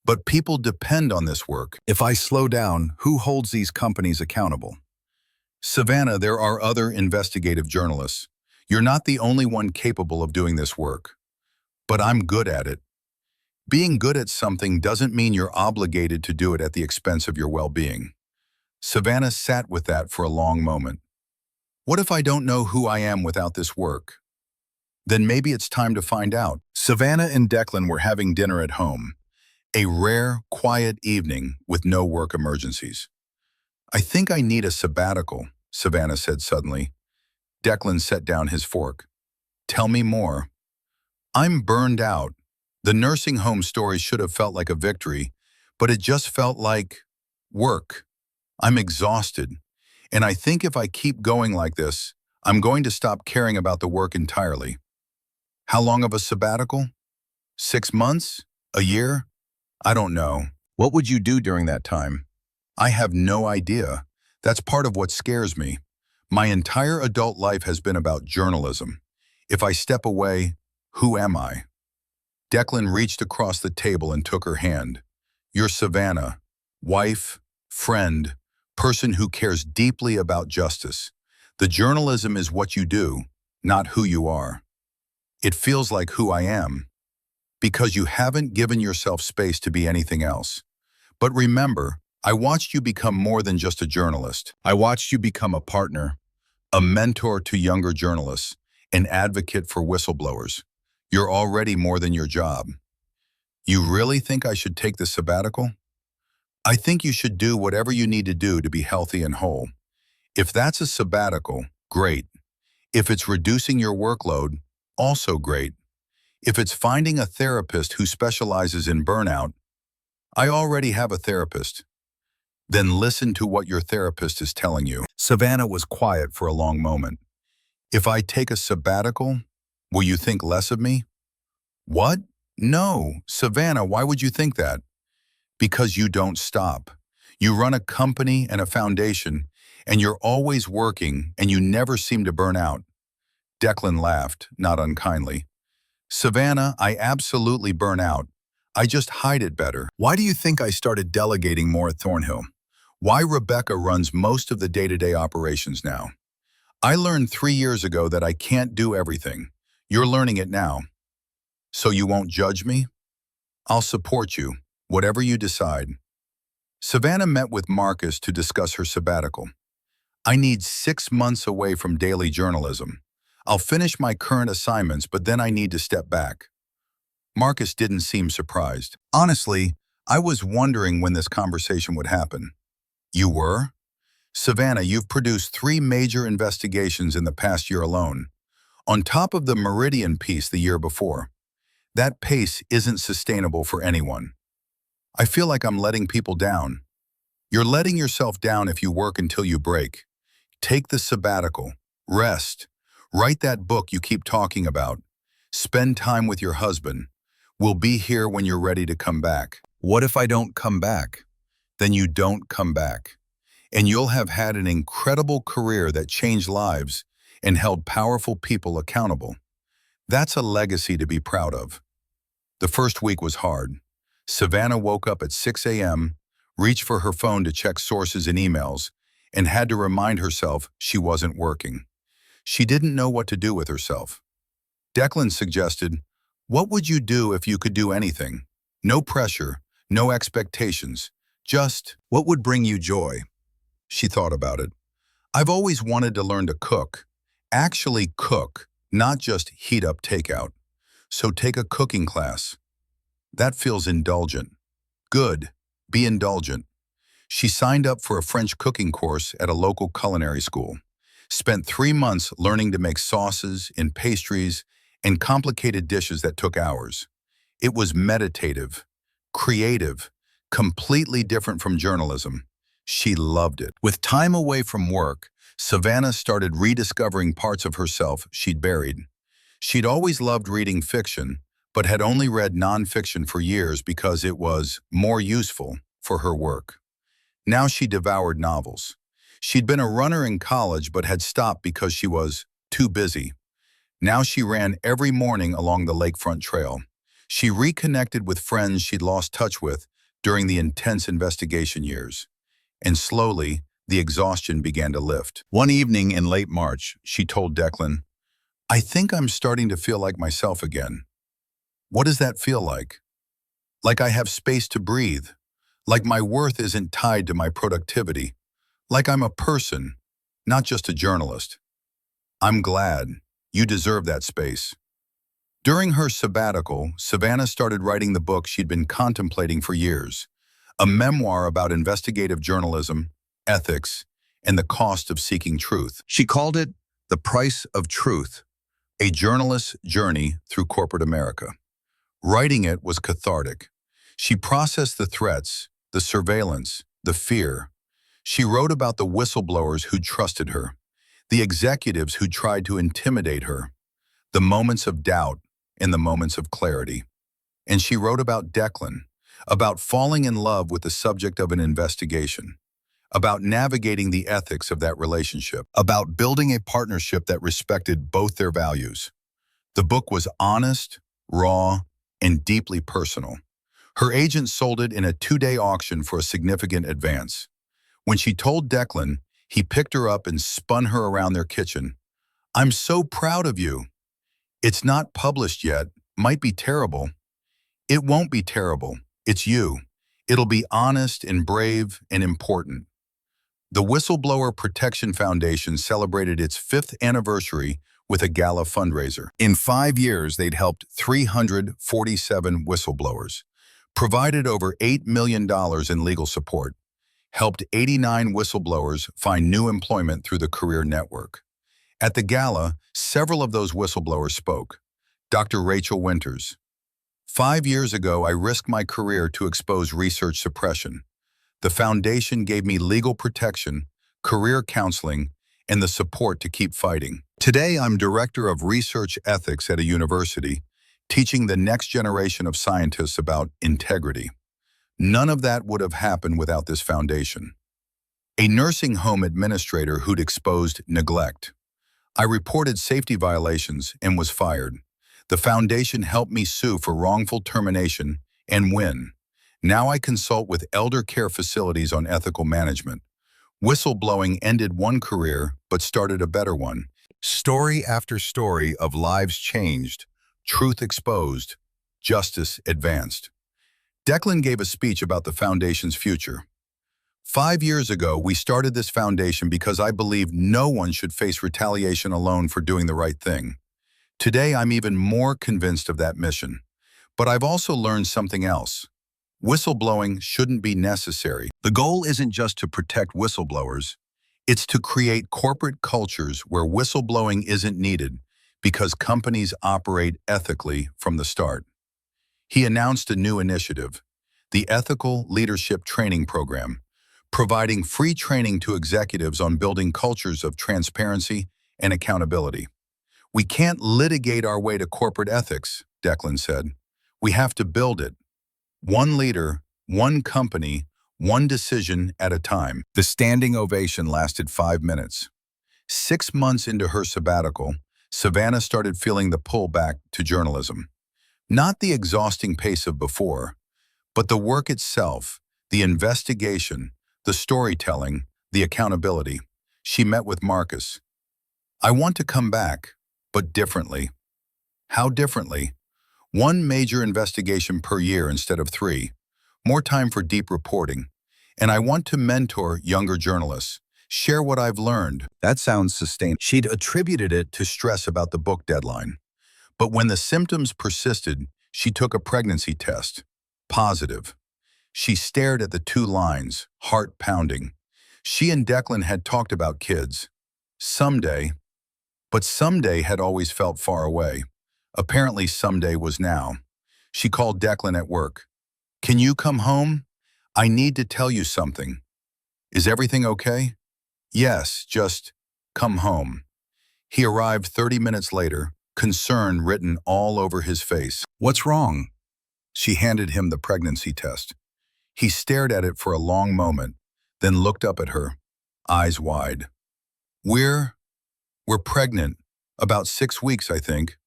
But people depend on this work. If I slow down, who holds these companies accountable? Savannah, there are other investigative journalists. You're not the only one capable of doing this work. But I'm good at it. Being good at something doesn't mean you're obligated to do it at the expense of your well-being. Savannah sat with that for a long moment. What if I don't know who I am without this work? Then maybe it's time to find out. Savannah and Declan were having dinner at home. A rare, quiet evening with no work emergencies. I think I need a sabbatical, Savannah said suddenly. Declan set down his fork. Tell me more. I'm burned out. The nursing home story should have felt like a victory, but it just felt like work. I'm exhausted, and I think if I keep going like this, I'm going to stop caring about the work entirely. How long of a sabbatical? 6 months? A year? I don't know. What would you do during that time? I have no idea. That's part of what scares me. My entire adult life has been about journalism. If I step away, who am I? Declan reached across the table and took her hand. You're Savannah, wife, friend, person who cares deeply about justice. The journalism is what you do, not who you are. It feels like who I am, because you haven't given yourself space to be anything else. But remember, I watched you become more than just a journalist. I watched you become a partner, a mentor to younger journalists, an advocate for whistleblowers. You're already more than your job. You really think I should take the sabbatical? I think you should do whatever you need to do to be healthy and whole. If that's a sabbatical, great. If it's reducing your workload, also great. If it's finding a therapist who specializes in burnout, I already have a therapist. Then listen to what your therapist is telling you. Savannah was quiet for a long moment. If I take a sabbatical, will you think less of me? What? No, Savannah, why would you think that? Because you don't stop. You run a company and a foundation, and you're always working, and you never seem to burn out. Declan laughed, not unkindly. Savannah, I absolutely burn out. I just hide it better. Why do you think I started delegating more at Thornhill? Why Rebecca runs most of the day-to-day operations now? I learned 3 years ago that I can't do everything. You're learning it now. So you won't judge me? I'll support you, whatever you decide. Savannah met with Marcus to discuss her sabbatical. I need 6 months away from daily journalism. I'll finish my current assignments, but then I need to step back. Marcus didn't seem surprised. Honestly, I was wondering when this conversation would happen. You were? Savannah, you've produced 3 major investigations in the past year alone, on top of the Meridian piece the year before. That pace isn't sustainable for anyone. I feel like I'm letting people down. You're letting yourself down if you work until you break. Take the sabbatical. Rest. Write that book you keep talking about. Spend time with your husband. We'll be here when you're ready to come back. What if I don't come back? Then you don't come back. And you'll have had an incredible career that changed lives and held powerful people accountable. That's a legacy to be proud of. The first week was hard. Savannah woke up at 6 a.m., reached for her phone to check sources and emails, and had to remind herself she wasn't working. She didn't know what to do with herself. Declan suggested, "What would you do if you could do anything? No pressure, no expectations, just what would bring you joy?" She thought about it. "I've always wanted to learn to cook. Actually cook, not just heat up takeout. So take a cooking class." That feels indulgent. Good. Be indulgent. She signed up for a French cooking course at a local culinary school. Spent 3 months learning to make sauces and pastries and complicated dishes that took hours. It was meditative, creative, completely different from journalism. She loved it. With time away from work, Savannah started rediscovering parts of herself she'd buried. She'd always loved reading fiction, but had only read nonfiction for years because it was more useful for her work. Now she devoured novels. She'd been a runner in college but had stopped because she was too busy. Now she ran every morning along the lakefront trail. She reconnected with friends she'd lost touch with during the intense investigation years. And slowly, the exhaustion began to lift. One evening in late March, she told Declan, "I think I'm starting to feel like myself again." What does that feel like? Like I have space to breathe. Like my worth isn't tied to my productivity. Like I'm a person, not just a journalist. I'm glad. You deserve that space. During her sabbatical, Savannah started writing the book she'd been contemplating for years, a memoir about investigative journalism, ethics, and the cost of seeking truth. She called it The Price of Truth, a journalist's journey through corporate America. Writing it was cathartic. She processed the threats, the surveillance, the fear. She wrote about the whistleblowers who trusted her, the executives who tried to intimidate her, the moments of doubt and the moments of clarity. And she wrote about Declan, about falling in love with the subject of an investigation, about navigating the ethics of that relationship, about building a partnership that respected both their values. The book was honest, raw, and deeply personal. Her agent sold it in a 2-day auction for a significant advance. When she told Declan, he picked her up and spun her around their kitchen. "I'm so proud of you. It's not published yet, might be terrible." "It won't be terrible. It's you. It'll be honest and brave and important." The Whistleblower Protection Foundation celebrated its 5th anniversary with a gala fundraiser. In 5 years, they'd helped 347 whistleblowers, provided over $8 million in legal support, helped 89 whistleblowers find new employment through the Career Network. At the gala, several of those whistleblowers spoke. Dr. Rachel Winters. "5 years ago, I risked my career to expose research suppression. The foundation gave me legal protection, career counseling, and the support to keep fighting. Today, I'm director of research ethics at a university, teaching the next generation of scientists about integrity. None of that would have happened without this foundation." A nursing home administrator who'd exposed neglect. "I reported safety violations and was fired. The foundation helped me sue for wrongful termination and win. Now I consult with elder care facilities on ethical management. Whistleblowing ended one career, but started a better one." Story after story of lives changed, truth exposed, justice advanced. Declan gave a speech about the foundation's future. 5 years ago, we started this foundation because I believe no one should face retaliation alone for doing the right thing. Today, I'm even more convinced of that mission. But I've also learned something else. Whistleblowing shouldn't be necessary. The goal isn't just to protect whistleblowers. It's to create corporate cultures where whistleblowing isn't needed because companies operate ethically from the start. He announced a new initiative, the Ethical Leadership Training Program, providing free training to executives on building cultures of transparency and accountability. We can't litigate our way to corporate ethics, Declan said. We have to build it. One leader, one company, one decision at a time. The standing ovation lasted 5 minutes. 6 months into her sabbatical, Savannah started feeling the pull back to journalism. Not the exhausting pace of before, but the work itself, the investigation, the storytelling, the accountability. She met with Marcus. I want to come back, but differently. How differently? One major investigation per year instead of 3. More time for deep reporting. And I want to mentor younger journalists, share what I've learned. That sounds sustainable. She'd attributed it to stress about the book deadline. But when the symptoms persisted, she took a pregnancy test. Positive. She stared at the 2 lines, heart pounding. She and Declan had talked about kids. Someday. But someday had always felt far away. Apparently someday was now. She called Declan at work. Can you come home? I need to tell you something. Is everything okay? Yes, just come home. He arrived 30 minutes later, concern written all over his face. What's wrong? She handed him the pregnancy test. He stared at it for a long moment, then looked up at her, eyes wide. We're pregnant. About 6 weeks, I think.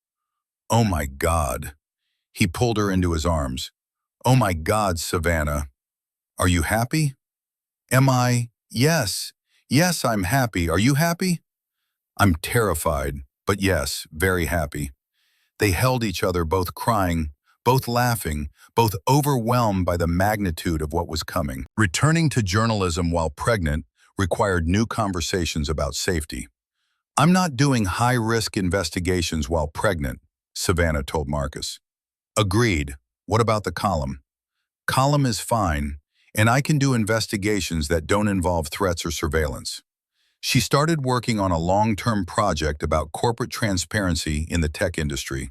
Oh my God. He pulled her into his arms. Oh my God, Savannah. Are you happy? Am I? Yes. Yes, I'm happy. Are you happy? I'm terrified, but yes, very happy. They held each other, both crying, both laughing, both overwhelmed by the magnitude of what was coming. Returning to journalism while pregnant required new conversations about safety. I'm not doing high-risk investigations while pregnant, Savannah told Marcus. Agreed. What about the column? Column is fine, and I can do investigations that don't involve threats or surveillance. She started working on a long-term project about corporate transparency in the tech industry.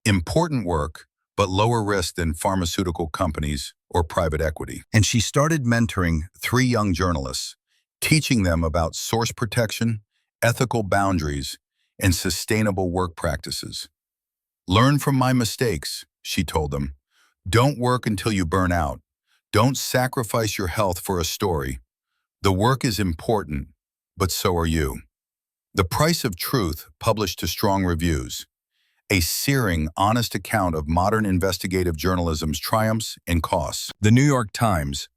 Important work, but lower risk than pharmaceutical companies or private equity. And she started mentoring 3 young journalists, teaching them about source protection, ethical boundaries, and sustainable work practices. Learn from my mistakes, she told them. Don't work until you burn out. Don't sacrifice your health for a story. The work is important, but so are you. The Price of Truth published to strong reviews. A searing, honest account of modern investigative journalism's triumphs and costs. The New York Times.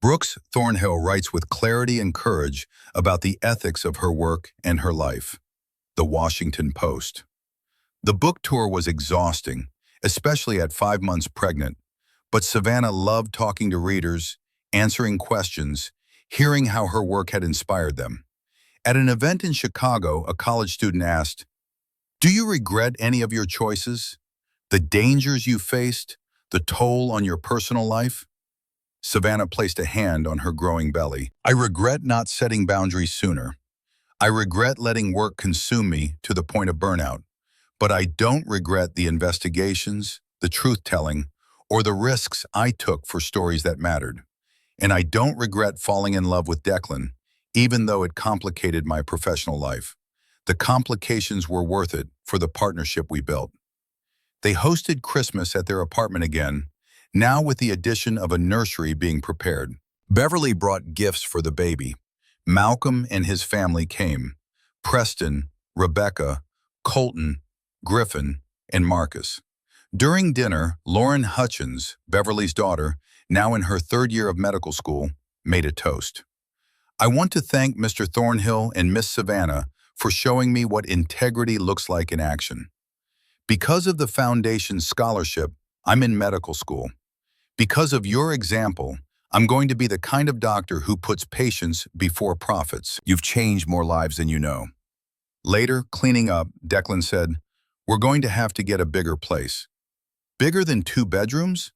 Brooks Thornhill writes with clarity and courage about the ethics of her work and her life. The Washington Post. The book tour was exhausting, especially at 5 months pregnant, but Savannah loved talking to readers, answering questions, hearing how her work had inspired them. At an event in Chicago, a college student asked, "Do you regret any of your choices? The dangers you faced? The toll on your personal life?" Savannah placed a hand on her growing belly. I regret not setting boundaries sooner. I regret letting work consume me to the point of burnout. But I don't regret the investigations, the truth-telling, or the risks I took for stories that mattered. And I don't regret falling in love with Declan, even though it complicated my professional life. The complications were worth it for the partnership we built. They hosted Christmas at their apartment again, now with the addition of a nursery being prepared. Beverly brought gifts for the baby. Malcolm and his family came. Preston, Rebecca, Colton, Griffin, and Marcus. During dinner, Lauren Hutchins, Beverly's daughter, now in her 3rd year of medical school, made a toast. I want to thank Mr. Thornhill and Miss Savannah for showing me what integrity looks like in action. Because of the Foundation's scholarship, I'm in medical school. Because of your example, I'm going to be the kind of doctor who puts patients before profits. You've changed more lives than you know. Later, cleaning up, Declan said, we're going to have to get a bigger place. Bigger than 2 bedrooms?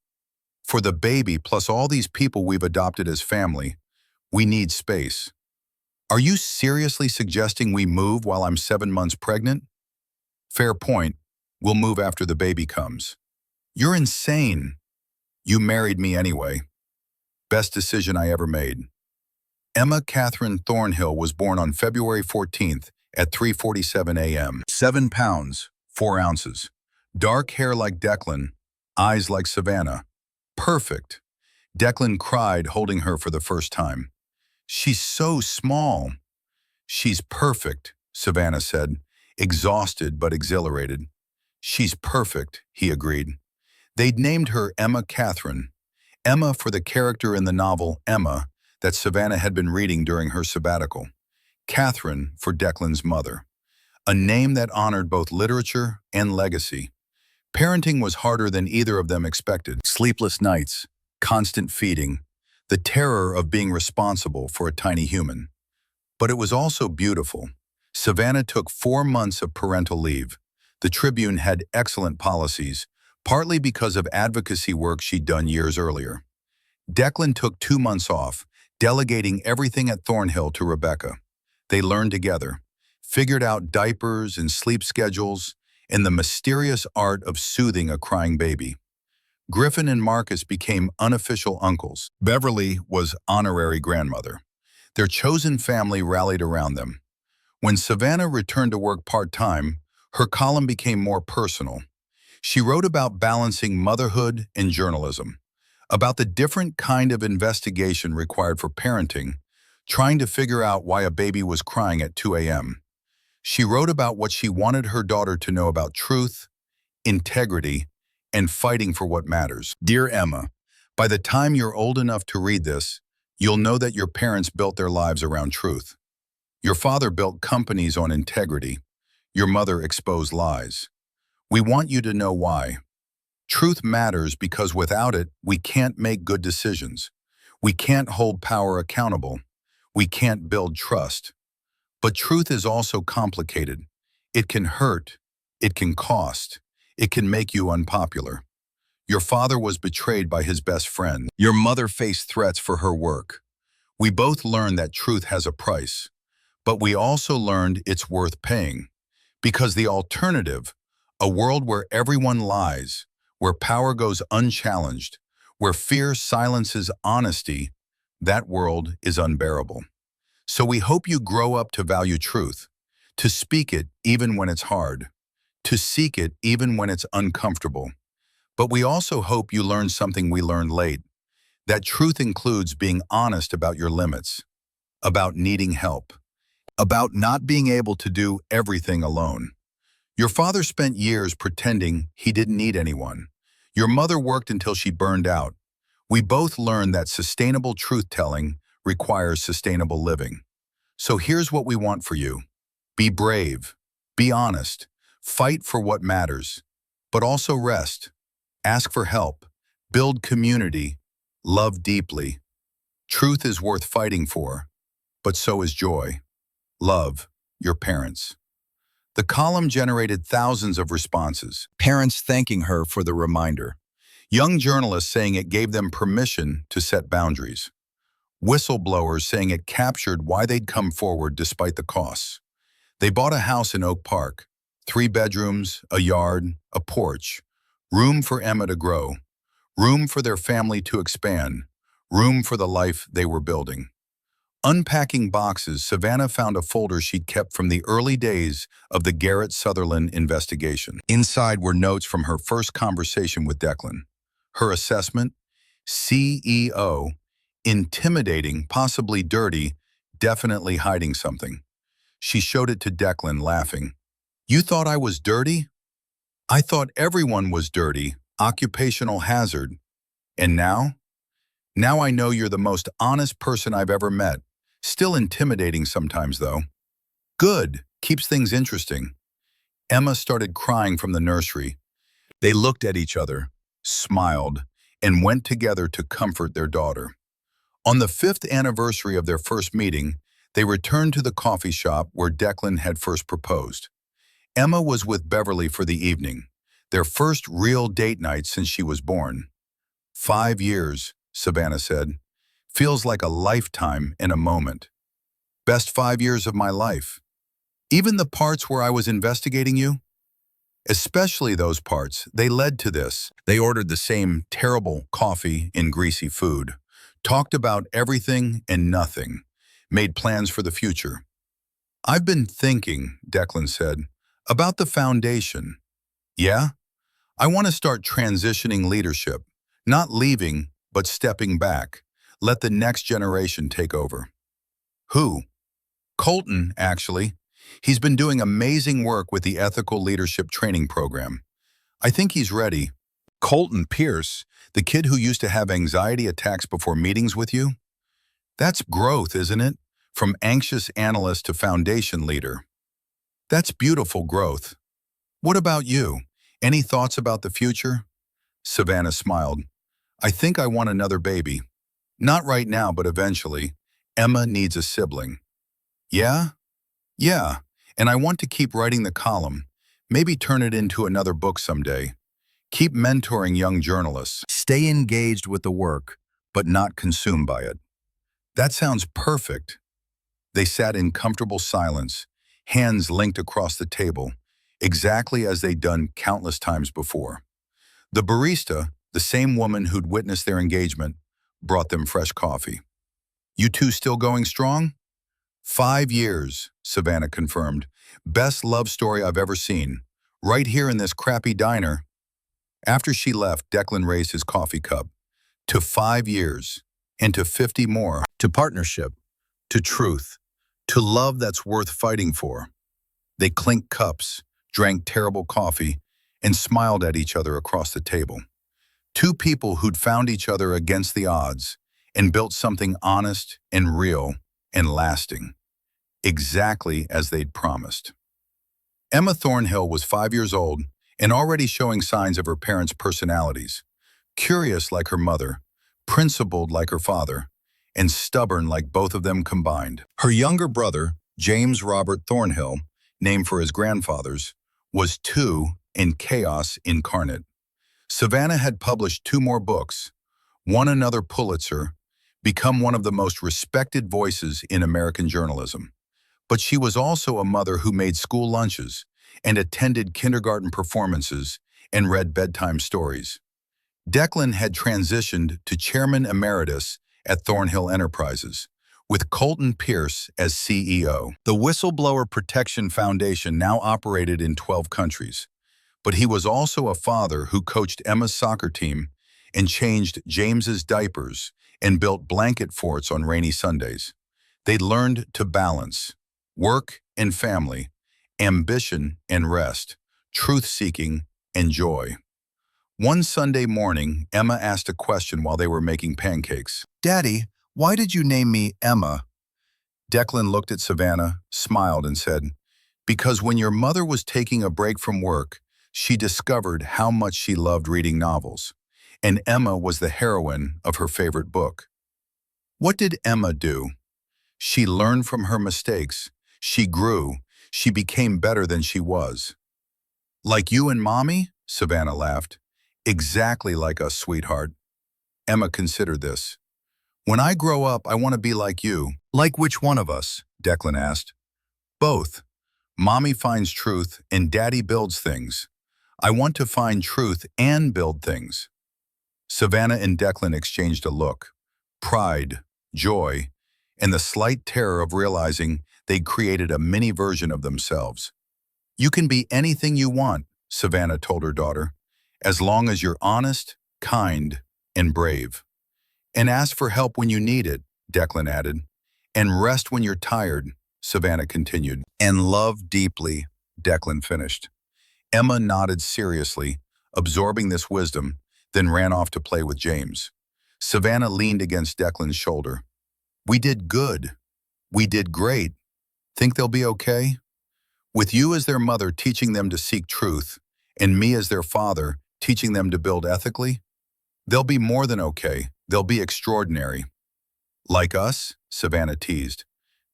For the baby plus all these people we've adopted as family, we need space. Are you seriously suggesting we move while I'm 7 months pregnant? Fair point. We'll move after the baby comes. You're insane. You married me anyway. Best decision I ever made. Emma Catherine Thornhill was born on February 14th at 3:47 a.m. 7 pounds, 4 ounces. Dark hair like Declan, eyes like Savannah. Perfect. Declan cried holding her for the first time. She's so small. She's perfect, Savannah said, exhausted but exhilarated. She's perfect, he agreed. They'd named her Emma Catherine. Emma for the character in the novel Emma that Savannah had been reading during her sabbatical. Catherine for Declan's mother. A name that honored both literature and legacy. Parenting was harder than either of them expected. Sleepless nights, constant feeding, the terror of being responsible for a tiny human. But it was also beautiful. Savannah took 4 months of parental leave. The Tribune had excellent policies, partly because of advocacy work she'd done years earlier. Declan took 2 months off, delegating everything at Thornhill to Rebecca. They learned together, figured out diapers and sleep schedules, and the mysterious art of soothing a crying baby. Griffin and Marcus became unofficial uncles. Beverly was honorary grandmother. Their chosen family rallied around them. When Savannah returned to work part-time, her column became more personal. She wrote about balancing motherhood and journalism, about the different kind of investigation required for parenting, trying to figure out why a baby was crying at 2 a.m. She wrote about what she wanted her daughter to know about truth, integrity, and fighting for what matters. Dear Emma, by the time you're old enough to read this, you'll know that your parents built their lives around truth. Your father built companies on integrity. Your mother exposed lies. We want you to know why. Truth matters because without it, we can't make good decisions. We can't hold power accountable. We can't build trust. But truth is also complicated. It can hurt. It can cost. It can make you unpopular. Your father was betrayed by his best friend. Your mother faced threats for her work. We both learned that truth has a price. But we also learned it's worth paying. Because the alternative, a world where everyone lies, where power goes unchallenged, where fear silences honesty, that world is unbearable. So we hope you grow up to value truth, to speak it even when it's hard, to seek it even when it's uncomfortable. But we also hope you learn something we learned late, that truth includes being honest about your limits, about needing help, about not being able to do everything alone. Your father spent years pretending he didn't need anyone. Your mother worked until she burned out. We both learned that sustainable truth-telling requires sustainable living. So here's what we want for you. Be brave, be honest, fight for what matters, but also rest. Ask for help, build community, love deeply. Truth is worth fighting for, but so is joy. Love, your parents. The column generated thousands of responses. Parents thanking her for the reminder. Young journalists saying it gave them permission to set boundaries. Whistleblowers saying it captured why they'd come forward despite the costs. They bought a house in Oak Park, 3 bedrooms, a yard, a porch, room for Emma to grow, room for their family to expand, room for the life they were building. Unpacking boxes, Savannah found a folder she'd kept from the early days of the Garrett Sutherland investigation. Inside were notes from her first conversation with Declan. Her assessment, CEO, intimidating, possibly dirty, definitely hiding something. She showed it to Declan, laughing. You thought I was dirty? I thought everyone was dirty, occupational hazard. And now? Now I know you're the most honest person I've ever met. Still intimidating sometimes, though. Good, keeps things interesting. Emma started crying from the nursery. They looked at each other, smiled, and went together to comfort their daughter. On the 5th anniversary of their first meeting, they returned to the coffee shop where Declan had first proposed. Emma was with Beverly for the evening, their first real date night since she was born. 5 years, Savannah said. Feels like a lifetime in a moment. Best 5 years of my life. Even the parts where I was investigating you? Especially those parts, they led to this. They ordered the same terrible coffee and greasy food, talked about everything and nothing, made plans for the future. I've been thinking, Declan said, about the foundation. Yeah? I want to start transitioning leadership, not leaving, but stepping back. Let the next generation take over. Who? Colton, actually. He's been doing amazing work with the Ethical Leadership Training Program. I think he's ready. Colton Pierce, the kid who used to have anxiety attacks before meetings with you? That's growth, isn't it? From anxious analyst to foundation leader. That's beautiful growth. What about you? Any thoughts about the future? Savannah smiled. I think I want another baby. Not right now, but eventually. Emma needs a sibling. Yeah? Yeah, and I want to keep writing the column, maybe turn it into another book someday. Keep mentoring young journalists. Stay engaged with the work, but not consumed by it. That sounds perfect. They sat in comfortable silence, hands linked across the table, exactly as they'd done countless times before. The barista, the same woman who'd witnessed their engagement, brought them fresh coffee. You two still going strong? 5 years, Savannah confirmed. Best love story I've ever seen. Right here in this crappy diner. After she left, Declan raised his coffee cup. To 5 years, and to 50 more. To partnership, to truth, to love that's worth fighting for. They clinked cups, drank terrible coffee, and smiled at each other across the table. Two people who'd found each other against the odds and built something honest and real and lasting. Exactly as they'd promised. Emma Thornhill was 5 years old and already showing signs of her parents' personalities. Curious like her mother, principled like her father, and stubborn like both of them combined. Her younger brother, James Robert Thornhill, named for his grandfathers, was 2 and chaos incarnate. Savannah had published 2 more books, won another Pulitzer, become one of the most respected voices in American journalism. But she was also a mother who made school lunches and attended kindergarten performances and read bedtime stories. Declan had transitioned to chairman emeritus at Thornhill Enterprises, with Colton Pierce as CEO. The Whistleblower Protection Foundation now operated in 12 countries, but he was also a father who coached Emma's soccer team and changed James's diapers and built blanket forts on rainy Sundays. They'd learned to balance work and family, ambition and rest, truth-seeking and joy. One Sunday morning, Emma asked a question while they were making pancakes. Daddy, why did you name me Emma? Declan looked at Savannah, smiled, and said, because when your mother was taking a break from work, she discovered how much she loved reading novels, and Emma was the heroine of her favorite book. What did Emma do? She learned from her mistakes. She grew. She became better than she was. Like you and Mommy? Savannah laughed. Exactly like us, sweetheart. Emma considered this. When I grow up, I want to be like you. Like which one of us? Declan asked. Both. Mommy finds truth and Daddy builds things. I want to find truth and build things. Savannah and Declan exchanged a look. Pride, joy, and the slight terror of realizing they'd created a mini version of themselves. You can be anything you want, Savannah told her daughter, as long as you're honest, kind, and brave. And ask for help when you need it, Declan added. And rest when you're tired, Savannah continued. And love deeply, Declan finished. Emma nodded seriously, absorbing this wisdom, then ran off to play with James. Savannah leaned against Declan's shoulder. We did good. We did great. Think they'll be okay? With you as their mother teaching them to seek truth, and me as their father teaching them to build ethically, they'll be more than okay. They'll be extraordinary. Like us, Savannah teased.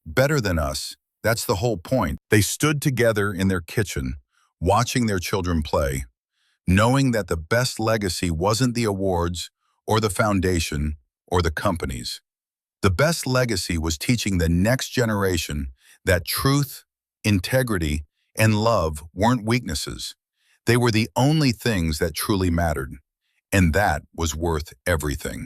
Better than us, that's the whole point. They stood together in their kitchen, watching their children play, knowing that the best legacy wasn't the awards or the foundation or the companies. The best legacy was teaching the next generation that truth, integrity, and love weren't weaknesses. They were the only things that truly mattered, and that was worth everything.